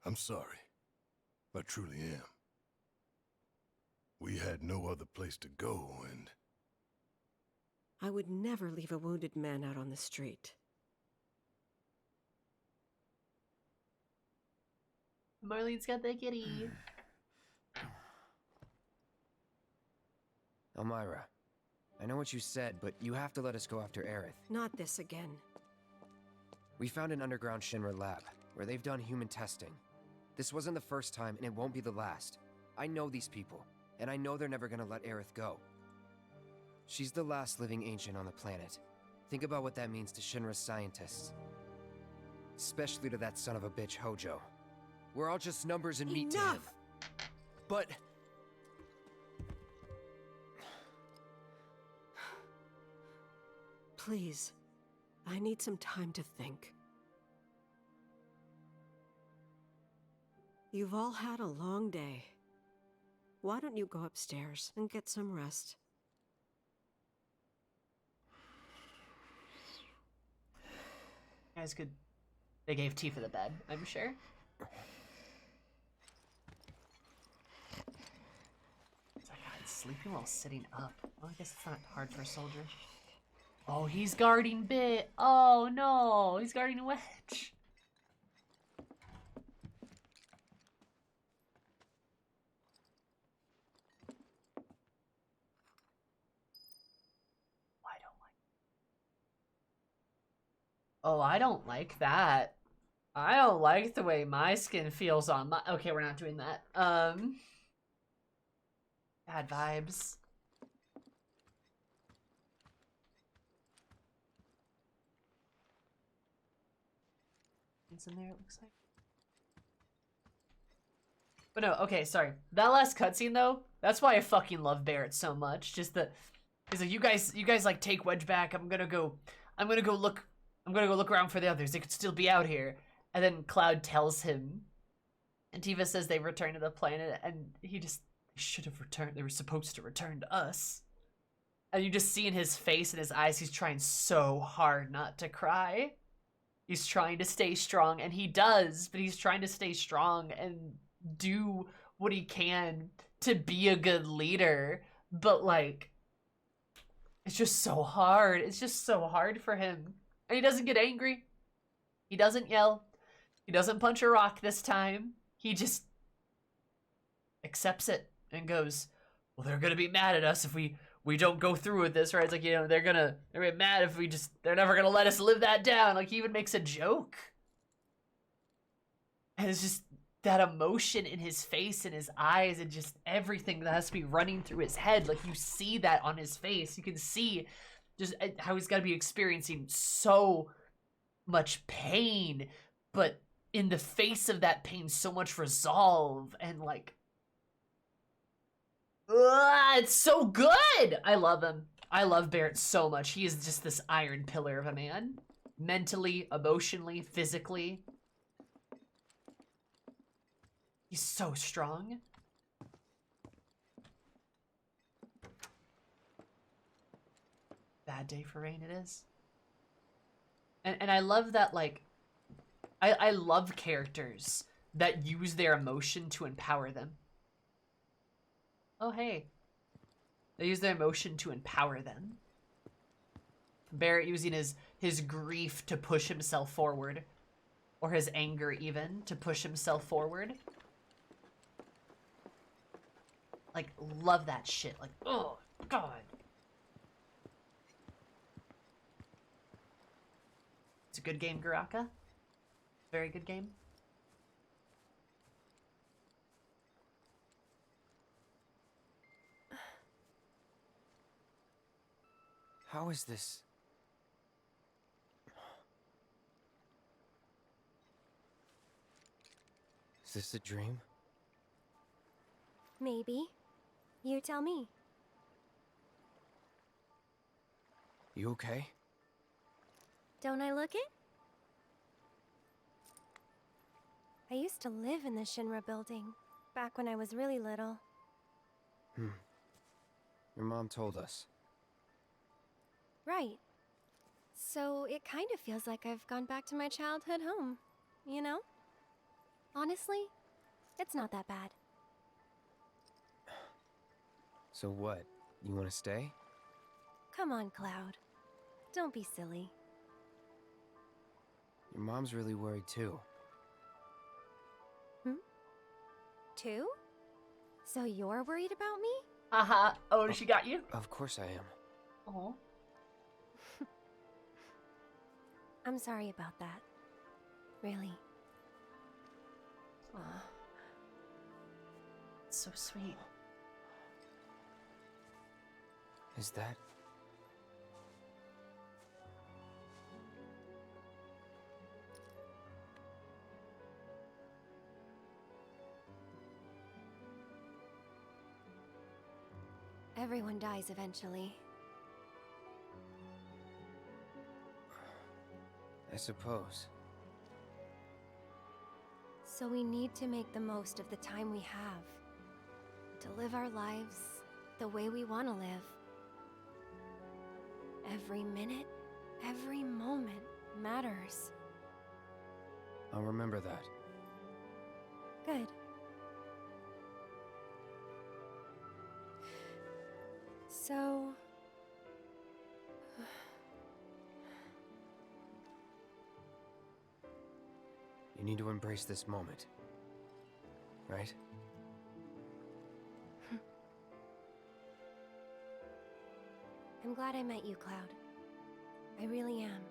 I'm sorry. I truly am. We had no other place to go, and... I would never leave a wounded man out on the street. Marlene's got the kitty. Elmira, I know what you said, but you have to let us go after Aerith. Not this again. We found an underground Shinra lab, where they've done human testing. This wasn't the first time, and it won't be the last. I know these people, and I know they're never gonna let Aerith go. She's the last living ancient on the planet. Think about what that means to Shinra's scientists. Especially to that son of a bitch, Hojo. We're all just numbers and meat to him. But... Please, I need some time to think. You've all had a long day. Why don't you go upstairs and get some rest? You guys could... They gave Tifa the bed, I'm sure. It's like, God, sleeping while sitting up. Well, I guess it's not hard for a soldier. Oh, he's guarding Bit. Oh, no. He's guarding Wedge. Oh, I don't like that. I don't like the way my skin feels on my... Okay, we're not doing that. Bad vibes. It's in there, it looks like. But no, okay, sorry. That last cutscene, though, that's why I fucking love Barrett so much. Just the... He's like, you guys, like, take Wedge back. I'm gonna go look around for the others. They could still be out here. And then Cloud tells him. And Tifa says they've returned to the planet. And he just should have returned. They were supposed to return to us. And you just see in his face and his eyes, he's trying so hard not to cry. He's trying to stay strong. And he does. But he's trying to stay strong and do what he can to be a good leader. But, like, it's just so hard. It's just so hard for him. And he doesn't get angry. He doesn't yell. He doesn't punch a rock this time. He just accepts it and goes, well, they're gonna be mad at us if we don't go through with this, right? It's like, you know, they're gonna be mad if they're never gonna let us live that down. Like, he even makes a joke. And it's just, that emotion in his face and his eyes and just everything that has to be running through his head. Like, you see that on his face. You can see just how he's got to be experiencing so much pain, but in the face of that pain, so much resolve and like, it's so good. I love him. I love Barrett so much. He is just this iron pillar of a man. Mentally, emotionally, physically. He's so strong. Bad day for Rain it is. And I love that, like, I love characters that use their emotion to empower them. Oh, hey. They use their emotion to empower them. Barrett using his grief to push himself forward. Or his anger, even, to push himself forward. Like, love that shit. Like, oh, God. It's a good game, Garaka. Very good game. How is this? Is this a dream? Maybe. You tell me. You okay? Don't I look it? I used to live in the Shinra building, back when I was really little. Your mom told us. Right. So it kind of feels like I've gone back to my childhood home, you know? Honestly, it's not that bad. So what? You want to stay? Come on, Cloud. Don't be silly. Your mom's really worried too. Two? So you're worried about me? Haha. Oh, she got you? Of course I am. Oh. I'm sorry about that. Really. Aw. It's so sweet. Is that... Everyone dies eventually. I suppose. So we need to make the most of the time we have. To live our lives the way we want to live. Every minute, every moment matters. I'll remember that. Good. So... You need to embrace this moment. Right? I'm glad I met you, Cloud. I really am.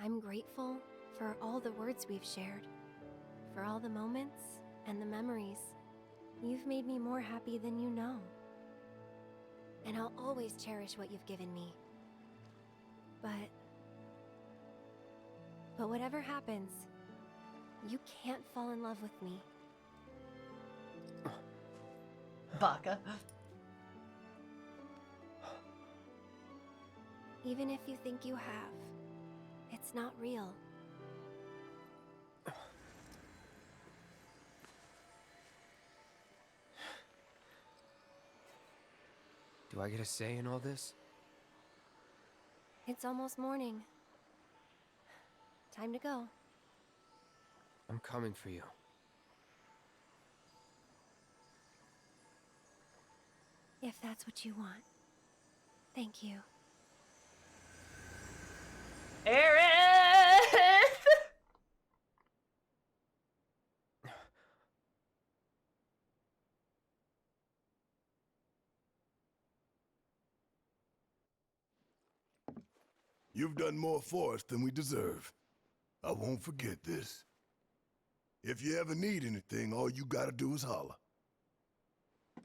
I'm grateful for all the words we've shared, for all the moments and the memories. You've made me more happy than you know. And I'll always cherish what you've given me. But whatever happens, you can't fall in love with me. Baka. Even if you think you have, it's not real. Do I get a say in all this? It's almost morning. Time to go. I'm coming for you. If that's what you want. Thank you. Aerith! You've done more for us than we deserve. I won't forget this. If you ever need anything, all you gotta do is holler.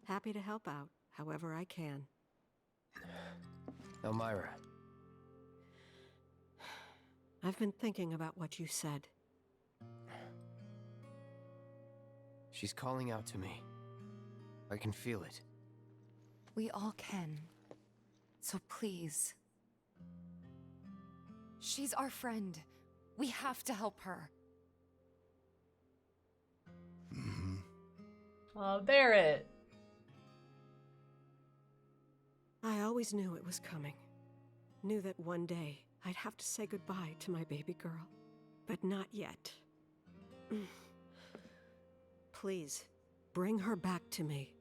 Happy to help out, however I can. Elmira. I've been thinking about what you said. She's calling out to me. I can feel it. We all can. So please. She's our friend. We have to help her. Oh, Barrett. I always knew it was coming. Knew that one day I'd have to say goodbye to my baby girl. But not yet. Please, bring her back to me.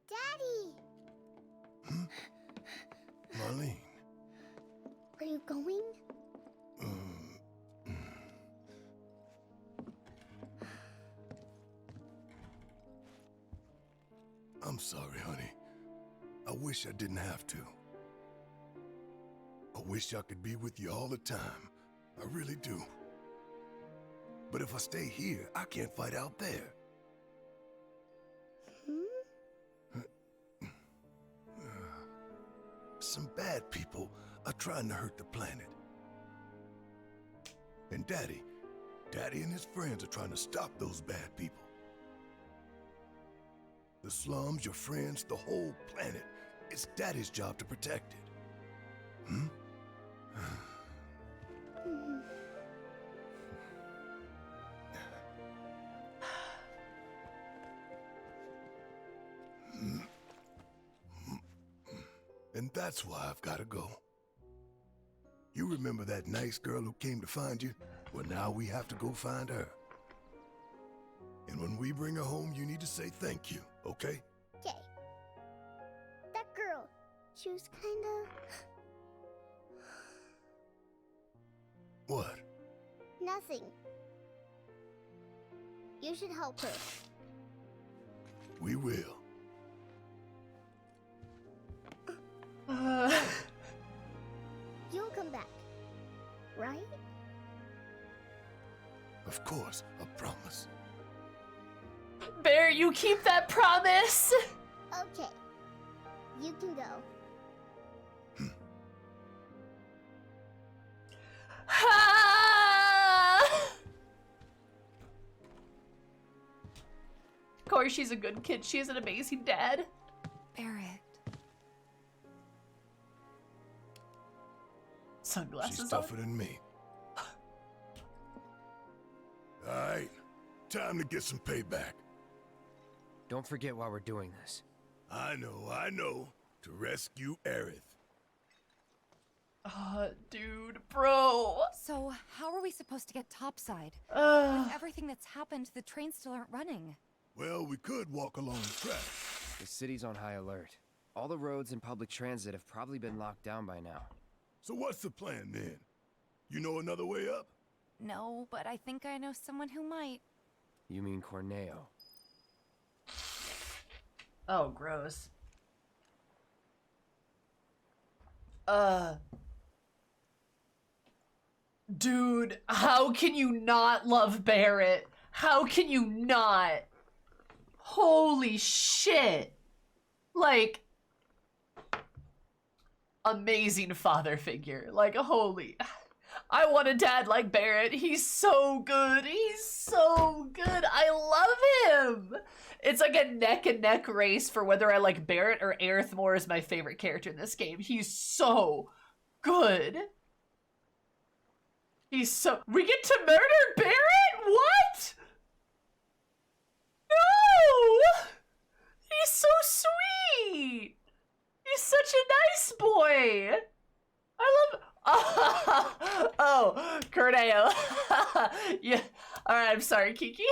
Daddy! Marlene. Are you going? I'm sorry, honey. I wish I didn't have to. I wish I could be with you all the time. I really do. But if I stay here, I can't fight out there. Some bad people are trying to hurt the planet. And Daddy and his friends are trying to stop those bad people. The slums, your friends, the whole planet. It's Daddy's job to protect it. And that's why I've got to go. You remember that nice girl who came to find you? Well, now we have to go find her. And when we bring her home, you need to say thank you, okay? Okay. That girl, she was kinda... What? Nothing. You should help her. We will. You'll come back, right? Of course, I promise. Bear, you keep that promise. Okay. You can go. Of course, she's a good kid. She has an amazing dad. Barrett. Sunglasses She's tougher than me. All right, time to get some payback. Don't forget why we're doing this. I know. To rescue Aerith. Dude, bro. So, how are we supposed to get topside? With everything that's happened, the trains still aren't running. Well, we could walk along the track. The city's on high alert. All the roads and public transit have probably been locked down by now. So what's the plan then? You know another way up? No, but I think I know someone who might. You mean Corneo? Oh, gross. Dude, how can you not love Barrett? How can you not? Holy shit. Like, amazing father figure. Like, holy. I want a dad like Barrett. He's so good. He's so good. I love him. It's like a neck and neck race for whether I like Barrett or Aerith more is my favorite character in this game. He's so good. He's so... We get to murder Barrett? What? No! He's so sweet. He's such a nice boy. I love... Oh, Corneo. Yeah. Alright, I'm sorry, Kiki.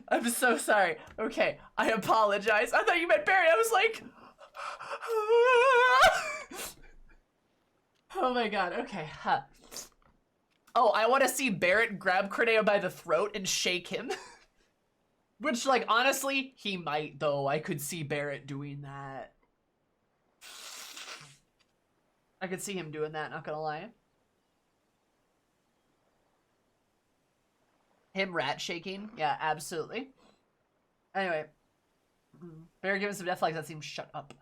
I'm so sorry. Okay, I apologize. I thought you meant Barry. I was like... Oh my god, okay. Huh. Oh, I want to see Barrett grab Corneo by the throat and shake him. Which, like, honestly, he might, though. I could see Barrett doing that. I could see him doing that, not gonna lie. Him rat shaking? Yeah, absolutely. Anyway. Bear giving some death flags, that seems shut up.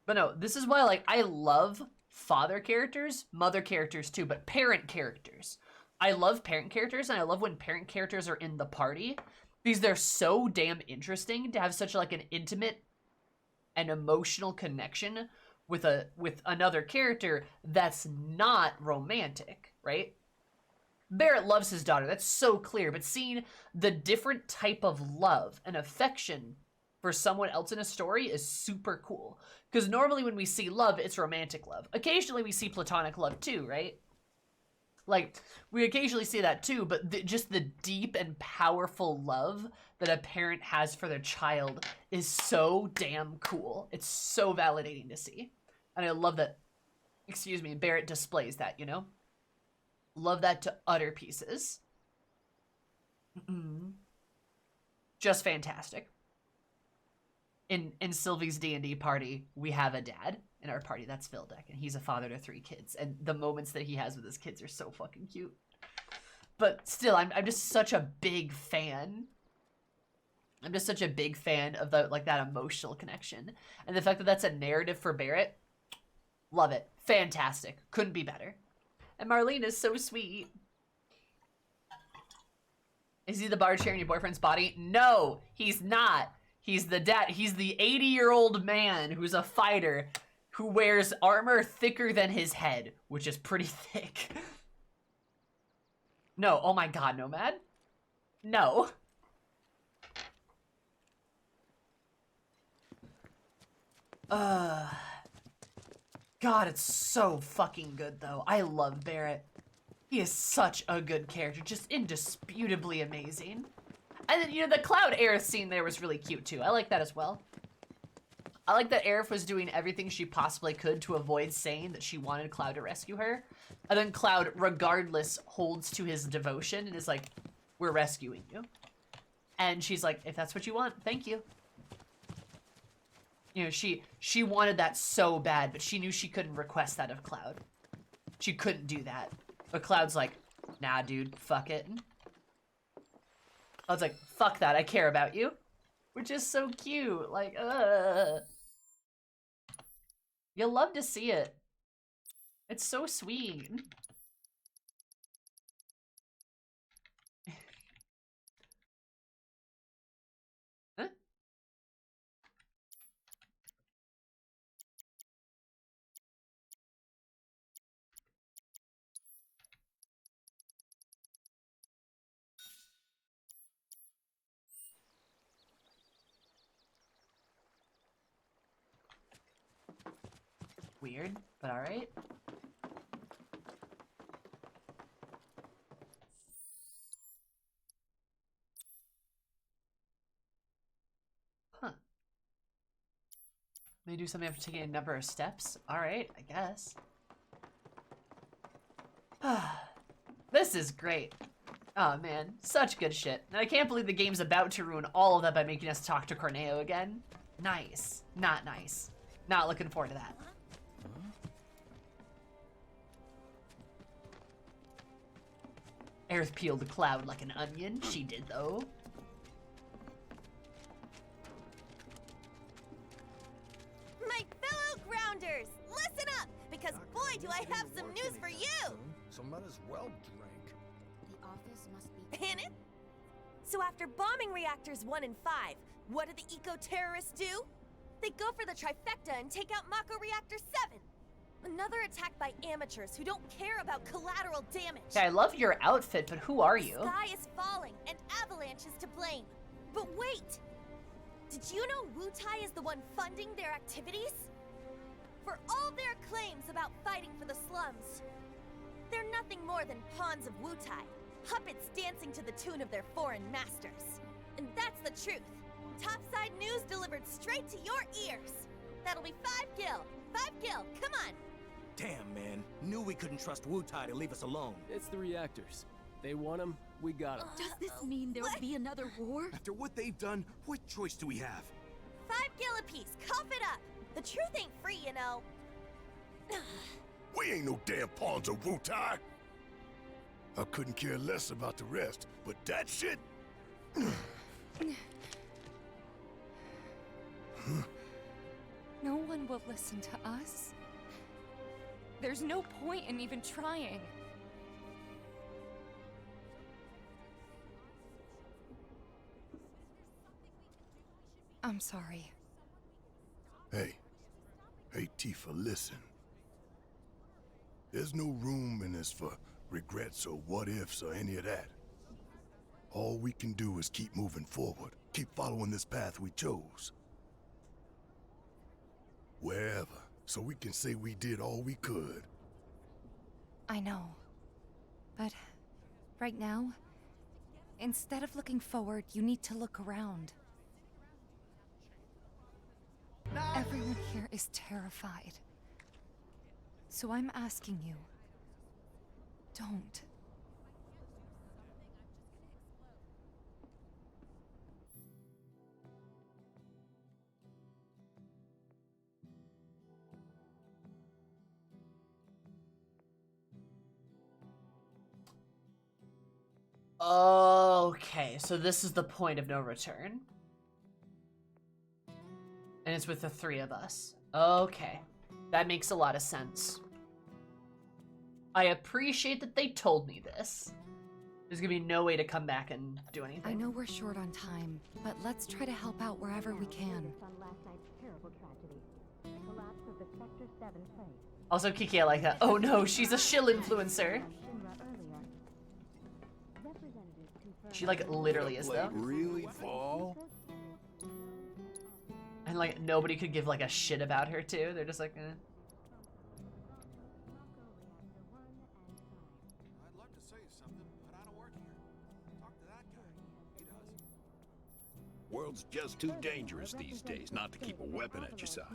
But no, this is why, like, I love father characters, mother characters too, but parent characters. I love parent characters, and I love when parent characters are in the party, because they're so damn interesting to have such, like, an intimate and emotional connection with another character that's not romantic, right? Barrett loves his daughter, that's so clear, but seeing the different type of love and affection for someone else in a story is super cool. Because normally when we see love, it's romantic love. Occasionally we see platonic love too, right? Like, we occasionally see that too, but just the deep and powerful love that a parent has for their child is so damn cool. It's so validating to see. And I love that, excuse me, Barrett displays that, you know? Love that to utter pieces. Just fantastic. In Sylvie's D&D party, we have a dad in our party. That's Vildek, and he's a father to 3 kids. And the moments that he has with his kids are so fucking cute. But still, I'm just such a big fan. I'm just such a big fan of that emotional connection. And the fact that that's a narrative for Barrett, love it. Fantastic. Couldn't be better. And Marlene is so sweet. Is he the bard sharing your boyfriend's body? No, he's not. He's the dad. He's the 80-year-old man who's a fighter who wears armor thicker than his head, which is pretty thick. No, oh my god, Nomad. No. God, it's so fucking good, though. I love Barrett. He is such a good character, just indisputably amazing. And then, you know, the Cloud Aerith scene there was really cute, too. I like that as well. I like that Aerith was doing everything she possibly could to avoid saying that she wanted Cloud to rescue her. And then Cloud, regardless, holds to his devotion and is like, we're rescuing you. And she's like, if that's what you want, thank you. You know, she wanted that so bad, but she knew she couldn't request that of Cloud. She couldn't do that. But Cloud's like, nah, dude, fuck it. I was like, fuck that, I care about you. Which is so cute, like, You'll love to see it. It's so sweet. Huh? Weird, but alright. Huh. May do something after taking a number of steps? Alright, I guess. This is great. Oh man, such good shit. And I can't believe the game's about to ruin all of that by making us talk to Corneo again. Nice. Not nice. Not looking forward to that. Aerith peeled the Cloud like an onion. She did, though. My fellow grounders, listen up, because boy, do I have some news for you! So might as well drink. The office must be in it. So after bombing reactors 1 and 5, what do the eco-terrorists do? They go for the trifecta and take out Mako Reactor 7. Another attack by amateurs who don't care about collateral damage. Okay, I love your outfit, but who are you? The sky is falling, and Avalanche is to blame. But wait! Did you know Wutai is the one funding their activities? For all their claims about fighting for the slums, they're nothing more than pawns of Wutai, puppets dancing to the tune of their foreign masters. And that's the truth. Topside news delivered straight to your ears. That'll be 5 gil. 5 gil, come on! Damn, man. Knew we couldn't trust Wutai to leave us alone. It's the reactors. They want them, we got them. Does this mean there'll be another war? After what they've done, what choice do we have? 5 gil apiece, cough it up! The truth ain't free, you know. We ain't no damn pawns of Wutai. I couldn't care less about the rest, but that shit... No one will listen to us. There's no point in even trying. I'm sorry. Hey. Hey, Tifa, listen. There's no room in this for regrets or what-ifs or any of that. All we can do is keep moving forward. Keep following this path we chose. Wherever, so we can say we did all we could. I know. But right now, instead of looking forward, you need to look around. Everyone here is terrified. So I'm asking you, don't. Okay, so this is the point of no return. And it's with the three of us. Okay. That makes a lot of sense. I appreciate that they told me this. There's gonna be no way to come back and do anything. I know we're short on time, but let's try to help out wherever we can. Also, Kiki, I like that. Oh no, she's a shill influencer. She like literally is though. Really fall? And like nobody could give like a shit about her too. They're just like, eh. I'd love to say something, but I don't work here. Talk to that guy. He does. World's just too dangerous these days not to keep a weapon at your side.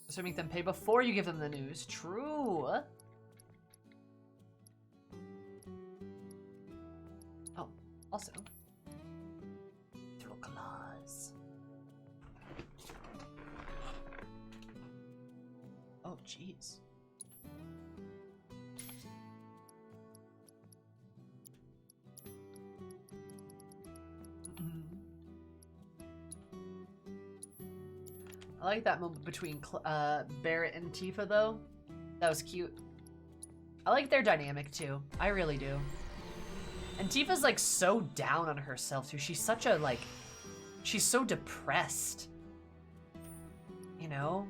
So make them pay before you give them the news. True. Oh, also. Throw claws. Oh, jeez. I like that moment between Barrett and Tifa, though. That was cute. I like their dynamic, too. I really do. And Tifa's, like, so down on herself, too. She's such a, like... She's so depressed. You know?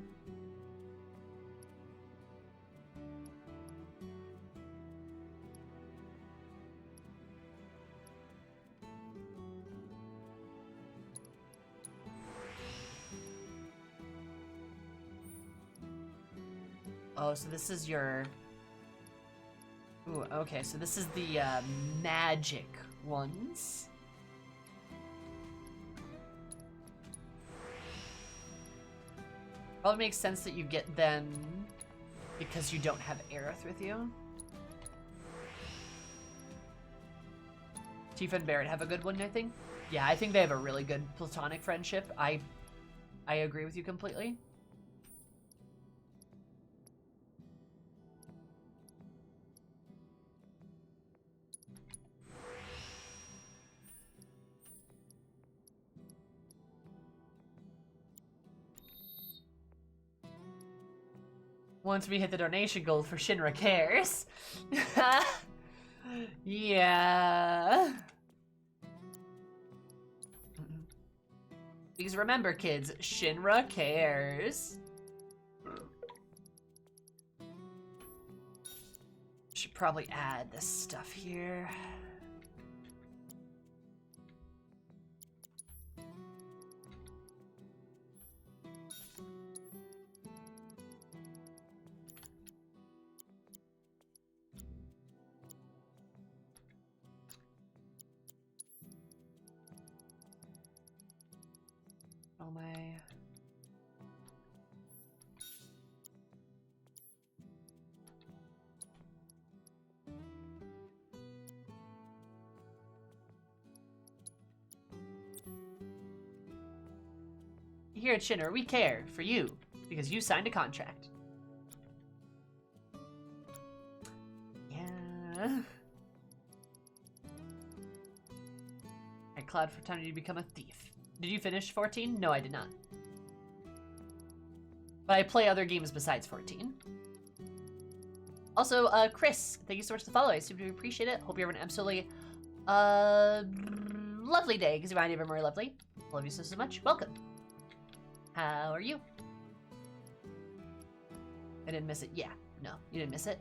Oh, so this is your... Ooh, okay, so this is the magic ones. Probably makes sense that you get them because you don't have Aerith with you. Tifa and Barrett have a good one, I think. Yeah, I think they have a really good platonic friendship. I agree with you completely. Once we hit the donation goal for Shinra Cares. Yeah. Because remember, kids, Shinra Cares. Should probably add this stuff here. Oh my. Here at Shinra, we care for you. Because you signed a contract. Yeah. And Cloud, for time you become a thief. Did you finish 14? No, I did not. But I play other games besides 14. Also, Chris, thank you so much for the follow. I super appreciate it. Hope you're having an absolutely lovely day, because you might even more lovely. Love you so much. Welcome. How are you? I didn't miss it. Yeah. No, you didn't miss it.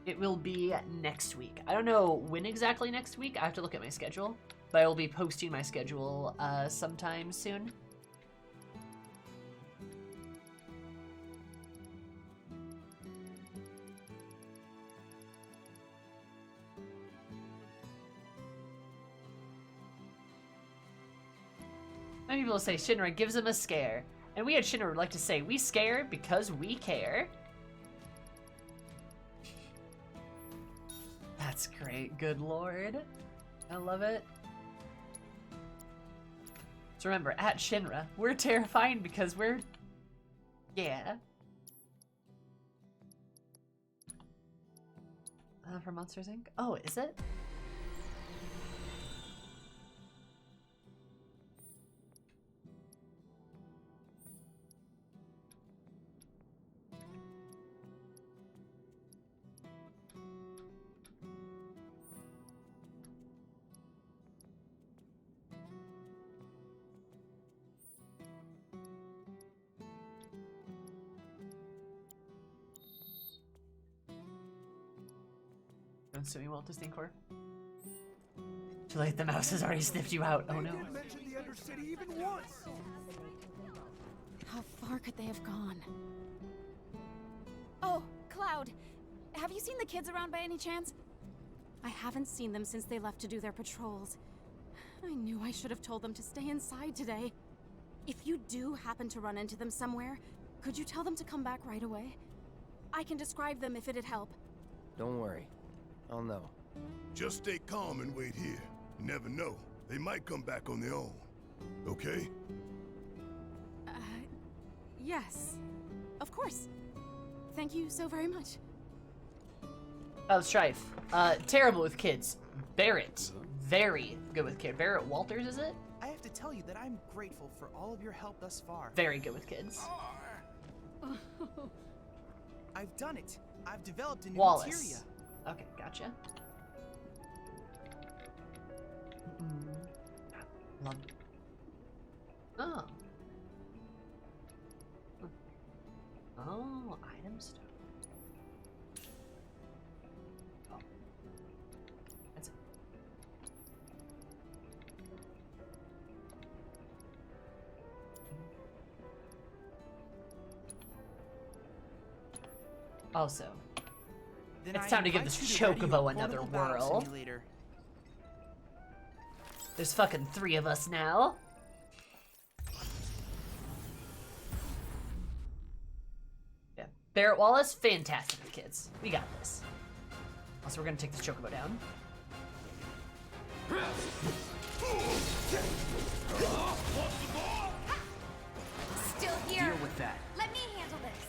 It will be next week. I don't know when exactly next week. I have to look at my schedule. But I will be posting my schedule sometime soon. Many people say Shinra gives him a scare. And we at Shinra would like to say we scare because we care. That's great. Good lord. I love it. So remember, at Shinra, we're terrifying because we're... Yeah. For Monsters, Inc.? Oh, is it? Don't sue me, Walt Disney Corp. Too late, the mouse has already sniffed you out. Oh no. Didn't mention the Undercity even once. How far could they have gone? Oh, Cloud. Have you seen the kids around by any chance? I haven't seen them since they left to do their patrols. I knew I should have told them to stay inside today. If you do happen to run into them somewhere, could you tell them to come back right away? I can describe them if it'd help. Don't worry. I'll know. Just stay calm and wait here. You never know. They might come back on their own. Okay? Yes. Of course. Thank you so very much. Oh, Strife. Terrible with kids. Barrett. Very good with kids. Barrett Walters, is it? I have to tell you that I'm grateful for all of your help thus far. Very good with kids. I've done it. I've developed a new Wallace. materia. Okay, gotcha. Love. Oh. Oh, item store. Oh. That's it. Also, Then it's I time to give invite this you to ready Chocobo your another portable battle whirl. simulator. There's fucking 3 of us now. Yeah, Barrett Wallace, fantastic with kids. We got this. Also, we're gonna take this Chocobo down. Still here. Deal with that. Let me handle this.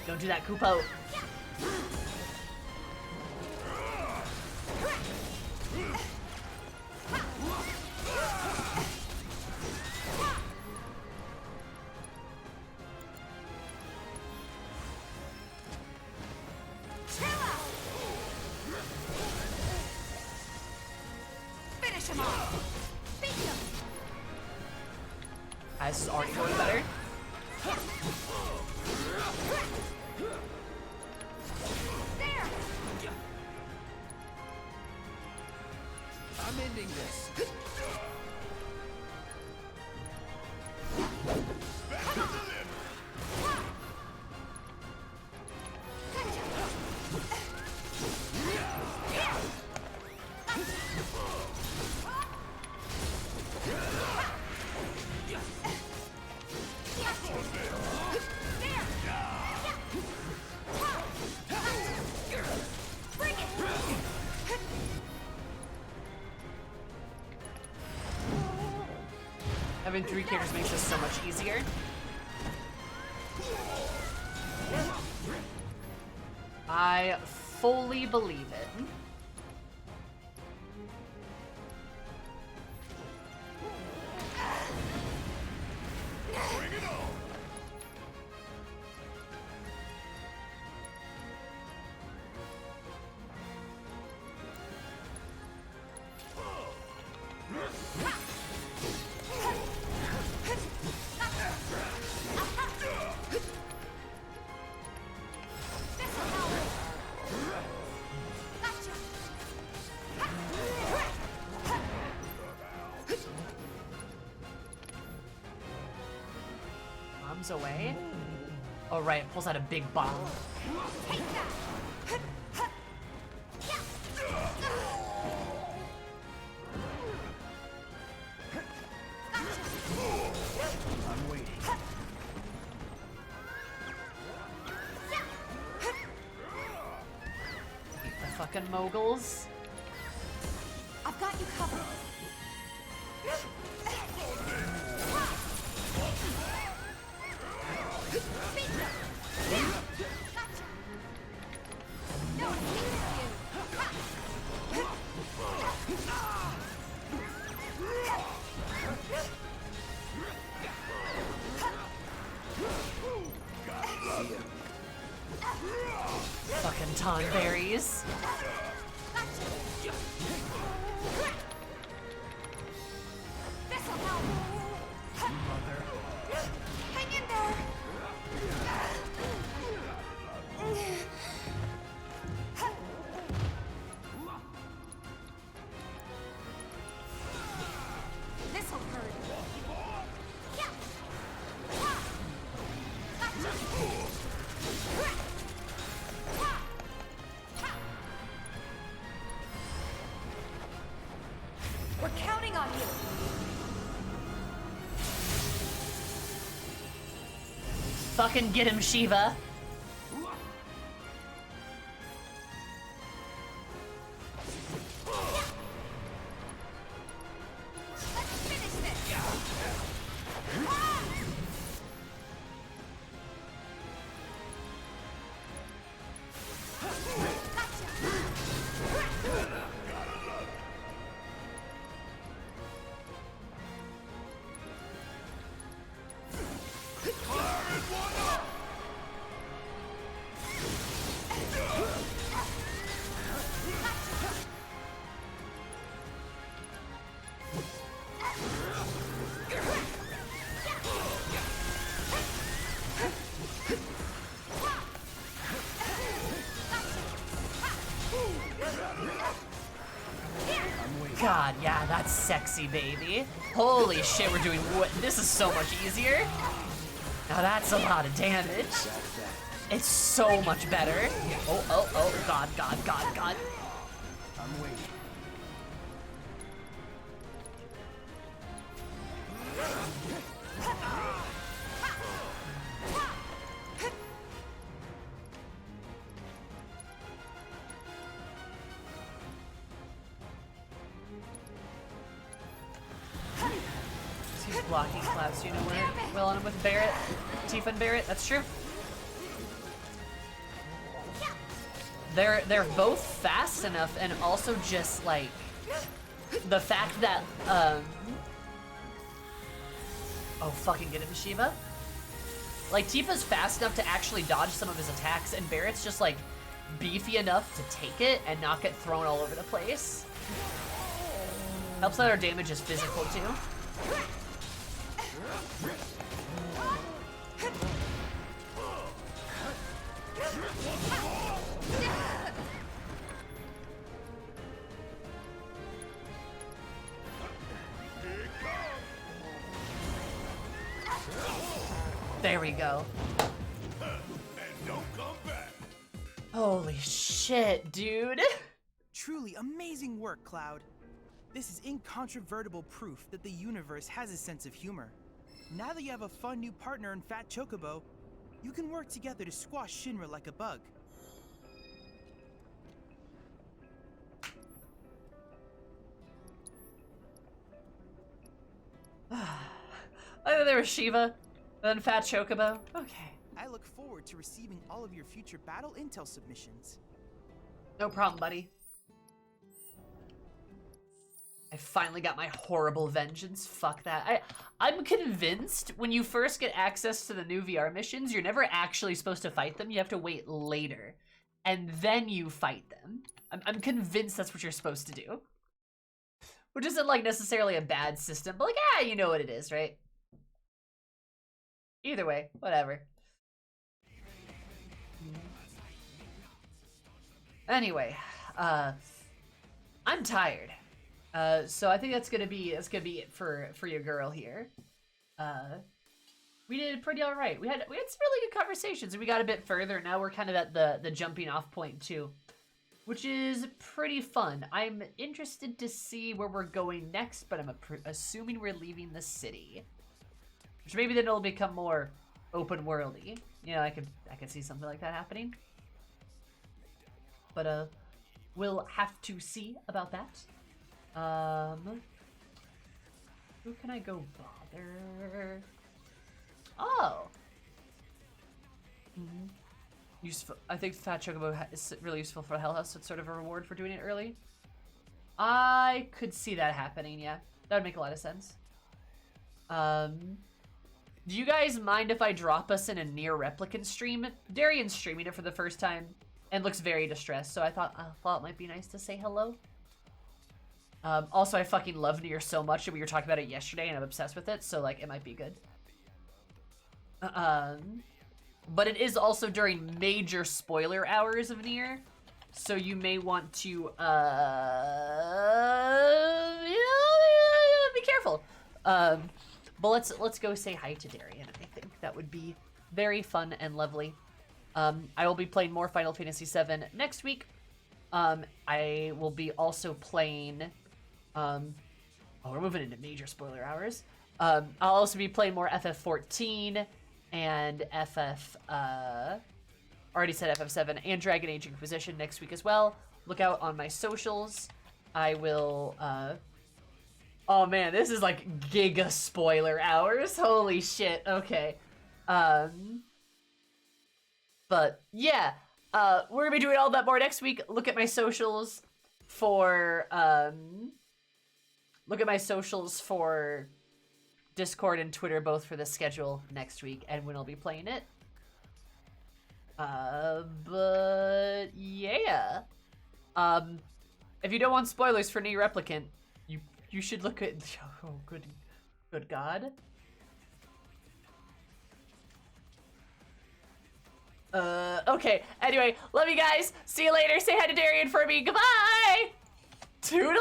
Don't do that, Kupo. Finish him off. Beat him. This is already going better. There. I'm ending this. Having 3 characters makes this so much easier. I fully believe it. Bring it on! Bombs away. Oh right, it pulls out a big bomb. I'm waiting. Eat the fucking moguls. I've got you covered. Fucking tonberries. Hang in there. This'll hurt. We're counting on you. Fucking get him, Shiva. God, yeah, that's sexy, baby. Holy shit, we're doing what? This is so much easier. Now that's a lot of damage. It's so much better. Oh, oh, oh, God, God, God, God. I'm waiting. He's blocking Clouds, you know where? Well on him with Barrett. Tifa and Barrett, that's true. They're both fast enough, and also just like the fact that oh fucking get him, Shiva. Like Tifa's fast enough to actually dodge some of his attacks, and Barrett's just like beefy enough to take it and not get thrown all over the place. Helps that our damage is physical too. There we go. Holy shit, dude. Truly amazing work, Cloud. This is incontrovertible proof that the universe has a sense of humor. Now that you have a fun new partner in Fat Chocobo, you can work together to squash Shinra like a bug. Shiva, then Fat Chocobo. Okay. I look forward to receiving all of your future battle intel submissions. No problem, buddy. I finally got my horrible vengeance. Fuck that. I'm convinced when you first get access to the new VR missions, you're never actually supposed to fight them. You have to wait later. And then you fight them. I'm convinced that's what you're supposed to do. Which isn't, like, necessarily a bad system, but, like, you know what it is, right? Either way, whatever. Anyway, I'm tired. So I think that's gonna be it for your girl here. We did pretty all right. We had some really good conversations, and we got a bit further. Now we're kind of at the jumping off point too, which is pretty fun. I'm interested to see where we're going next, but I'm assuming we're leaving the city, which maybe then it'll become more open worldy. You know, I could see something like that happening. But we'll have to see about that. Who can I go bother? Oh. Useful. I think Fat Chocobo is really useful for the Hell House. So it's sort of a reward for doing it early. I could see that happening, yeah. That would make a lot of sense. Do you guys mind if I drop us in a Nier Replicant stream? Darian's streaming it for the first time and looks very distressed, so I thought it might be nice to say hello. Also, I fucking love Nier so much that we were talking about it yesterday and I'm obsessed with it, so like it might be good. But it is also during major spoiler hours of Nier, so you may want to be careful. But let's go say hi to Darian. I think that would be very fun and lovely. I will be playing more Final Fantasy VII next week. I will be also playing. Oh, we're moving into major spoiler hours. I'll also be playing more FF14 and already said FF7 and Dragon Age Inquisition next week as well. Look out on my socials. I will. Oh man, this is like giga spoiler hours. Holy shit. Okay. But yeah, we're gonna be doing all that more next week. Look at my socials for Discord and Twitter, both for the schedule next week and when I'll be playing it. But yeah. If you don't want spoilers for Nier Replicant, you should look at. Oh, good God. Okay. Anyway, love you guys. See you later. Say hi to Darian for me. Goodbye. Toodaloo.